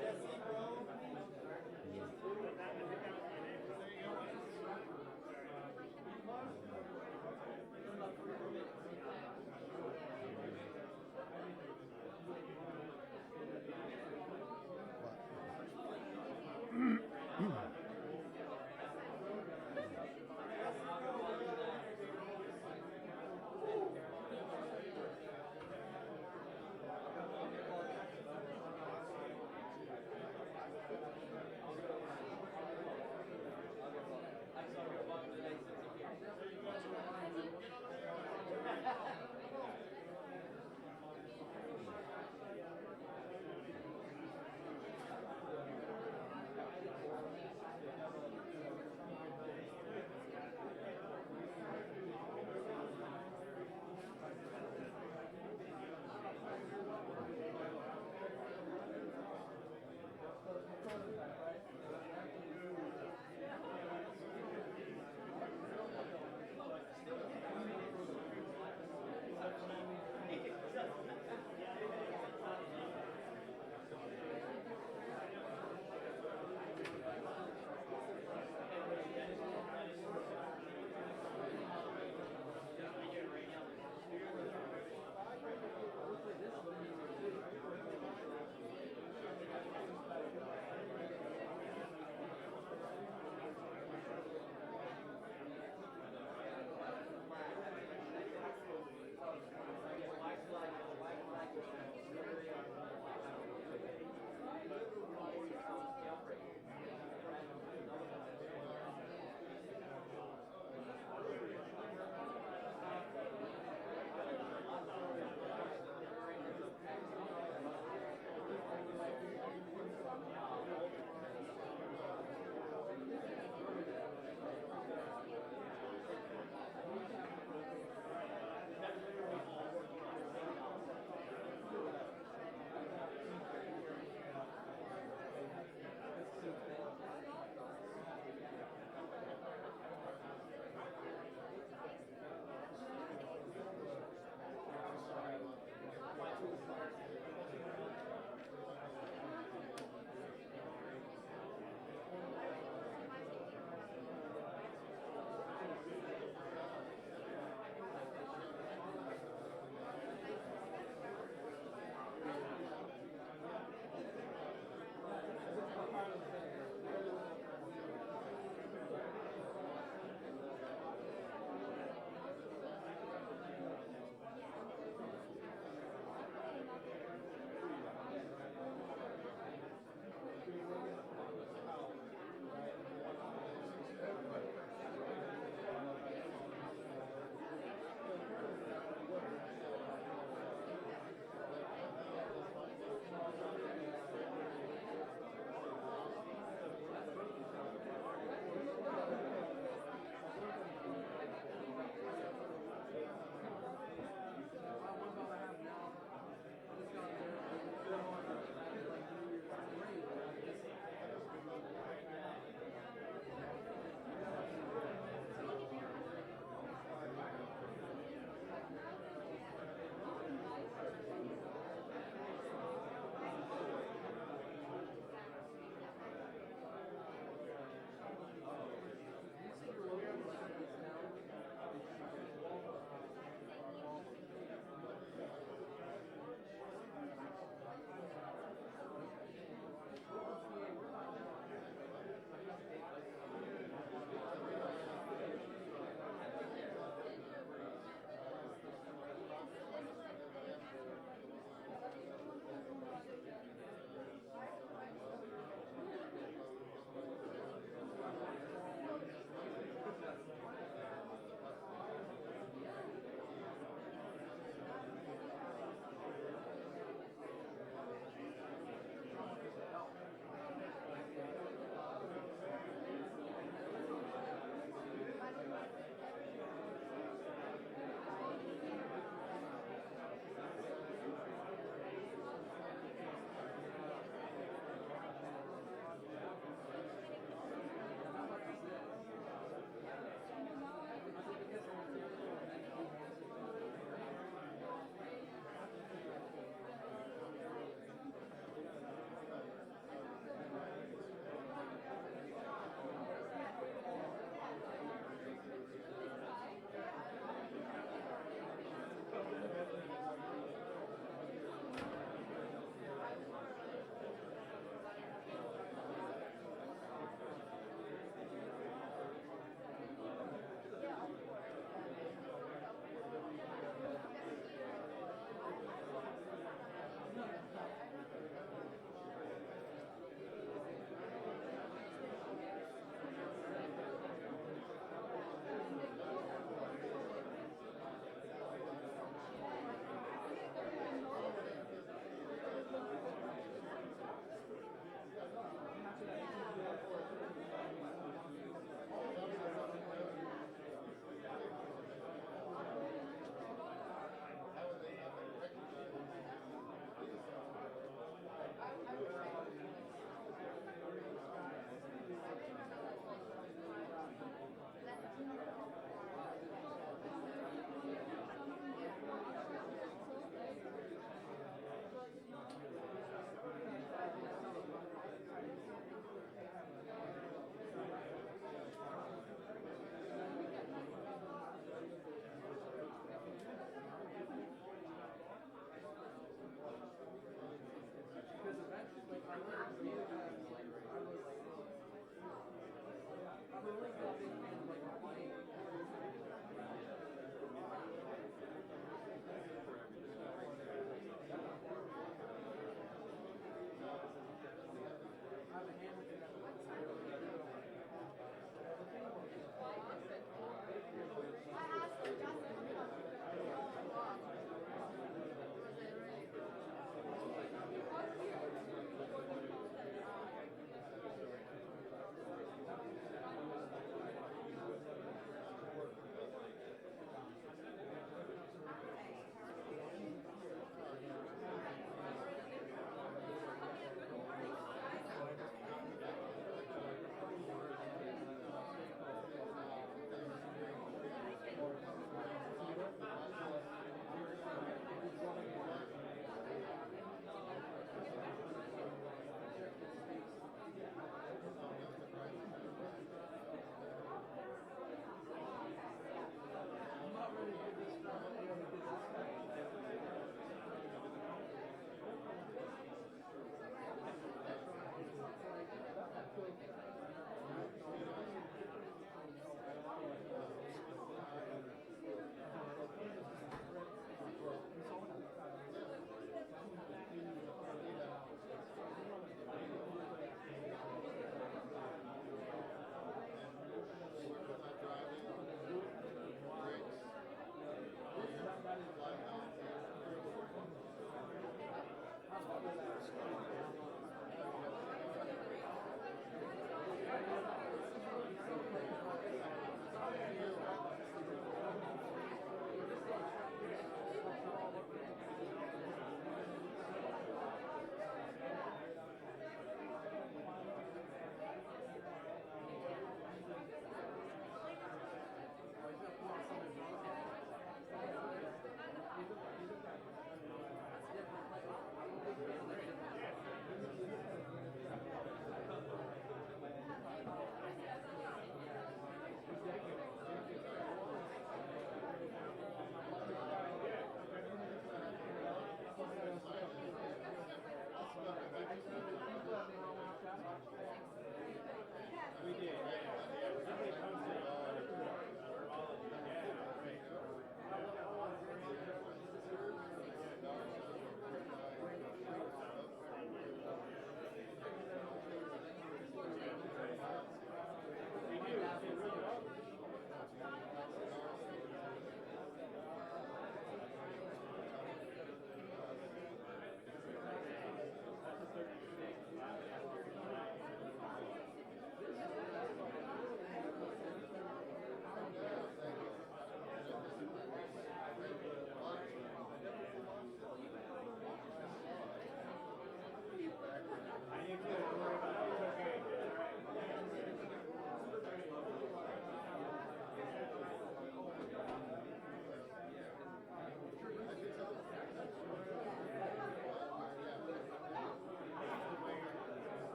Jesse, bro.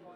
Yeah.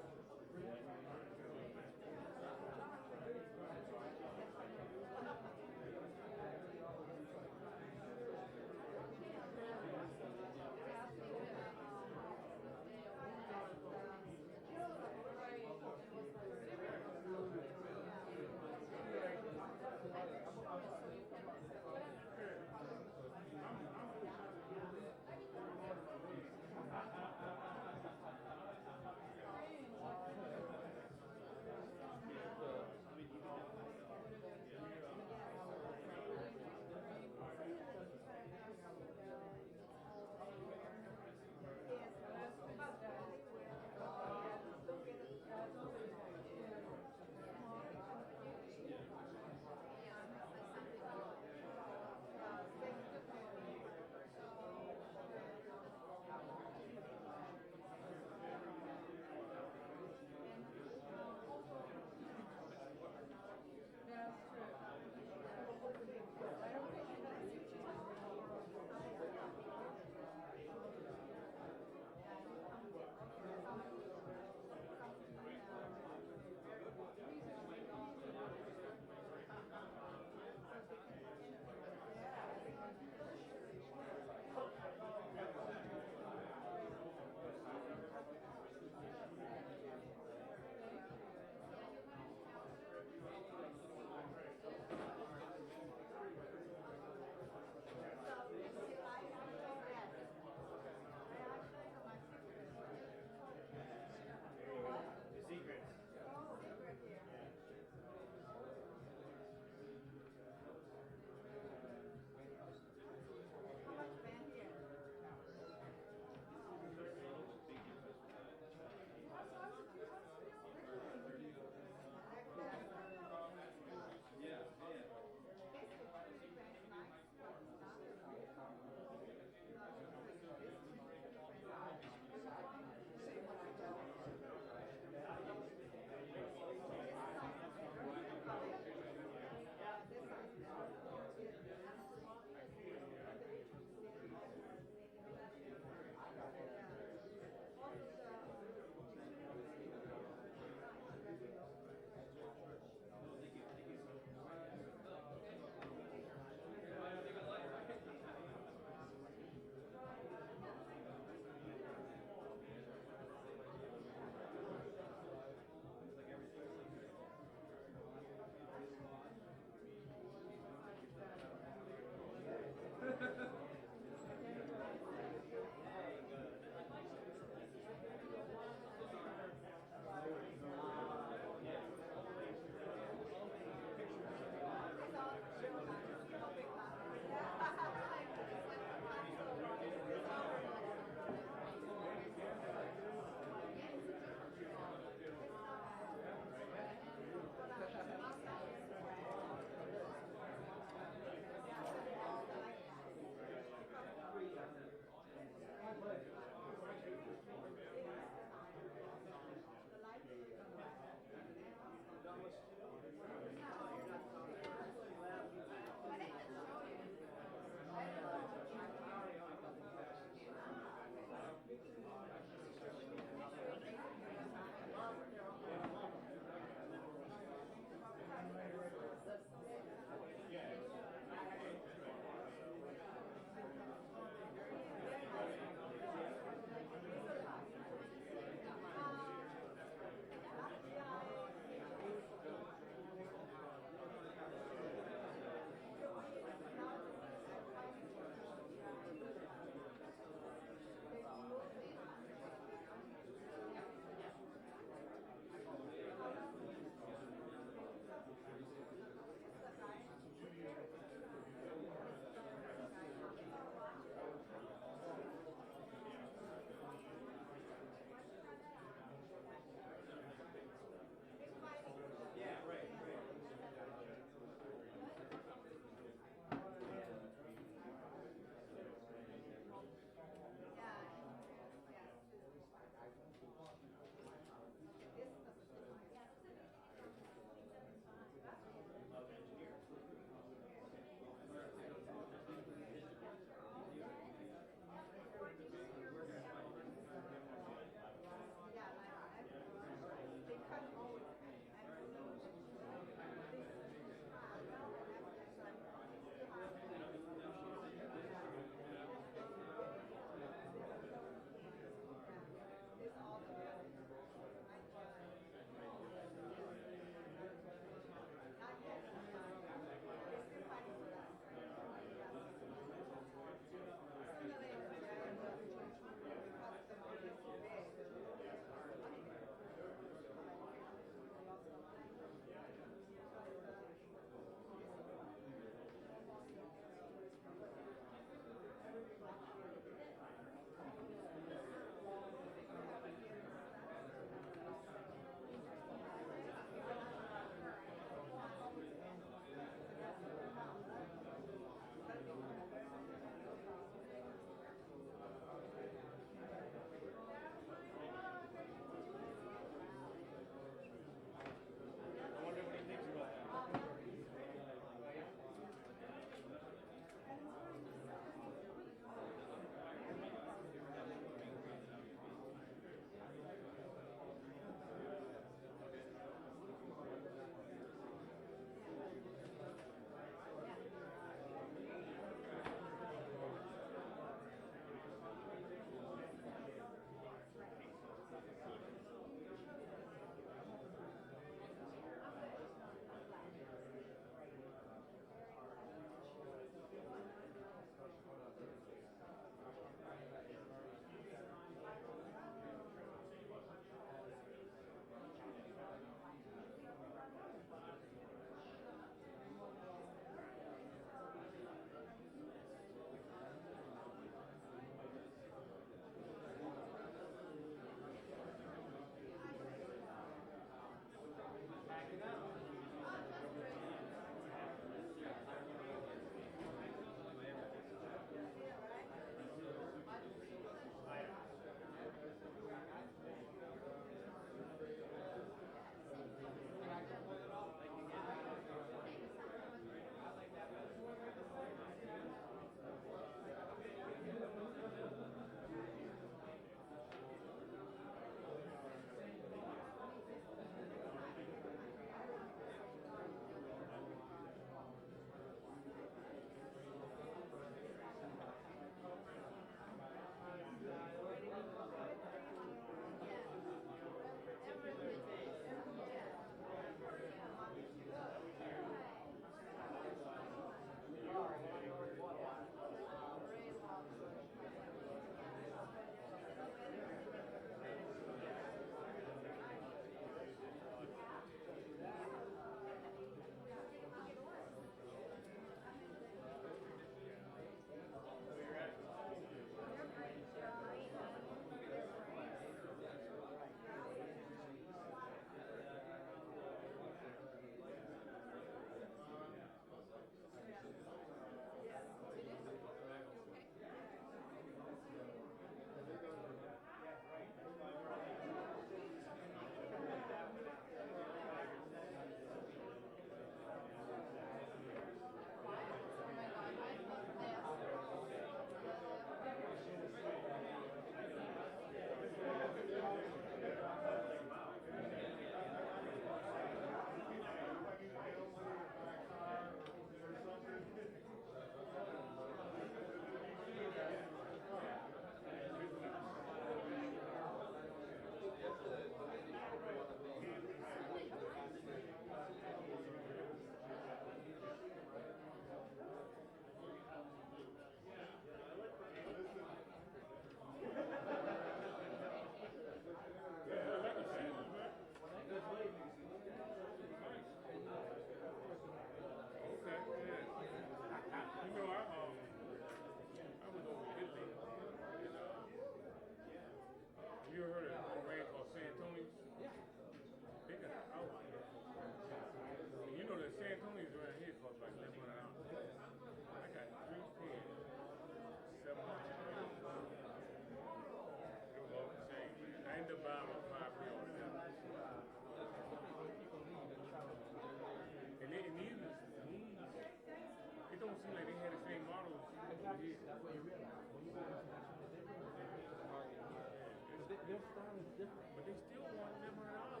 different, but they still want them around.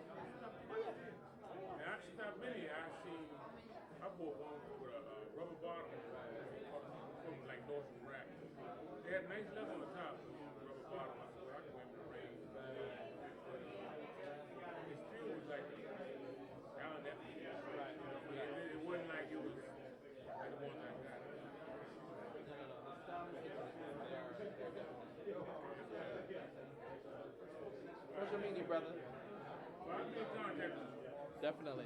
And I stopped many. I bought one with a rubber bottom from like Northern Rack. They had nice leather on the top, rubber bottom. I said, well, I can wear them in the rain. It still was like down that. Right. It wasn't like it was like the ones I got. Pleasure meeting you, brother. Well, I'll be in contact with you. Definitely.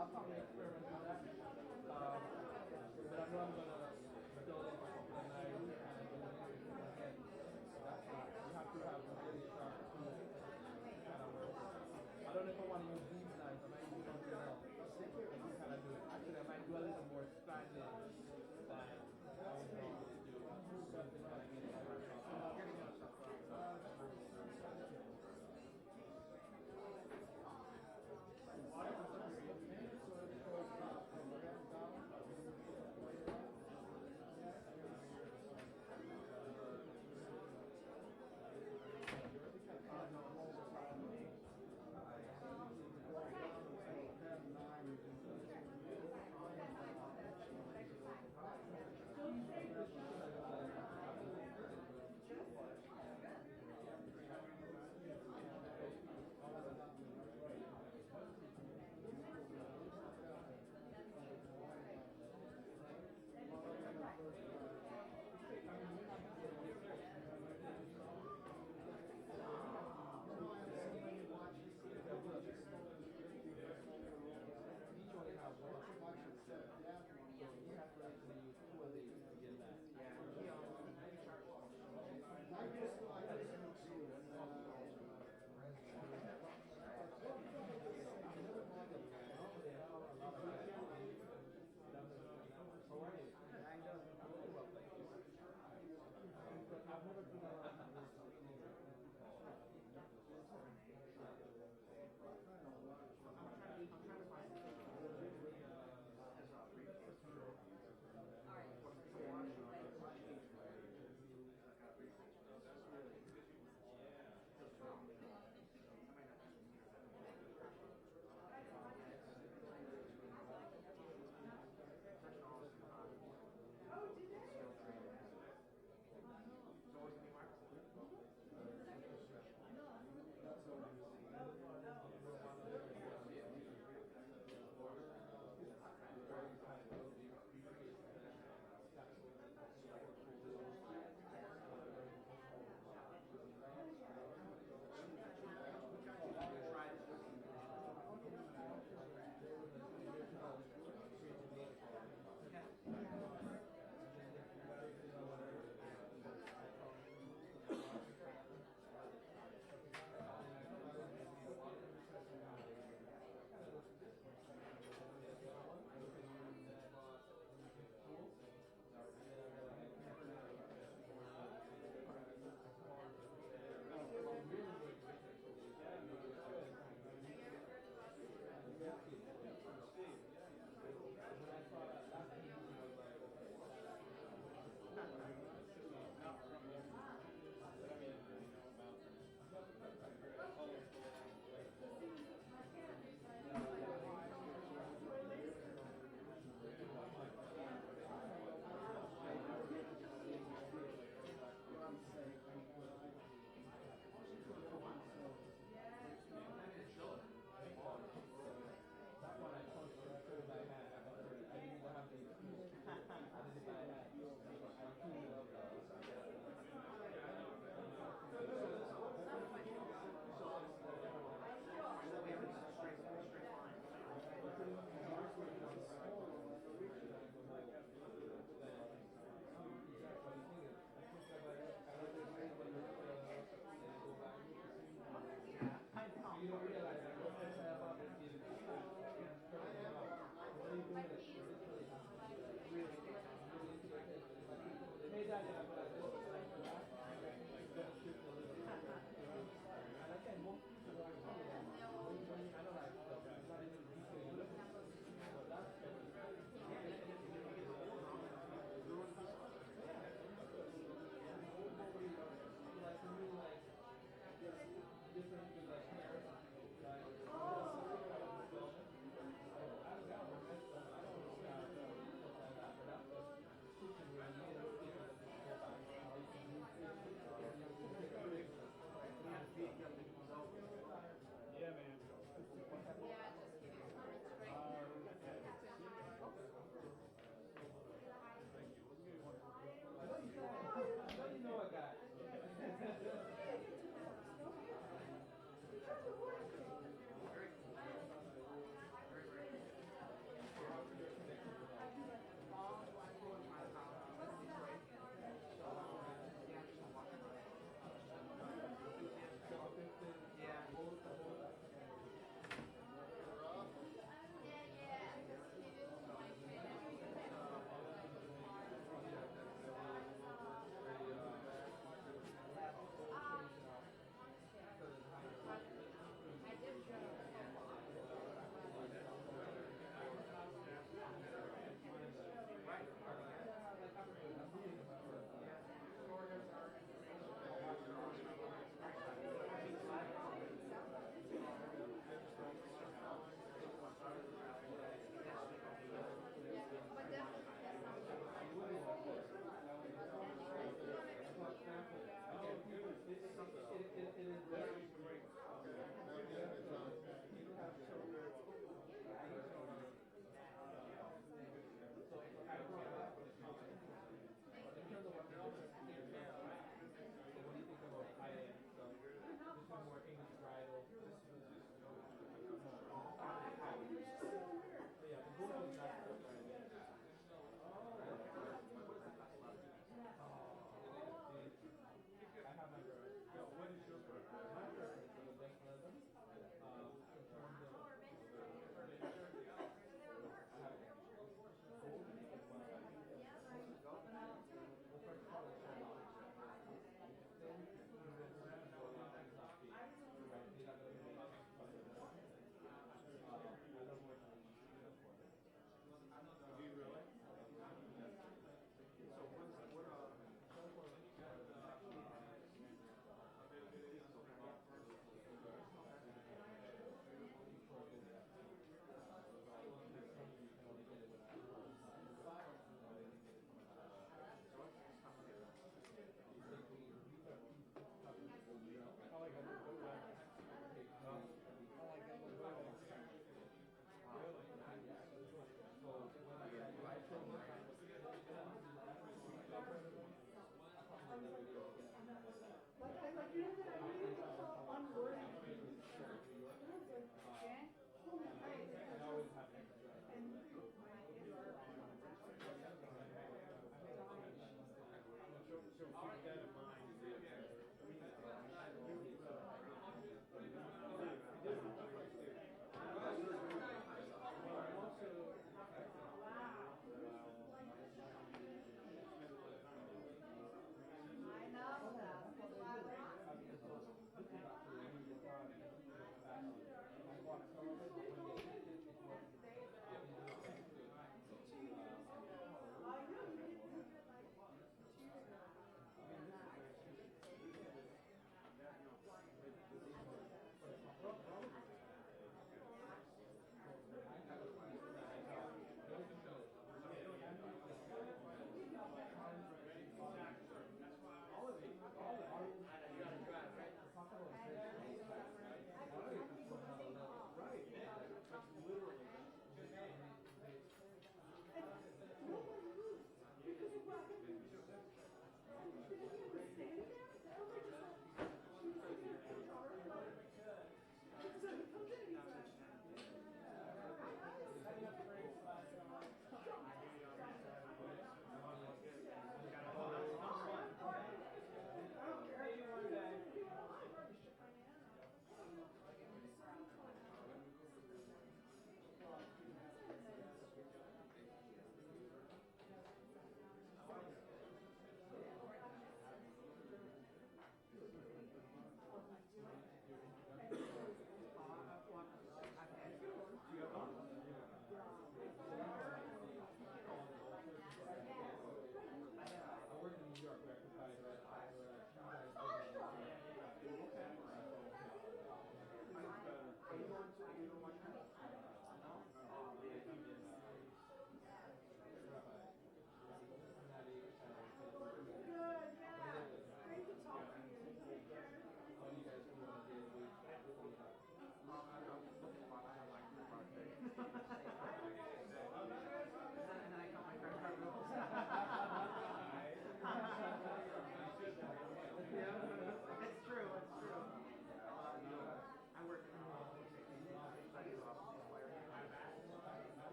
I'll probably experiment with that. But I know I'm gonna build it tonight and again. That's not, you have to have a really sharp tool to kind of work. I don't know if I want to use these knives. I might use something else. And kind of do it. Actually, I might do a little more stranded than I would normally do. Something like this. I'm getting a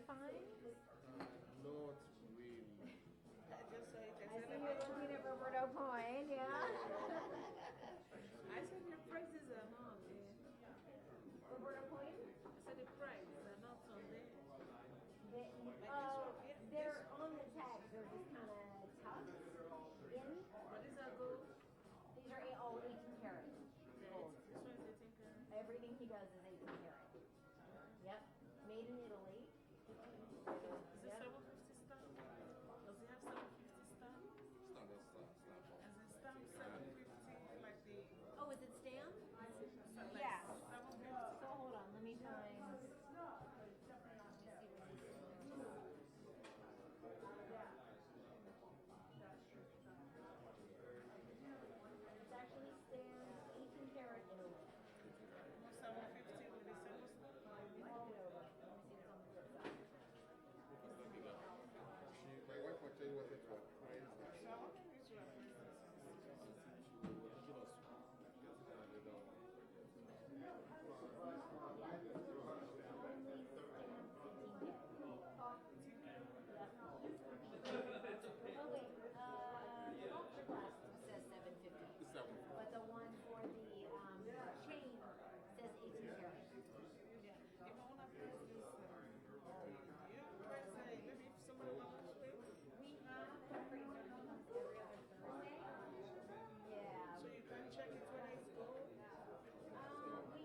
fine? Not really. I see you're looking at Roberto Point, yeah. I said the prices are not there. Roberto Point? I said the prices are not on there. They're on the tags. They're just kind of tough in. What is that gold? These are all 18 karat. Gold. This one is 18 karat. Everything he does is 18 karat. Yep. Made in Italy. Is it Yep. 750 stamp? Does it have 750 stamp? Standard stamp. Is it stamp 750 like the... Oh, is it stamped? Like Yeah. 750? So hold on, let me find. It's actually stamped 18 karat Italy. 750 with the silver stamp? Hold it over. Let me see what's on the flip side. My wife will tell you what it was. So I wonder which Ultra glass says 750. But the one for the chain says 18 karat. Yeah. If I want to press this, press it. Maybe if somebody wants to play. We have the freezer meetings every other Thursday. Yeah. So you can check it when it's gold? We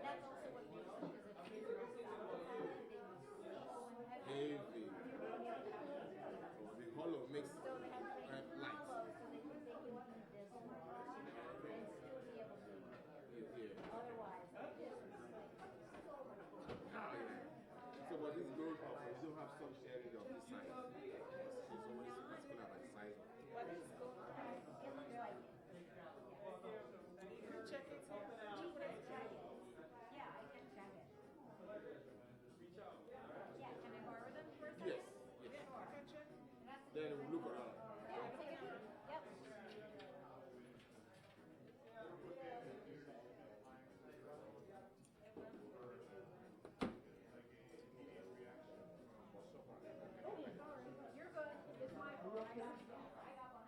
that's also what makes it because it's Heavy. The hollow makes so they have to make it light. hollow so they can heat this and still be able to. Yeah. Otherwise, this is So, but this gold, you don't have some sharing of this size. It's always particular about the size of it. What is gold? It looks like it. You can check it here. You can check it. Yeah, I can check it. Yeah, can I borrow them for a second? Yes. Yeah, you can check. Then we'll look around. Yeah, take a peek. Yep. You're good. It's my fault. I got one.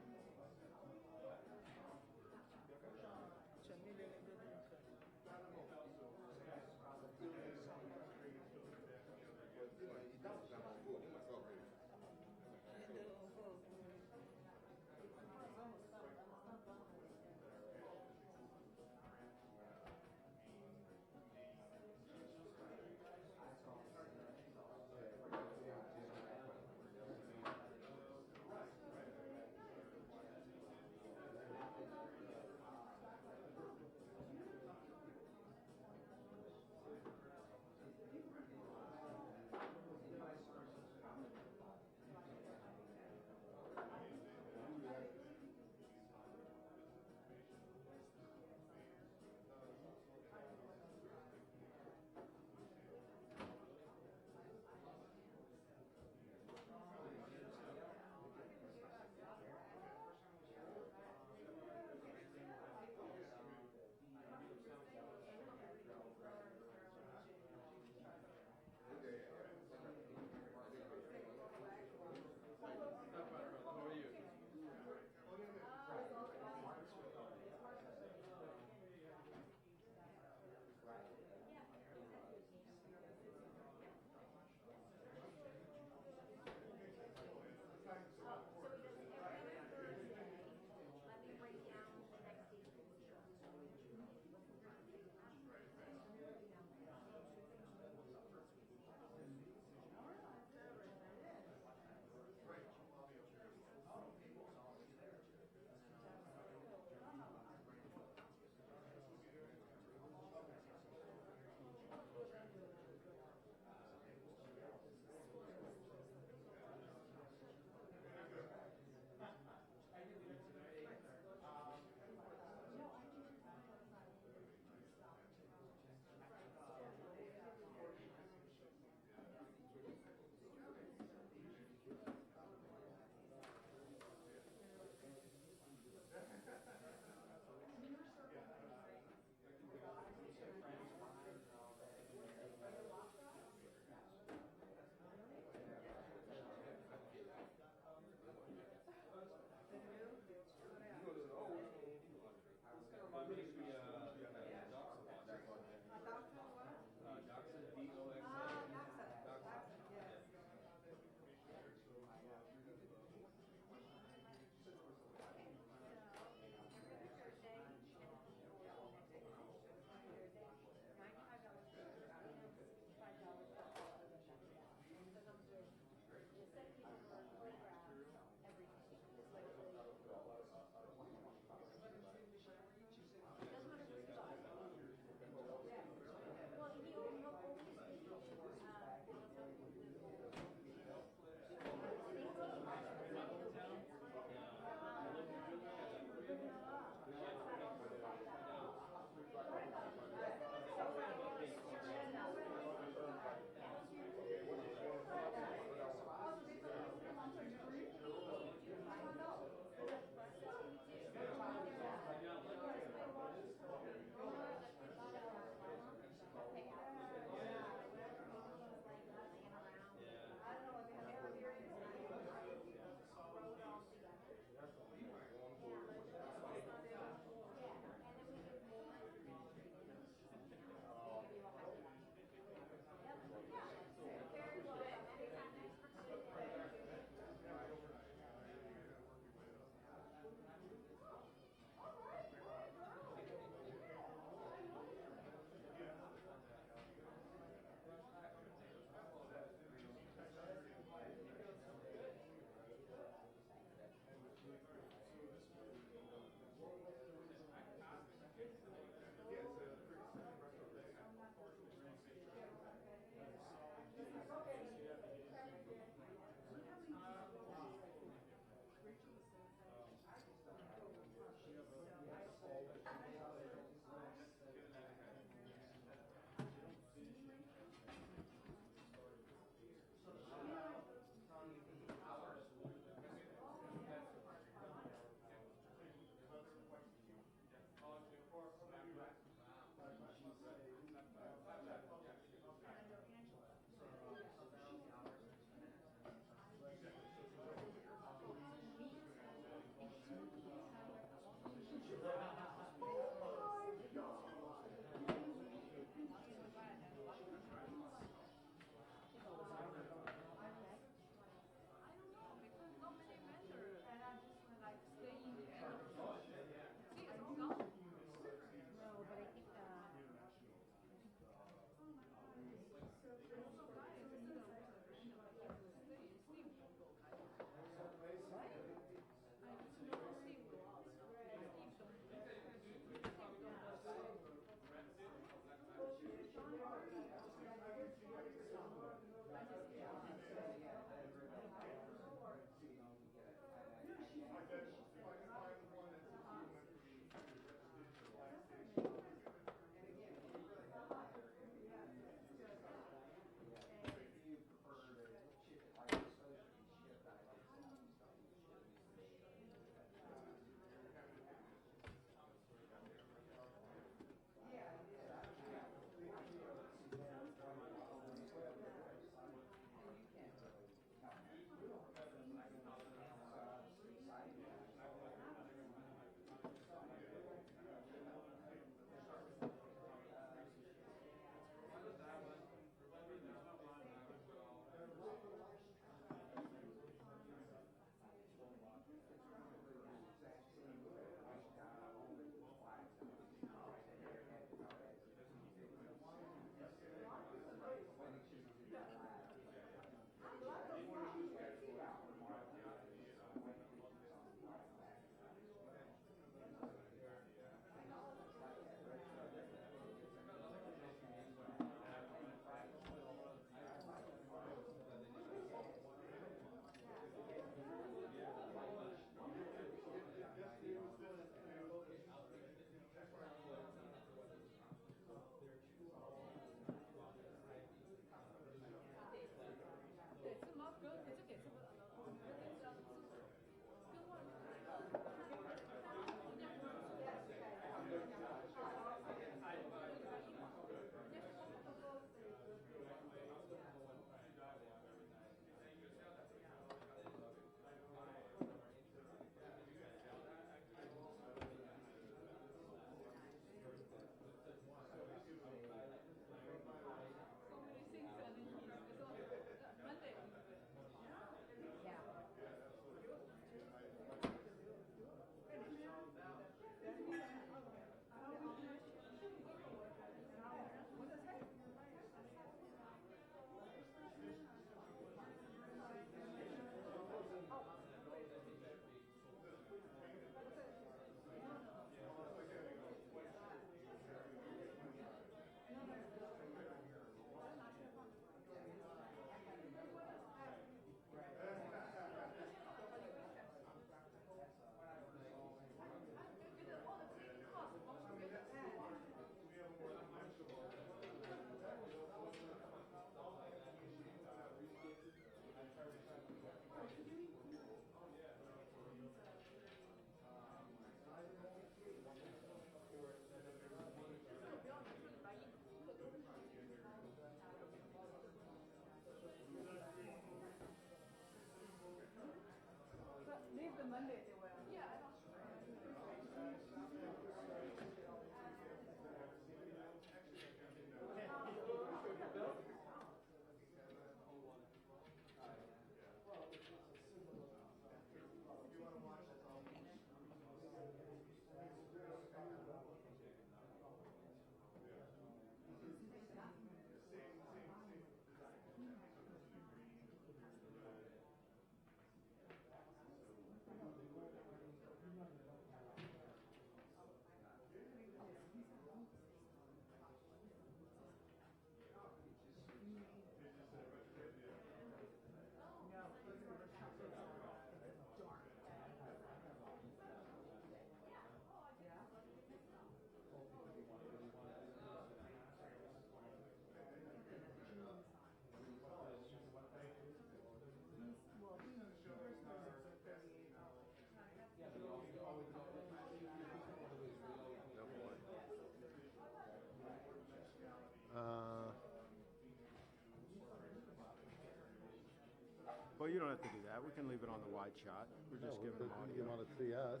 Well, you don't have to do that. We can leave it on the wide shot. We're just giving them audio. You want to see us,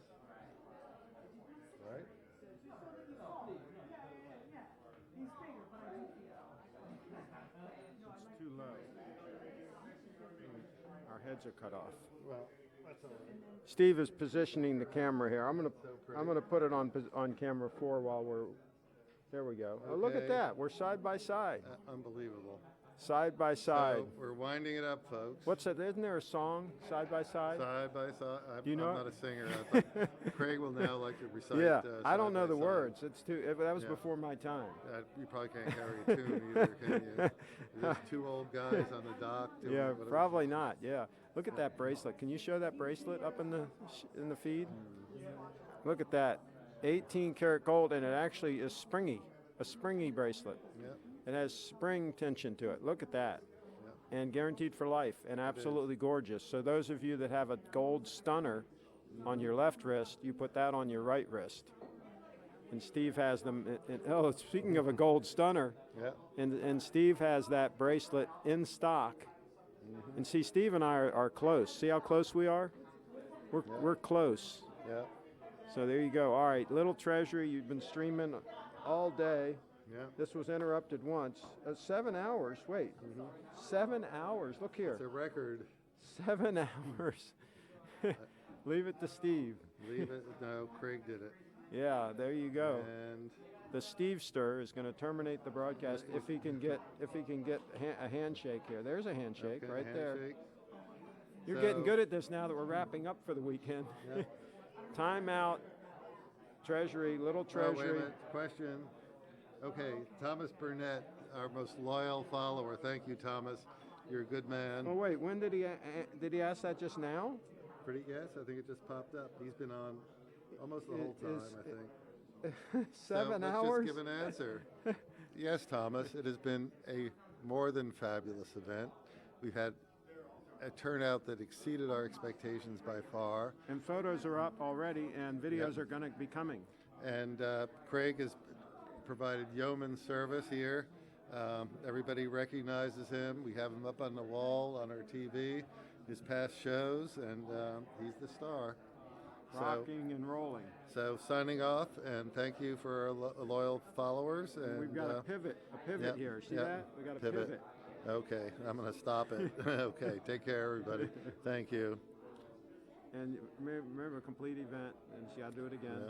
right? It's too low. Our heads are cut off. Well, that's all right. Steve is positioning the camera here. I'm gonna put it on camera 4 while we're. There we go. Oh, look at Okay. that. We're side by side. Unbelievable. Side by side. So we're winding it up, folks. What's that? Isn't there a song? Side by side. Side by side. Do you know I'm it? not a singer. But Craig will now like to recite. Yeah, I Side don't know by the Side. words. It's too. That was Yeah. before my time. You probably can't carry a tune either, can you? There's 2 old guys on the dock. Doing Yeah, whatever. probably not. Yeah, look at that bracelet. Can you show that bracelet up in the feed? Look at that, 18 karat gold, and it actually is springy. A springy bracelet. Yep. It has spring tension to it. Look at that. Yep. And guaranteed for life, and absolutely gorgeous. So those of you that have a gold stunner on your left wrist, you put that on your right wrist. And Steve has them. Oh, speaking of a gold stunner, yeah. and Steve has that bracelet in stock. Mm-hmm. And see, Steve and I are close. See how close we are? We're close. Yeah. So there you go. All right, Little Treasury, you've been streaming all day. Yeah. This was interrupted once. 7 hours. Wait. 7 hours. Look here. It's a record. 7 hours. Leave it to Steve. Leave it. No, Craig did it. Yeah, there you go. And the Steve stir is going to terminate the broadcast if he can get a handshake here. There's a handshake Okay, right handshake. there. You're So- getting good at this now that we're wrapping up for the weekend. Yeah. Timeout. Treasury, Little Oh, wait a Treasury. minute. Question. Okay, Thomas Burnett, our most loyal follower. Thank you, Thomas. You're a good man. Oh wait, when did he ask that just now? Pretty guess. I think it just popped up. He's been on almost the whole time, Is- I think. 7 so hours? Let's just give an answer. Yes, Thomas. It has been a more than fabulous event. We've had a turnout that exceeded our expectations by far. And photos are up already, and videos Yep. are going to be coming. And Craig has provided yeoman service here. Everybody recognizes him. We have him up on the wall on our TV, his past shows, and he's the star. Rocking and rolling. So signing off, and thank you for our loyal followers. And we've got a pivot yep, here. See yep, that? We got a pivot. Okay, I'm going to stop it. Okay, take care, everybody. Thank you. And remember, complete event, and you got to do it again. Yeah.